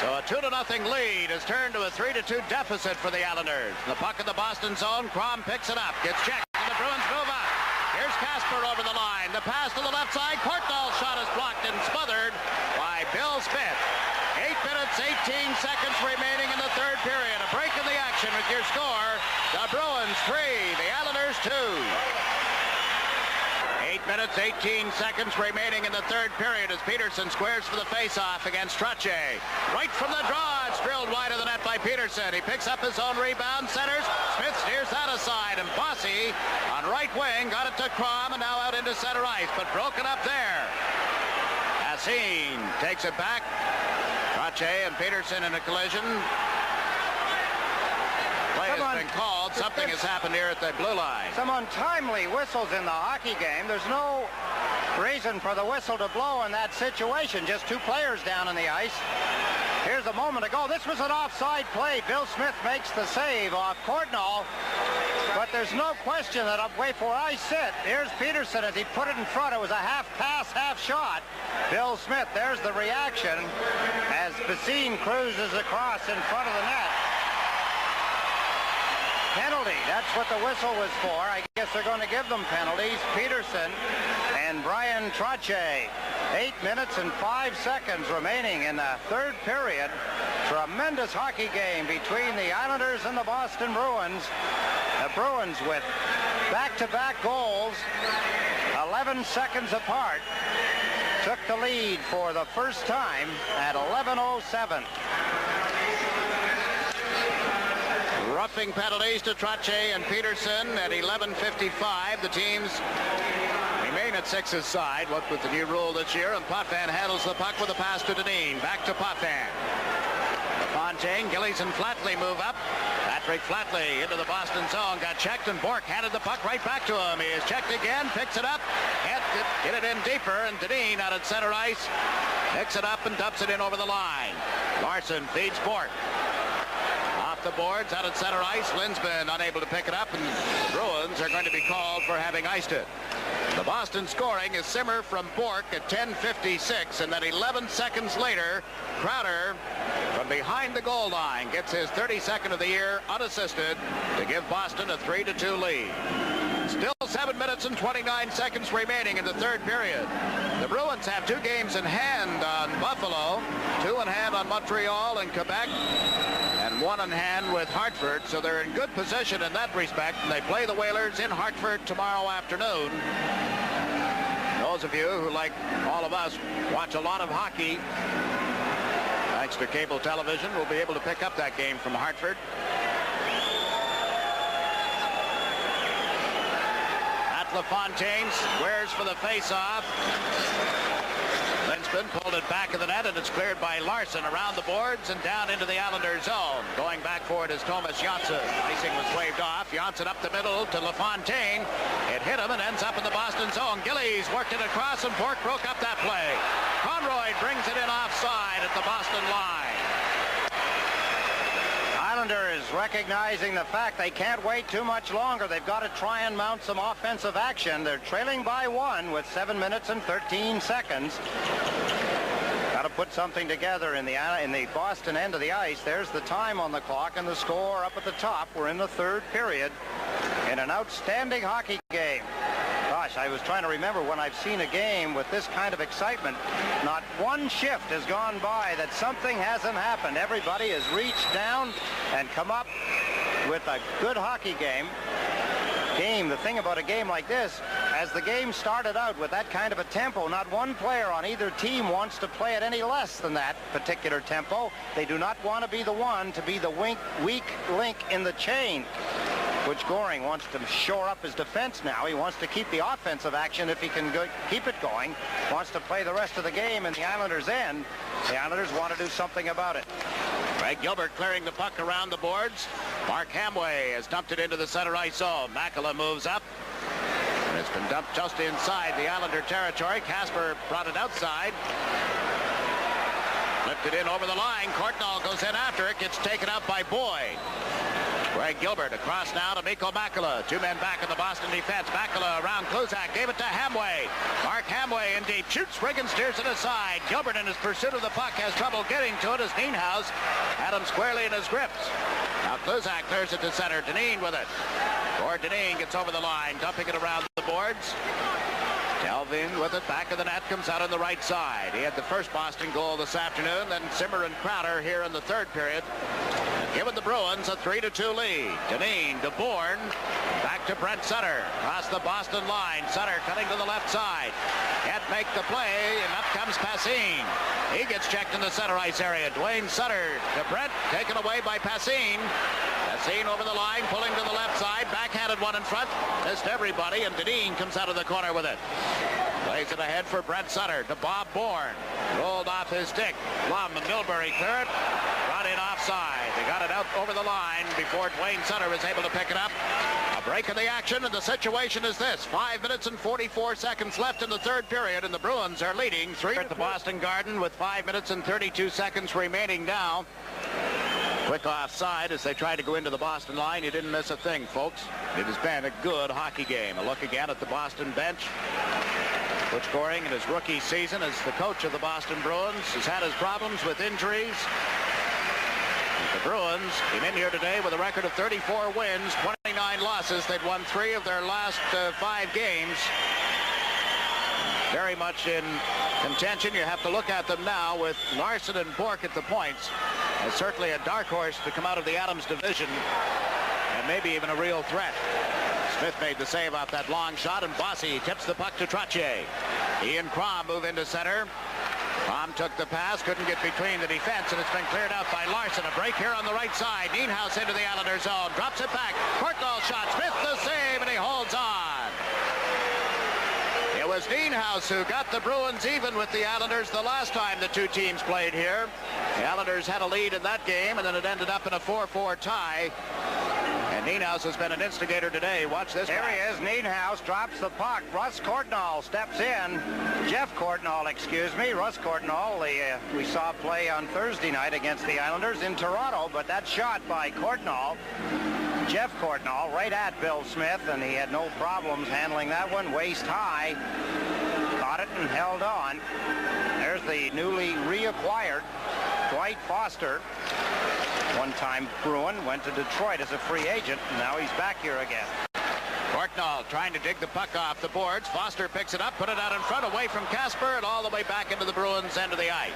So a 2-0 lead has turned to a 3-2 deficit for the Islanders. The puck in the Boston zone. Crom picks it up. Gets checked. And the Bruins move up. Here's Casper over the line. The pass to the left side. Courtnall's shot is blocked and smothered by Bill Smith. 8 minutes, 18 seconds remaining in the third period. A break in the action with your score. The Bruins 3, the Islanders 2. 8 minutes, 18 seconds remaining in the third period as Peterson squares for the face-off against Trottier. Right from the draw, it's drilled wide of the net by Peterson. He picks up his own rebound, centers. Smith steers that aside, and Bossy on right wing got it to Crom and now out into center ice, but broken up there. Hassine takes it back. Trottier and Peterson in a collision. Play has been called. Something has happened here at the blue line. Some untimely whistles in the hockey game. There's no reason for the whistle to blow in that situation. Just 2 players down on the ice. Here's a moment ago. This was an offside play. Bill Smith makes the save off Courtnall. But there's no question that up way where I sit. Here's Peterson as he put it in front. It was a half pass, half shot. Bill Smith, there's the reaction as Bassine cruises across in front of the net. Penalty, that's what the whistle was for. I guess they're going to give them penalties. Peterson and Brian Trottier. 8 minutes and 5 seconds remaining in the third period. Tremendous hockey game between the Islanders and the Boston Bruins. The Bruins with back-to-back goals, 11 seconds apart, took the lead for the first time at 11:07. Roughing penalties to Trottier and Peterson at 11:55. The teams remain at 6's side, what with the new rule this year, and Potvin handles the puck with a pass to Deneen. Back to Potvin. Fontaine, Gillies, and Flatley move up. Patrick Flatley into the Boston zone, got checked, and Bork handed the puck right back to him. He is checked again, picks it up, get it in deeper, and Deneen out at center ice picks it up and dumps it in over the line. Larson feeds Bork. Off the boards, out at center ice. Linsman unable to pick it up, and the Bruins are going to be called for having iced it. The Boston scoring is Simmer from Bork at 10:56, and then 11 seconds later, Crowder from behind the goal line gets his 32nd of the year unassisted to give Boston a 3-2 lead. Still 7 minutes and 29 seconds remaining in the third period. The Bruins have 2 games in hand on Buffalo, 2 in hand on Montreal and Quebec, and 1 in hand with Hartford, so they're in good position in that respect. And they play the Whalers in Hartford tomorrow afternoon. Those of you who, like all of us, watch a lot of hockey, thanks to cable television, will be able to pick up that game from Hartford. LaFontaine squares for the face-off. Linsman pulled it back of the net, and it's cleared by Larson around the boards and down into the Islanders zone. Going back for it is Thomas Janssen. Icing was waved off. Janssen up the middle to LaFontaine. It hit him and ends up in the Boston zone. Gillies worked it across, and Bork broke up that play. Conrad brings it in offside at the Boston line. Islanders recognizing the fact they can't wait too much longer. They've got to try and mount some offensive action. They're trailing by 1 with 7 minutes and 13 seconds. Got to put something together in the Boston end of the ice. There's the time on the clock and the score up at the top. We're in the third period in an outstanding hockey game. Gosh, I was trying to remember when I've seen a game with this kind of excitement. Not one shift has gone by that something hasn't happened. Everybody has reached down and come up with a good hockey game. The thing about a game like this, as the game started out with that kind of a tempo, not one player on either team wants to play at any less than that particular tempo. They do not want to be the one to be the weak link in the chain. Butch Goring wants to shore up his defense now. He wants to keep the offensive action if he can keep it going. Wants to play the rest of the game in the Islanders' end. The Islanders want to do something about it. Greg Gilbert clearing the puck around the boards. Mark Hamway has dumped it into the center ice zone. Makela moves up. And it's been dumped just inside the Islander territory. Casper brought it outside. Lifted in over the line. Courtnall goes in after it. Gets taken out by Boyd. Greg Gilbert across now to Mikko Makela. 2 men back in the Boston defense. Makela around Kluzak. Gave it to Hamway. Mark Hamway in deep. Shoots. Riggin steers it aside. Gilbert in his pursuit of the puck has trouble getting to it as Nienhuis had him squarely in his grips. Now Kluzak clears it to center. Dineen with it. Gord Dineen gets over the line. Dumping it around the boards. Delvin with it. Back of the net. Comes out on the right side. He had the first Boston goal this afternoon. Then Zimmer and Crowder here in the third period. Giving the Bruins a 3-2 lead. Dineen to Bourne. Back to Brent Sutter. Across the Boston line. Sutter cutting to the left side. Can't make the play, and up comes Passin. He gets checked in the center ice area. Dwayne Sutter to Brent. Taken away by Passin. Passin over the line, pulling to the left side. Backhanded one in front. Missed everybody, and Dineen comes out of the corner with it. Plays it ahead for Brent Sutter to Bob Bourne. Rolled off his stick. Blum and Milbury clear it. Brought in offside. They got it out over the line before Dwayne Sutter was able to pick it up. A break in the action, and the situation is this. 5 minutes and 44 seconds left in the third period, and the Bruins are leading 3 at the Boston Garden with 5 minutes and 32 seconds remaining now. Quick offside as they try to go into the Boston line. You didn't miss a thing, folks. It has been a good hockey game. A look again at the Boston bench. Butch Goring in his rookie season as the coach of the Boston Bruins has had his problems with injuries. The Bruins came in here today with a record of 34 wins, 29 losses. They'd won 3 of their last 5 games. Very much in contention. You have to look at them now with Larson and Bourque at the points. As certainly a dark horse to come out of the Adams division, and maybe even a real threat. Smith made the save off that long shot, and Bossy tips the puck to Trottier. He and Crom move into center. Crom took the pass, couldn't get between the defense, and it's been cleared out by Larson. A break here on the right side. Nienhuis into the Islander zone. Drops it back. Courtnall shot. Smith the save, and he holds on. It was Nienhuis who got the Bruins even with the Islanders the last time the two teams played here. The Islanders had a lead in that game, and then it ended up in a 4-4 tie. And Nienhuis has been an instigator today. Watch this. There he is. Nienhuis drops the puck. Russ Courtnall steps in. Jeff Courtnall, excuse me. Russ Courtnall, we saw play on Thursday night against the Islanders in Toronto, but that shot by Courtnall, Jeff Courtnall, right at Bill Smith, and he had no problems handling that one. Waist high. Caught it and held on. There's the newly reacquired Dwight Foster. One-time Bruin, went to Detroit as a free agent, and now he's back here again. Courtnall trying to dig the puck off the boards. Foster picks it up, put it out in front, away from Casper, and all the way back into the Bruins' end of the ice.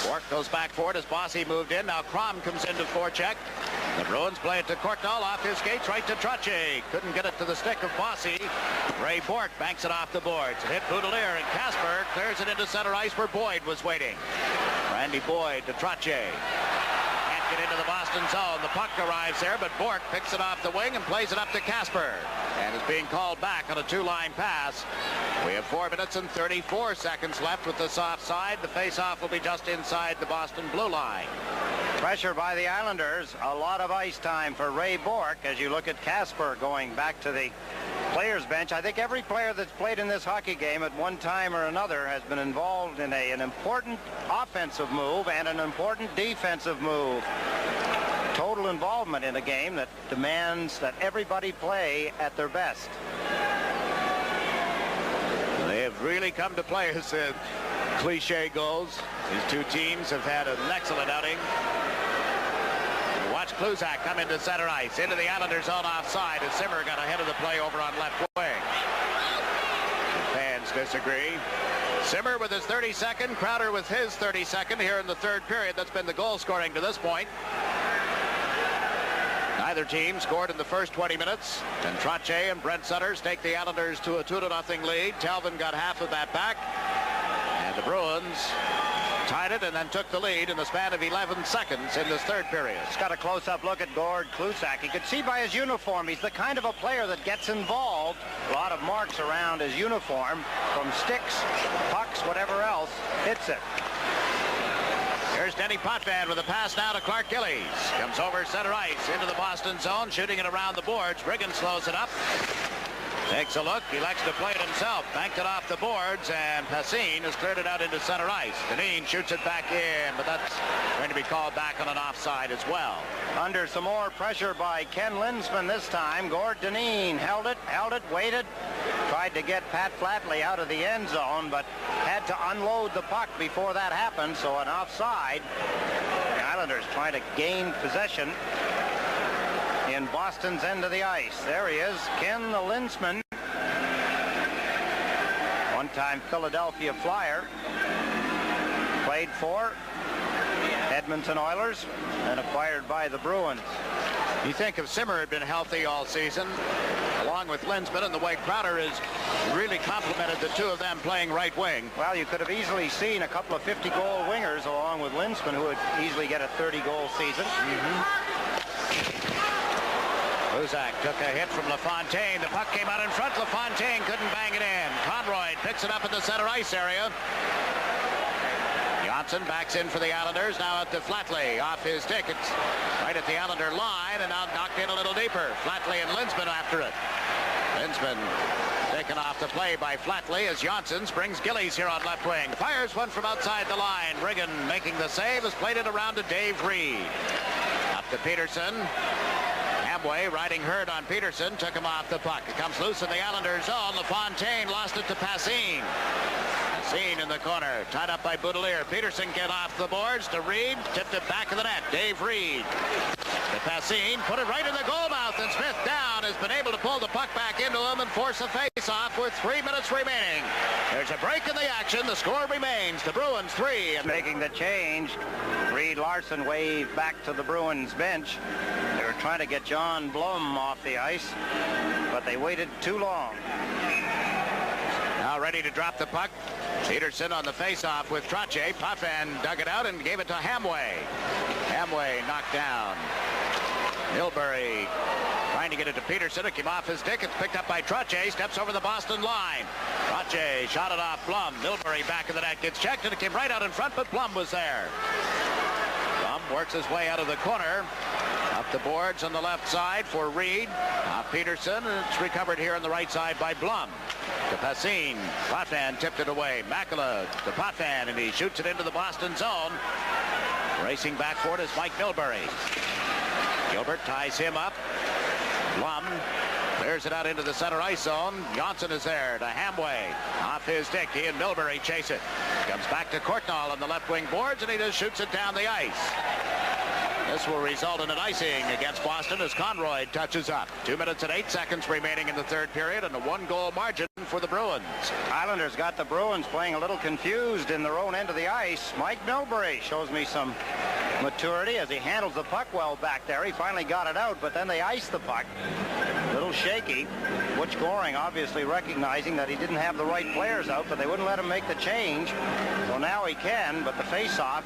Bourque goes back for it as Bossy moved in. Now Crom comes into forecheck. The Bruins play it to Courtnall off his skates right to Trottier. Couldn't get it to the stick of Bossy. Ray Bourque banks it off the boards. It hit Boudelier, and Casper clears it into center ice where Boyd was waiting. Randy Boyd to Trottier. Can't get into the Boston zone. The puck arrives there, but Bourque picks it off the wing and plays it up to Casper. And is being called back on a 2-line pass. We have 4 minutes and 34 seconds left with this offside. The face-off will be just inside the Boston blue line. Pressure by the Islanders. A lot of ice time for Ray Bourque as you look at Casper going back to the players bench. I think every player that's played in this hockey game at one time or another has been involved in an important offensive move and an important defensive move. total involvement in a game that demands that everybody play at their best. They have really come to play as cliche goals. These two teams have had an excellent outing. Watch Kluzak come into center ice, into the Islanders' zone offside, as Simmer got ahead of the play over on left wing. Fans disagree. Simmer with his 32nd, Crowder with his 32nd here in the third period. That's been the goal scoring to this point. Neither team scored in the first 20 minutes, and Trottier and Brent Sutters take the Islanders to a 2-0 lead. Talvin got half of that back, and the Bruins tied it and then took the lead in the span of 11 seconds in this third period. Just got a close-up look at Gord Kluzak. You could see by his uniform, he's the kind of a player that gets involved. A lot of marks around his uniform, from sticks, pucks, whatever else, hits it. Here's Denny Potvin with a pass now to Clark Gillies. Comes over center ice into the Boston zone, shooting it around the boards. Riggin slows it up. Takes a look, elects to play it himself, banked it off the boards, and Passin has cleared it out into center ice. Dineen shoots it back in, but that's going to be called back on an offside as well. Under some more pressure by Ken Linseman this time, Gord Dineen held it, waited, tried to get Pat Flatley out of the end zone, but had to unload the puck before that happened, so an offside. The Islanders trying to gain possession in Boston's end of the ice. There he is, Ken the Linseman, one-time Philadelphia Flyer, played for Edmonton Oilers and acquired by the Bruins. You think if Simmer had been healthy all season, along with Linseman, and the way Crowder has really complemented the two of them playing right wing. Well, you could have easily seen a couple of 50-goal wingers along with Linseman, who would easily get a 30-goal season. Kluzak took a hit from LaFontaine. The puck came out in front. LaFontaine couldn't bang it in. Conrad picks it up in the center ice area. Johnson backs in for the Islanders. Now out to Flatley. Off his stick. It's right at the Islander line, and now knocked in a little deeper. Flatley and Linseman after it. Linseman taken off the play by Flatley as Johnson brings Gillies here on left wing. Fires one from outside the line. Riggin making the save, has played it around to Dave Reed. Up to Peterson. Hamway riding herd on Peterson, took him off the puck. It comes loose in the Islanders zone. LaFontaine lost it to Passin. Passin in the corner, tied up by Boudelier. Peterson get off the boards to Reed, tipped it back of the net. Dave Reed to Passin, put it right in the goal mouth, and Smith down has been able to pull the puck back into him and force a face-off with 3 minutes remaining. There's a break in the action. The score remains. The Bruins 3. And making the change, Reed Larson waved back to the Bruins bench. They were trying to get John Blum off the ice, but they waited too long. Now ready to drop the puck. Peterson on the face-off with Trottier. Potvin dug it out and gave it to Hamway. Hamway knocked down. Milbury trying to get it to Peterson. It came off his stick. It's picked up by Trottier. Steps over the Boston line. Trottier shot it off Blum. Milbury back of the net gets checked, and it came right out in front, but Blum was there. Blum works his way out of the corner. Up the boards on the left side for Reed. Peterson, and it's recovered here on the right side by Blum. To Passin. Potvin tipped it away. Makela to Potvin, and he shoots it into the Boston zone. Racing back for it is Mike Milbury. Gilbert ties him up. Blum clears it out into the center ice zone. Johnson is there to Hamway. Off his stick, he and Milbury chase it. Comes back to Courtnall on the left wing boards, and he just shoots it down the ice. This will result in an icing against Boston as Conrad touches up. 2 minutes and 8 seconds remaining in the third period, and a 1-goal margin for the Bruins. Islanders got the Bruins playing a little confused in their own end of the ice. Mike Milbury shows me some maturity as he handles the puck well back there. He finally got it out, but then they iced the puck. A little shaky. Butch Goring obviously recognizing that he didn't have the right players out, but they wouldn't let him make the change. So now he can, but the face-off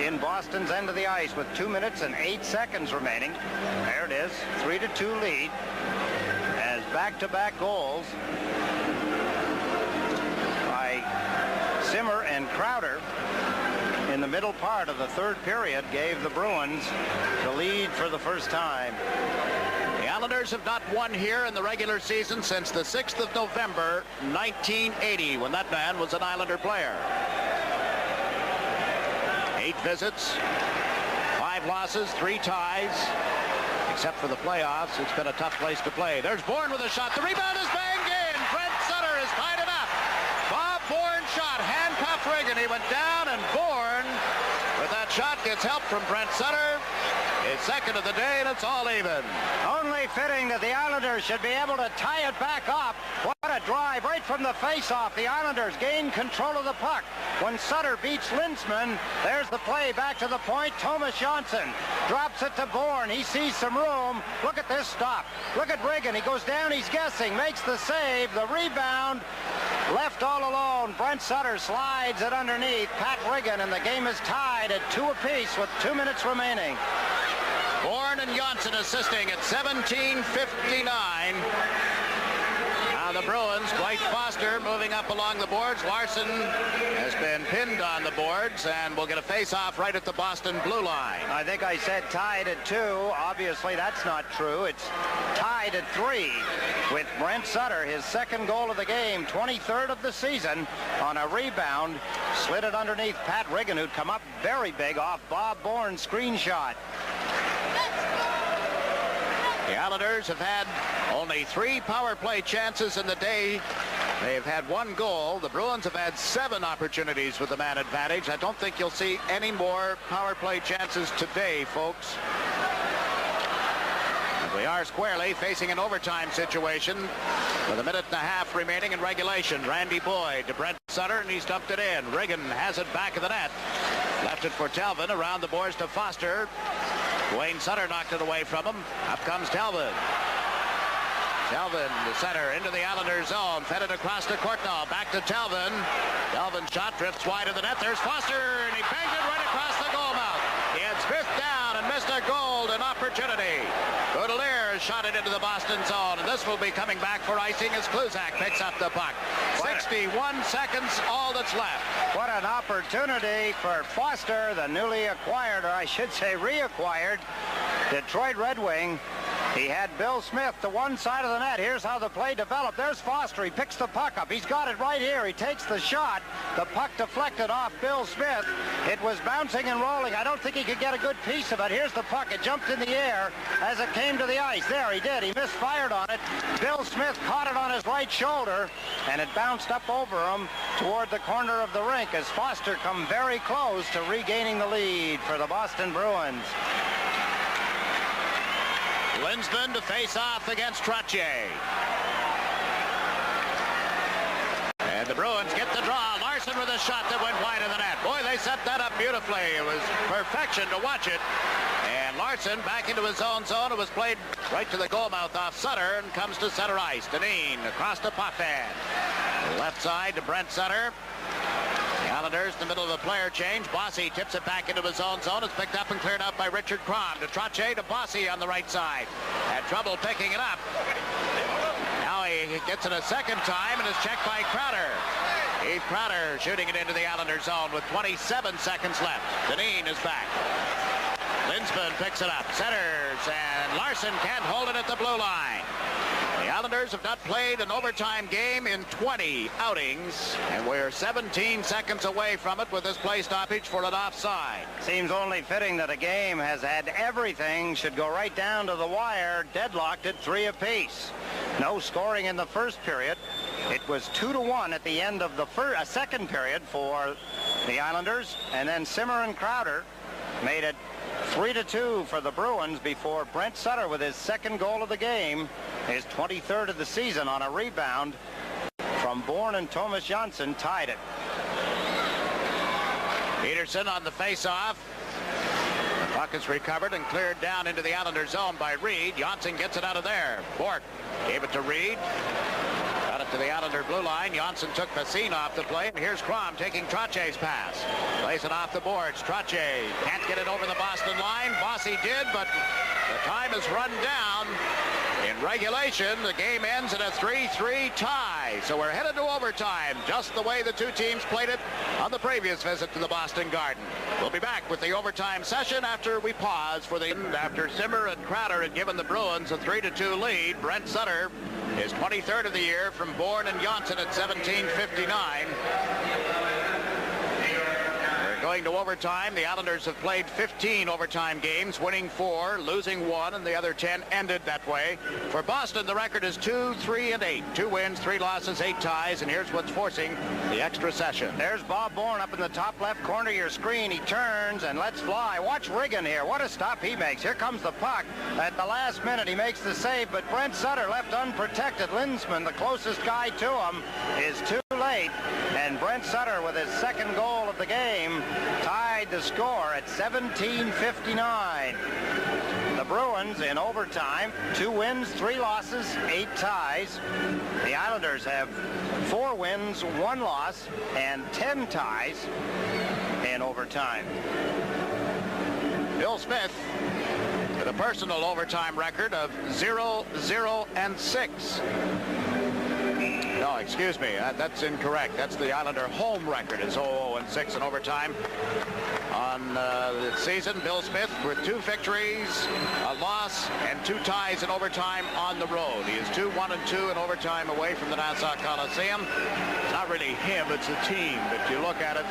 in Boston's end of the ice with 2 minutes and 8 seconds remaining. There it is, 3-2 lead as back-to-back goals by Simmer and Crowder in the middle part of the third period gave the Bruins the lead for the first time. The Islanders have not won here in the regular season since the 6th of November, 1980, when that man was an Islander player. 8 visits, 5 5 losses, 3 ties. Except for the playoffs, it's been a tough place to play. There's Bourne with a shot. The rebound is banged in. Brent Sutter has tied it up. Bob Bourne shot, handcuffed Riggin. He went down, and Bourne, with that shot, gets help from Brent Sutter. His second of the day, and it's all even. Only fitting that the Islanders should be able to tie it back up. What a drive right from the face-off. The Islanders gain control of the puck. When Sutter beats Lindsman, there's the play back to the point. Thomas Johnson drops it to Bourne. He sees some room. Look at this stop. Look at Riggin. He goes down. He's guessing. Makes the save. The rebound. Left all alone. Brent Sutter slides it underneath Pat Riggin, and the game is tied at 2 apiece with 2 minutes remaining. Bourne and Johnson assisting at 17:59. Now the Bruins, Dwight Foster moving up along the boards. Larson has been pinned on the boards and will get a face-off right at the Boston blue line. I think I said tied at 2. Obviously, that's not true. It's tied at 3 with Brent Sutter, his second goal of the game, 23rd of the season, on a rebound. Slid it underneath Pat Riggin, who'd come up very big off Bob Bourne's screenshot. The Islanders have had only 3 power play chances in the day. They've had 1 goal. The Bruins have had 7 opportunities with the man advantage. I don't think you'll see any more power play chances today, folks. And we are squarely facing an overtime situation with 1.5 minutes remaining in regulation. Randy Boyd to Brent Sutter, and he's dumped it in. Riggin has it back of the net. Left it for Talvin. Around the boards to Foster. Wayne Sutter knocked it away from him. Up comes Talvin. Talvin, the center, into the Islanders zone. Fed it across to Courtnall. Back to Talvin. Talvin's shot drifts wide of the net. There's Foster, and he banged it right across the goal mouth. He had fifth down and missed a golden opportunity. Godelier shot it into the Boston zone, and this will be coming back for icing as Kluzak picks up the puck. 61 seconds, all that's left. What an opportunity for Foster, the newly acquired, or I should say reacquired, Detroit Red Wing. He had Bill Smith to one side of the net. Here's how the play developed. There's Foster. He picks the puck up. He's got it right here. He takes the shot. The puck deflected off Bill Smith. It was bouncing and rolling. I don't think he could get a good piece of it. Here's the puck. It jumped in the air as it came to the ice. There, he did. He misfired on it. Bill Smith caught it on his right shoulder, and it bounced up over him toward the corner of the rink as Foster come very close to regaining the lead for the Boston Bruins. Lindsman to face off against Trottier. And the Bruins get the draw. Larson with a shot that went wide of the net. Boy, they set that up beautifully. It was perfection to watch it. And Larson back into his own zone. It was played right to the goal mouth off Sutter and comes to center ice. Deneen across to Potvin. Left side to Brent Sutter. The Islanders in the middle of a player change. Bossy tips it back into his own zone. It's picked up and cleared out by Richard Crom. To Trottier to Bossy on the right side. Had trouble picking it up. Now he gets it a second time and is checked by Crowder. Heath Crowder shooting it into the Islanders zone with 27 seconds left. Deneen is back. Lindsman picks it up. Centers, and Larson can't hold it at the blue line. The Islanders have not played an overtime game in 20 outings, and we're 17 seconds away from it with this play stoppage for an offside. Seems only fitting that a game has had everything, should go right down to the wire, deadlocked at 3 apiece. No scoring in the first period. It was 2-1 at the end of the second period for the Islanders, and then Simmer and Crowder made it 3-2 for the Bruins before Brent Sutter, with his second goal of the game, his 23rd of the season, on a rebound from Bourne and Thomas Johnson, tied it. Peterson on the face-off. The puck is recovered and cleared down into the Islander zone by Reed. Johnson gets it out of there. Bork gave it to Reed. Got it to the Islander blue line. Johnson took Basine off the play, and here's Crom taking Trottier's pass. Plays it off the boards. Trottier can't get it over the Boston line. Bossy did, but the time is run down. In regulation, the game ends in a 3-3 tie. So we're headed to overtime, just the way the two teams played it on the previous visit to the Boston Garden. We'll be back with the overtime session after we pause for the end. After Simmer and Crowder had given the Bruins a 3-2 lead, Brent Sutter, his 23rd of the year, from Bourne and Johnson at 17:59. We're going to overtime. The Islanders have played 15 overtime games, winning 4, losing 1, and the other 10 ended that way. For Boston, the record is 2-3-8. 2 wins, 3 losses, 8 ties, and here's what's forcing the extra session. There's Bob Bourne up in the top left corner of your screen. He turns and lets fly. Watch Riggin here. What a stop he makes. Here comes the puck. At the last minute, he makes the save, but Brent Sutter left unprotected. Lindsman, the closest guy to him, is too late, and Brent Sutter, with his second goal of the game, tied the score at 17:59. The Bruins in overtime, 2 wins, 3 losses, 8 ties. The Islanders have 4 wins, 1 loss, and 10 ties in overtime. Bill Smith with a personal overtime record of 0-0-6. No, excuse me, that's incorrect. That's the Islander home record is 0-0-6 in overtime. On the season, Bill Smith with 2 victories, a loss, and 2 ties in overtime on the road. He is 2-1-2 in overtime away from the Nassau Coliseum. It's not really him, it's the team. If you look at it,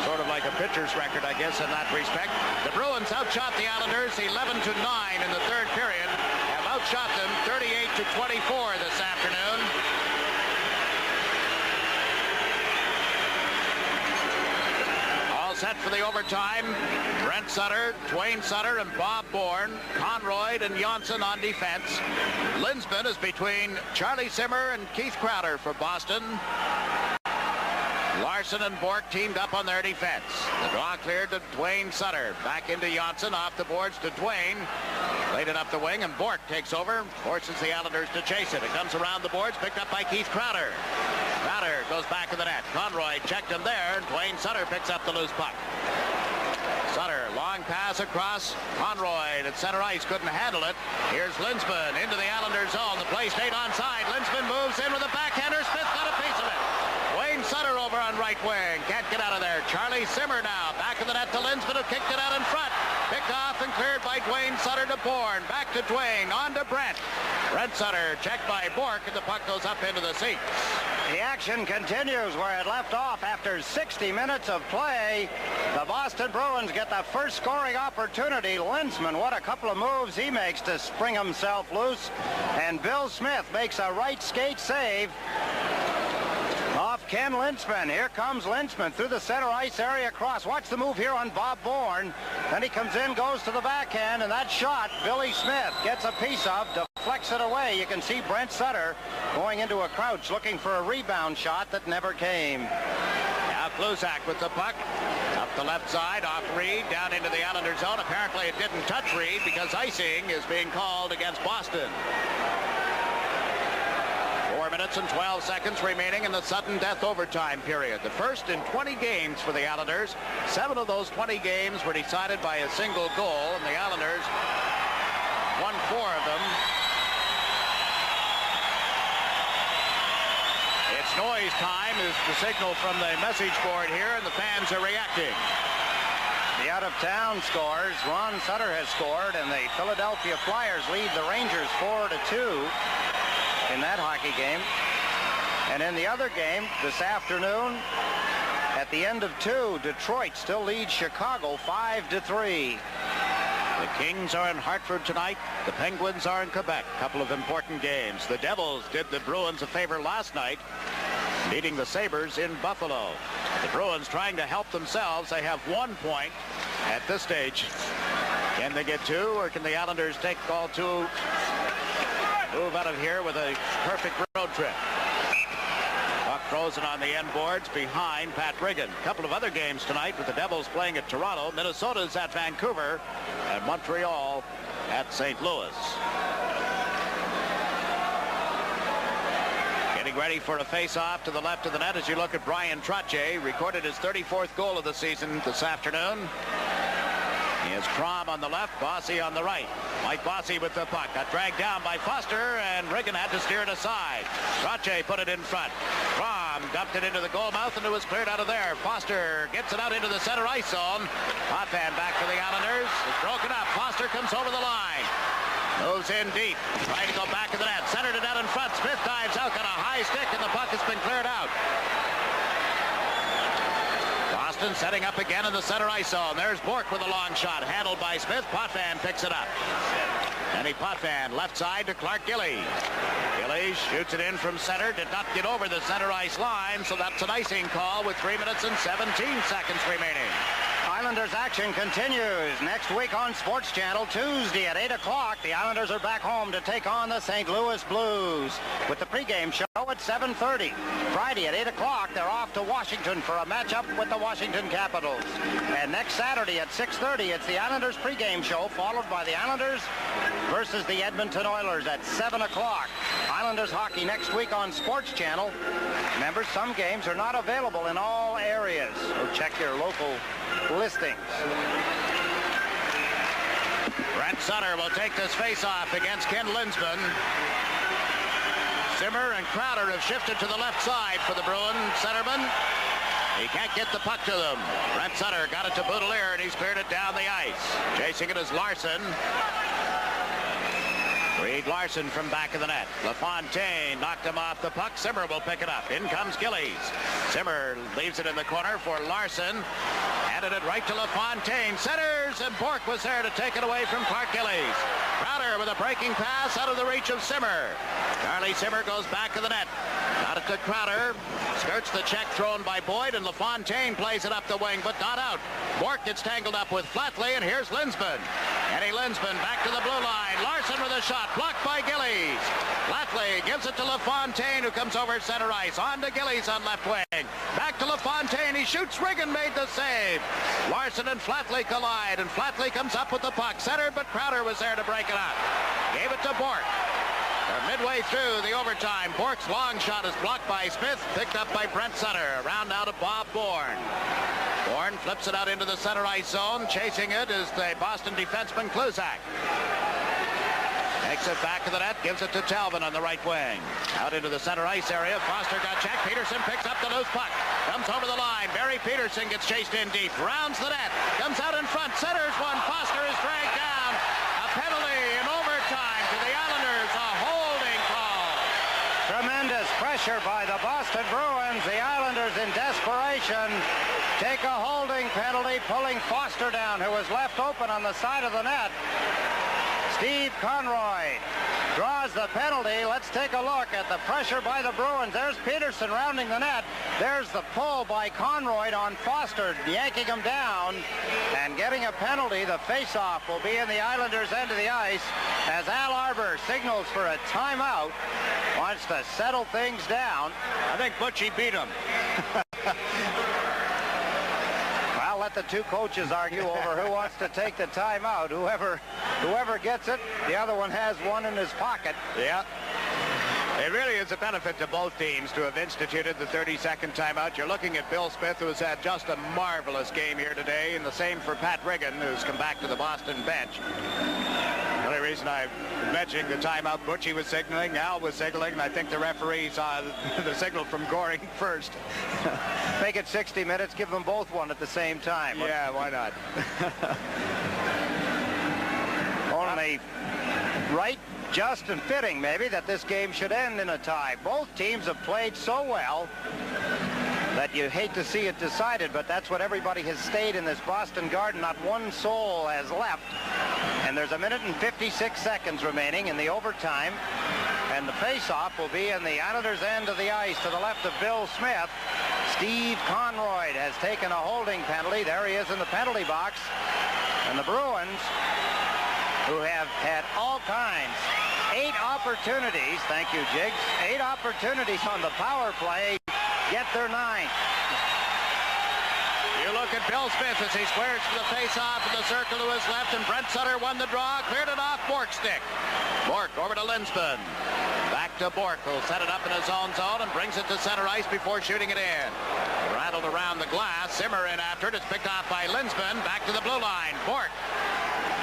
sort of like a pitcher's record, I guess, in that respect. The Bruins outshot the Islanders 11-9 in the third period, have outshot them 38-24 this afternoon. Set for the overtime. Brent Sutter, Dwayne Sutter, and Bob Bourne. Conrad and Janssen on defense. Lindsman is between Charlie Simmer and Keith Crowder for Boston. Larson and Bork teamed up on their defense. The draw cleared to Dwayne Sutter. Back into Janssen, off the boards to Dwayne. Laid it up the wing, and Bork takes over, forces the Islanders to chase it. It comes around the boards, picked up by Keith Crowder. Crowder goes back to the net. Conroy checked him there, and Dwayne Sutter picks up the loose puck. Sutter, long pass across. Conroy at center ice couldn't handle it. Here's Lindsman into the Islanders zone. The play stayed onside. Lindsman moves in with a backhander. Smith got a piece of it. Dwayne Sutter over on right wing. Can't get out of there. Charlie Simmer now. Back of the net to Lindsman, who kicked it out in front. Picked off and cleared by Dwayne Sutter to Bourne. Back to Dwayne. On to Brent. Brent Sutter checked by Bork, and the puck goes up into the seats. The action continues where it left off after 60 minutes of play. The Boston Bruins get the first scoring opportunity. Lindsman, what a couple of moves he makes to spring himself loose. And Bill Smith makes a right skate save off Ken Lindsman. Here comes Lindsman through the center ice area across. Watch the move here on Bob Bourne. Then he comes in, goes to the backhand, and that shot Billy Smith gets a piece of, deflects it away. You can see Brent Sutter going into a crouch looking for a rebound shot that never came. Now Kluzak with the puck. Up the left side, off Reed, down into the Islander zone. Apparently it didn't touch Reed because icing is being called against Boston. 4 minutes and 12 seconds remaining in the sudden death overtime period. The first in 20 games for the Islanders. 7 of those 20 games were decided by a single goal, and the Islanders won 4 of them. It's noise time is the signal from the message board here, and the fans are reacting. The out-of-town scores. Ron Sutter has scored, and the Philadelphia Flyers lead the Rangers 4-2. In that hockey game. And in the other game this afternoon, at the end of 2, Detroit still leads Chicago 5-3. The Kings are in Hartford tonight. The Penguins are in Quebec. A couple of important games. The Devils did the Bruins a favor last night, beating the Sabres in Buffalo. The Bruins trying to help themselves. They have 1 point at this stage. Can they get 2, or can the Islanders take all 2? Move out of here with a perfect road trip. Puck frozen on the end boards behind Pat Riggin. A couple of other games tonight with the Devils playing at Toronto. Minnesota's at Vancouver, and Montreal at St. Louis. Getting ready for a face-off to the left of the net as you look at Brian Trottier. Recorded his 34th goal of the season this afternoon. He has Crom on the left, Bossy on the right. Mike Bossy with the puck. Got dragged down by Foster, and Riggin had to steer it aside. Trottier put it in front. Crom dumped it into the goal mouth, and it was cleared out of there. Foster gets it out into the center ice zone. Hot hand back for the Islanders. It's broken up. Foster comes over the line. Moves in deep. Trying to go back of the net. Centered it out in front. Smith dives out, got a high stick, and the puck has been cleared out. Boston Larson setting up again in the center ice zone. There's Bork with a long shot, handled by Smith. Potvin picks it up. Danny Potvin, left side to Clark Gillies. Gillies shoots it in from center, did not get over the center ice line, so that's an icing call with 3 minutes and 17 seconds remaining. Islanders action continues next week on Sports Channel. Tuesday at 8 o'clock, the Islanders are back home to take on the St. Louis Blues with the pregame show at 7:30. Friday at 8 o'clock, they're off to Washington for a matchup with the Washington Capitals. And next Saturday at 6:30, it's the Islanders pregame show, followed by the Islanders versus the Edmonton Oilers at 7 o'clock. Islanders hockey next week on Sports Channel. Remember, some games are not available in all areas, so check your local listings. Brent Sutter will take this face-off against Ken Linsman. Zimmer and Crowder have shifted to the left side for the Bruins centerman. He can't get the puck to them. Brent Sutter got it to Boudelier, and he's cleared it down the ice. Chasing it is Larson. Reed Larson from back of the net. LaFontaine knocked him off the puck. Zimmer will pick it up. In comes Gillies. Zimmer leaves it in the corner for Larson. Handed it right to LaFontaine. Centers, and Bork was there to take it away from Clark Gillies. Crowder with a breaking pass out of the reach of Zimmer. Charlie Zimmer goes back to the net. Got it to Crowder. Skirts the check thrown by Boyd, and LaFontaine plays it up the wing, but not out. Bork gets tangled up with Flatley, and here's Linsman. Eddie Linsman back to the blue line. Larson with a shot, blocked by Gillies. Flatley gives it to LaFontaine, who comes over center ice. On to Gillies on left wing. Back to LaFontaine. He shoots. Riggin made the save. Larson and Flatley collide, and Flatley comes up with the puck. Center, but Crowder was there to break it up. Gave it to Bork. They're midway through the overtime. Bork's long shot is blocked by Smith, picked up by Brent Sutter. Around now to Bob Bourne. Bourne flips it out into the center ice zone. Chasing it is the Boston defenseman Kluzak. Takes it back to the net, gives it to Talbot on the right wing. Out into the center ice area. Foster got checked. Peterson picks up the loose puck. Comes over the line. Barry Peterson gets chased in deep. Rounds the net. Comes out in front. Centers one. Foster is dragged down. A penalty in overtime to the Islanders. A holding call. Tremendous pressure by the Boston Bruins. The Islanders in desperation take a holding penalty, pulling Foster down, who was left open on the side of the net. Steve Conrad draws the penalty. Let's take a look at the pressure by the Bruins. There's Peterson rounding the net. There's the pull by Conrad on Foster, yanking him down and getting a penalty. The face-off will be in the Islanders' end of the ice as Al Arbor signals for a timeout. Wants to settle things down. I think Butchie beat him. Well, let the two coaches argue over who wants to take the timeout. Whoever gets it, the other one has one in his pocket. Yeah. It really is a benefit to both teams to have instituted the 30-second timeout. You're looking at Bill Smith, who has had just a marvelous game here today, and the same for Pat Riggin, who's come back to the Boston bench. The only reason I'm mentioning the timeout, Butchie was signaling, Al was signaling, and I think the referee saw the signal from Goring first. Make it 60 minutes, give them both one at the same time. Yeah, why not? Only right, just, and fitting, maybe, that this game should end in a tie. Both teams have played so well that you hate to see it decided, but that's what everybody has stayed in this Boston Garden. Not one soul has left. And there's 1 minute and 56 seconds remaining in the overtime. And the face-off will be in the Islanders' end of the ice to the left of Bill Smith. Steve Conrad has taken a holding penalty. There he is in the penalty box. And the Bruins, who have had all kinds, 8 opportunities, thank you, Jiggs, 8 opportunities on the power play, get their 9th. You look at Bill Smith as he squares to the face-off in the circle to his left, and Brent Sutter won the draw, cleared it off Bork's stick. Bork over to Linsman. Back to Bork, who'll set it up in his own zone and brings it to center ice before shooting it in. Rattled around the glass. Zimmer in after it. It's picked off by Linsman. Back to the blue line. Bork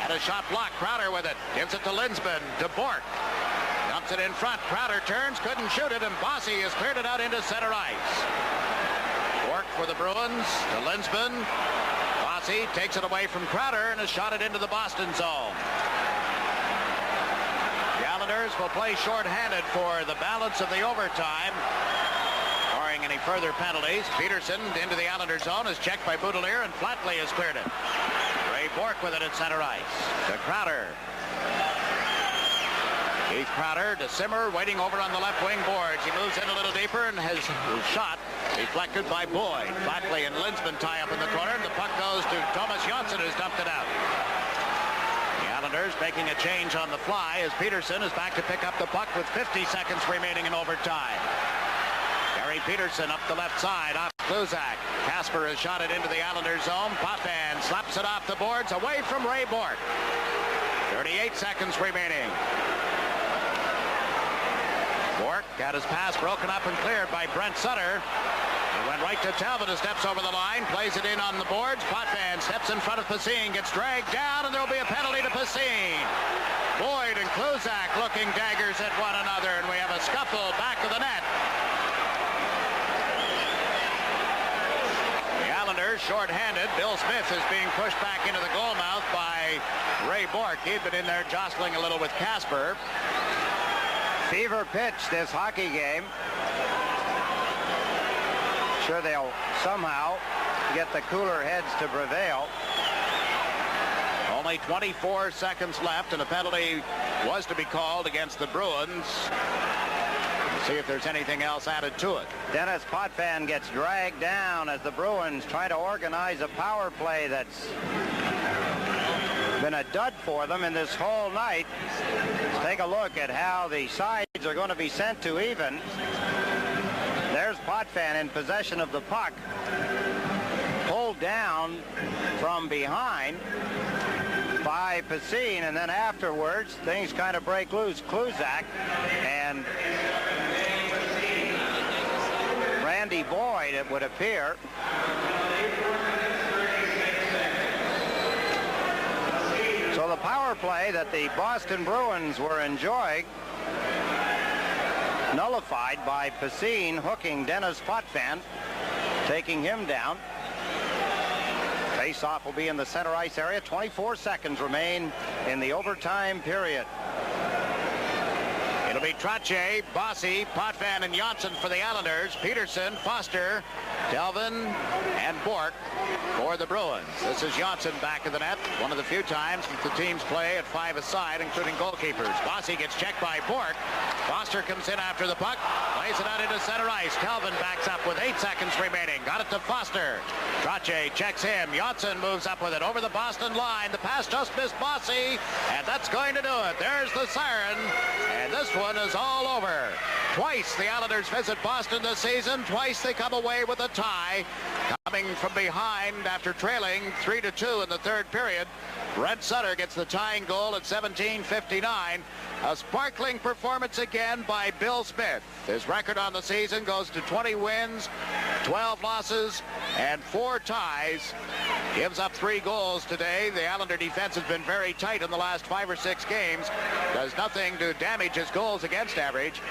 had a shot blocked. Crowder with it. Gives it to Linsman. To Bork. Dumps it in front. Crowder turns. Couldn't shoot it. And Bossy has cleared it out into center ice. Bork for the Bruins. To Linsman. Bossy takes it away from Crowder and has shot it into the Boston zone. The Islanders will play shorthanded for the balance of the overtime. Or barring any further penalties. Peterson into the Islander zone is checked by Boudelier, and Flatley has cleared it. Ray Bourque with it at center ice. To Crowder. Keith Crowder to Simmer, waiting over on the left wing boards. He moves in a little deeper and has shot deflected by Boyd. Flatley and Linsman tie up in the corner, and the puck goes to Thomas Johnsson, who's dumped it out. The Islanders making a change on the fly as Peterson is back to pick up the puck with 50 seconds remaining in overtime. Gary Peterson up the left side off Kluzak. Casper has shot it into the Islanders zone. Potvin slaps it off the boards away from Ray Bourque. 38 seconds remaining. Bourque got his pass broken up and cleared by Brent Sutter. He went right to Talbot, who steps over the line, plays it in on the boards. Potvin steps in front of Pasine, gets dragged down, and there will be a penalty to Pasine. Boyd and Kluzak looking daggers at one another, and we have a scuffle back of the net. The Islanders short-handed. Bill Smith is being pushed back into the goal mouth by Ray Bourque. He'd been in there jostling a little with Casper. Fever pitch, this hockey game. Sure, they'll somehow get the cooler heads to prevail. Only 24 seconds left, and a penalty was to be called against the Bruins. We'll see if there's anything else added to it. Dennis Potvin gets dragged down as the Bruins try to organize a power play that's been a dud for them in this whole night. Let's take a look at how the sides are going to be sent to even. There's Potvin in possession of the puck. Pulled down from behind by Pasine, and then afterwards things kind of break loose. Kluzak and Randy Boyd, it would appear. So the power play that the Boston Bruins were enjoying nullified by Pasine hooking Dennis Potvin, taking him down. Face-off will be in the center ice area. 24 seconds remain in the overtime period. It'll be Trottier, Bossy, Potvin, and Johnsson for the Islanders. Peterson, Foster, Delvin, and Bourque for the Bruins. This is Johnsson back of the net. One of the few times that the teams play at 5 aside, including goalkeepers. Bossy gets checked by Bourque. Foster comes in after the puck, plays it out into center ice. Delvin backs up with 8 seconds remaining. Got it to Foster. Trottier checks him. Johnsson moves up with it over the Boston line. The pass just missed Bossy, and that's going to do it. There's the siren, and this one is all over. Twice the Islanders visit Boston this season. Twice they come away with a tie. Coming from behind after trailing 3-2 in the third period, Brent Sutter gets the tying goal at 17:59. A sparkling performance again by Bill Smith. His record on the season goes to 20 wins, 12 losses, and 4 ties. Gives up 3 goals today. The Islander defense has been very tight in the last 5 or 6 games. Does nothing to damage his goals against average.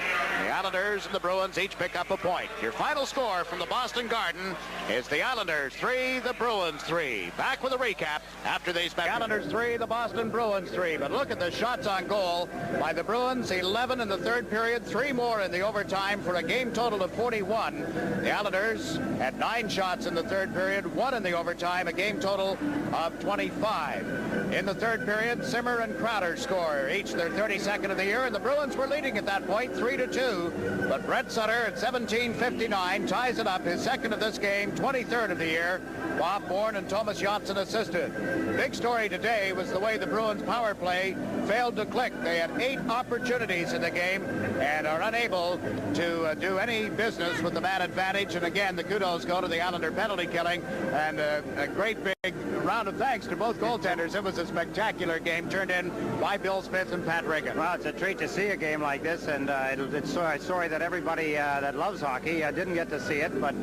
The Islanders and the Bruins each pick up a point. Your final score from the Boston Garden is the Islanders 3, the Bruins 3. Back with a recap after they spent. The Islanders 3, the Boston Bruins 3. But look at the shots on goal by the Bruins. 11 in the third period, 3 more in the overtime for a game total of 41. The Islanders had 9 shots in the third period, 1 in the overtime, a game total of 25. In the third period, Simmer and Crowder score, each their 32nd of the year, and the Bruins were leading at that point 3-2. But Brent Sutter at 17:59 ties it up, his second of this game, 23rd of the year. Bob Bourne and Thomas Johnsson assisted. Big story today was the way the Bruins power play failed to click. They had 8 opportunities in the game and are unable to do any business with the man advantage. And again, the kudos go to the Islander penalty killing, and a great big round of thanks to both goaltenders. It was a spectacular game turned in by Bill Smith and Pat Reagan. Well, it's a treat to see a game like this, and it's sorry that everybody that loves hockey didn't get to see it, but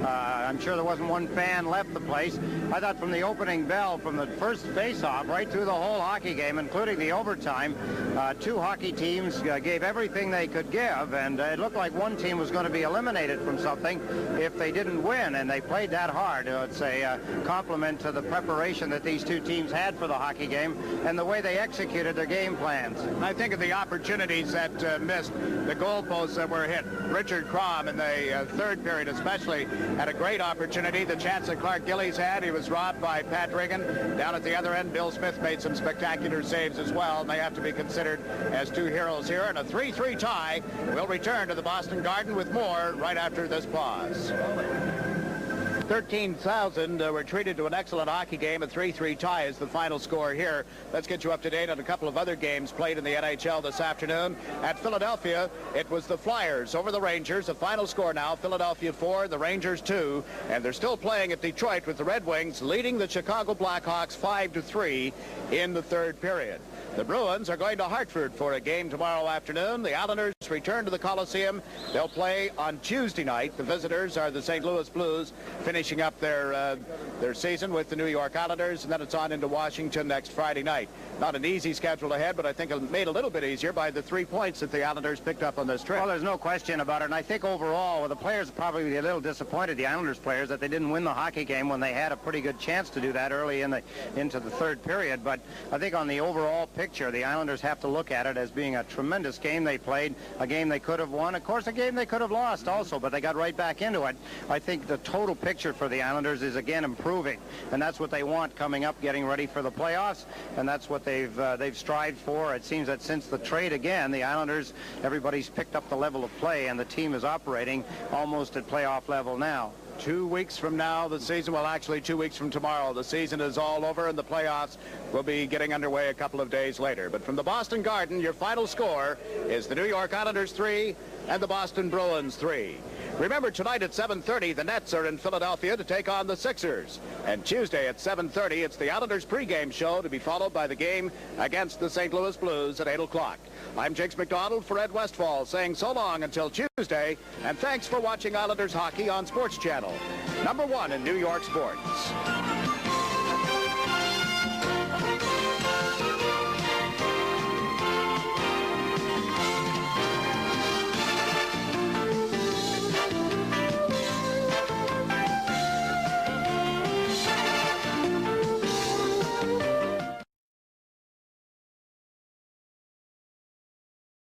I'm sure there wasn't one fan left the place. I thought from the opening bell, from the first face-off right through the whole hockey game, including the overtime, 2 hockey teams gave everything they could give, and it looked like one team was going to be eliminated from something if they didn't win, and they played that hard. It's a compliment to the preparation preparation that these two teams had for the hockey game and the way they executed their game plans. I think of the opportunities that missed, the goalposts that were hit. Richard Crom in the third period especially had a great opportunity. The chance that Clark Gillies had, he was robbed by Pat Riggin. Down at the other end, Bill Smith made some spectacular saves as well, and they have to be considered as two heroes here. And a 3-3 tie. We'll return to the Boston Garden with more right after this pause. 13,000 were treated to an excellent hockey game. A 3-3 tie is the final score here. Let's get you up to date on a couple of other games played in the NHL this afternoon. At Philadelphia, it was the Flyers over the Rangers. The final score now, Philadelphia 4, the Rangers 2. And they're still playing at Detroit with the Red Wings leading the Chicago Blackhawks 5-3 in the third period. The Bruins are going to Hartford for a game tomorrow afternoon. The Islanders return to the Coliseum. They'll play on Tuesday night. The visitors are the St. Louis Blues, finishing up their season with the New York Islanders, and then it's on into Washington next Friday night. Not an easy schedule ahead, but I think it made a little bit easier by the 3 points that the Islanders picked up on this trip. Well, there's no question about it, and I think overall, well, the players are probably a little disappointed, the Islanders players, that they didn't win the hockey game when they had a pretty good chance to do that early into the third period. But I think on the overall picture, the Islanders have to look at it as being a tremendous game they played, a game they could have won, of course, a game they could have lost also, but they got right back into it. I think the total picture for the Islanders is again improving, and that's what they want coming up, getting ready for the playoffs, and that's what they've strived for. It seems that since the trade again, the Islanders, everybody's picked up the level of play, and the team is operating almost at playoff level now. 2 weeks from now, the season, well, actually 2 weeks from tomorrow, the season is all over, and the playoffs will be getting underway a couple of days later. But from the Boston Garden, your final score is the New York Islanders 3 and the Boston Bruins 3. Remember, tonight at 7:30, the Nets are in Philadelphia to take on the Sixers. And Tuesday at 7:30, it's the Islanders pregame show to be followed by the game against the St. Louis Blues at 8 o'clock. I'm Jakes McDonald for Ed Westfall saying so long until Tuesday, and thanks for watching Islanders hockey on Sports Channel, #1 in New York sports.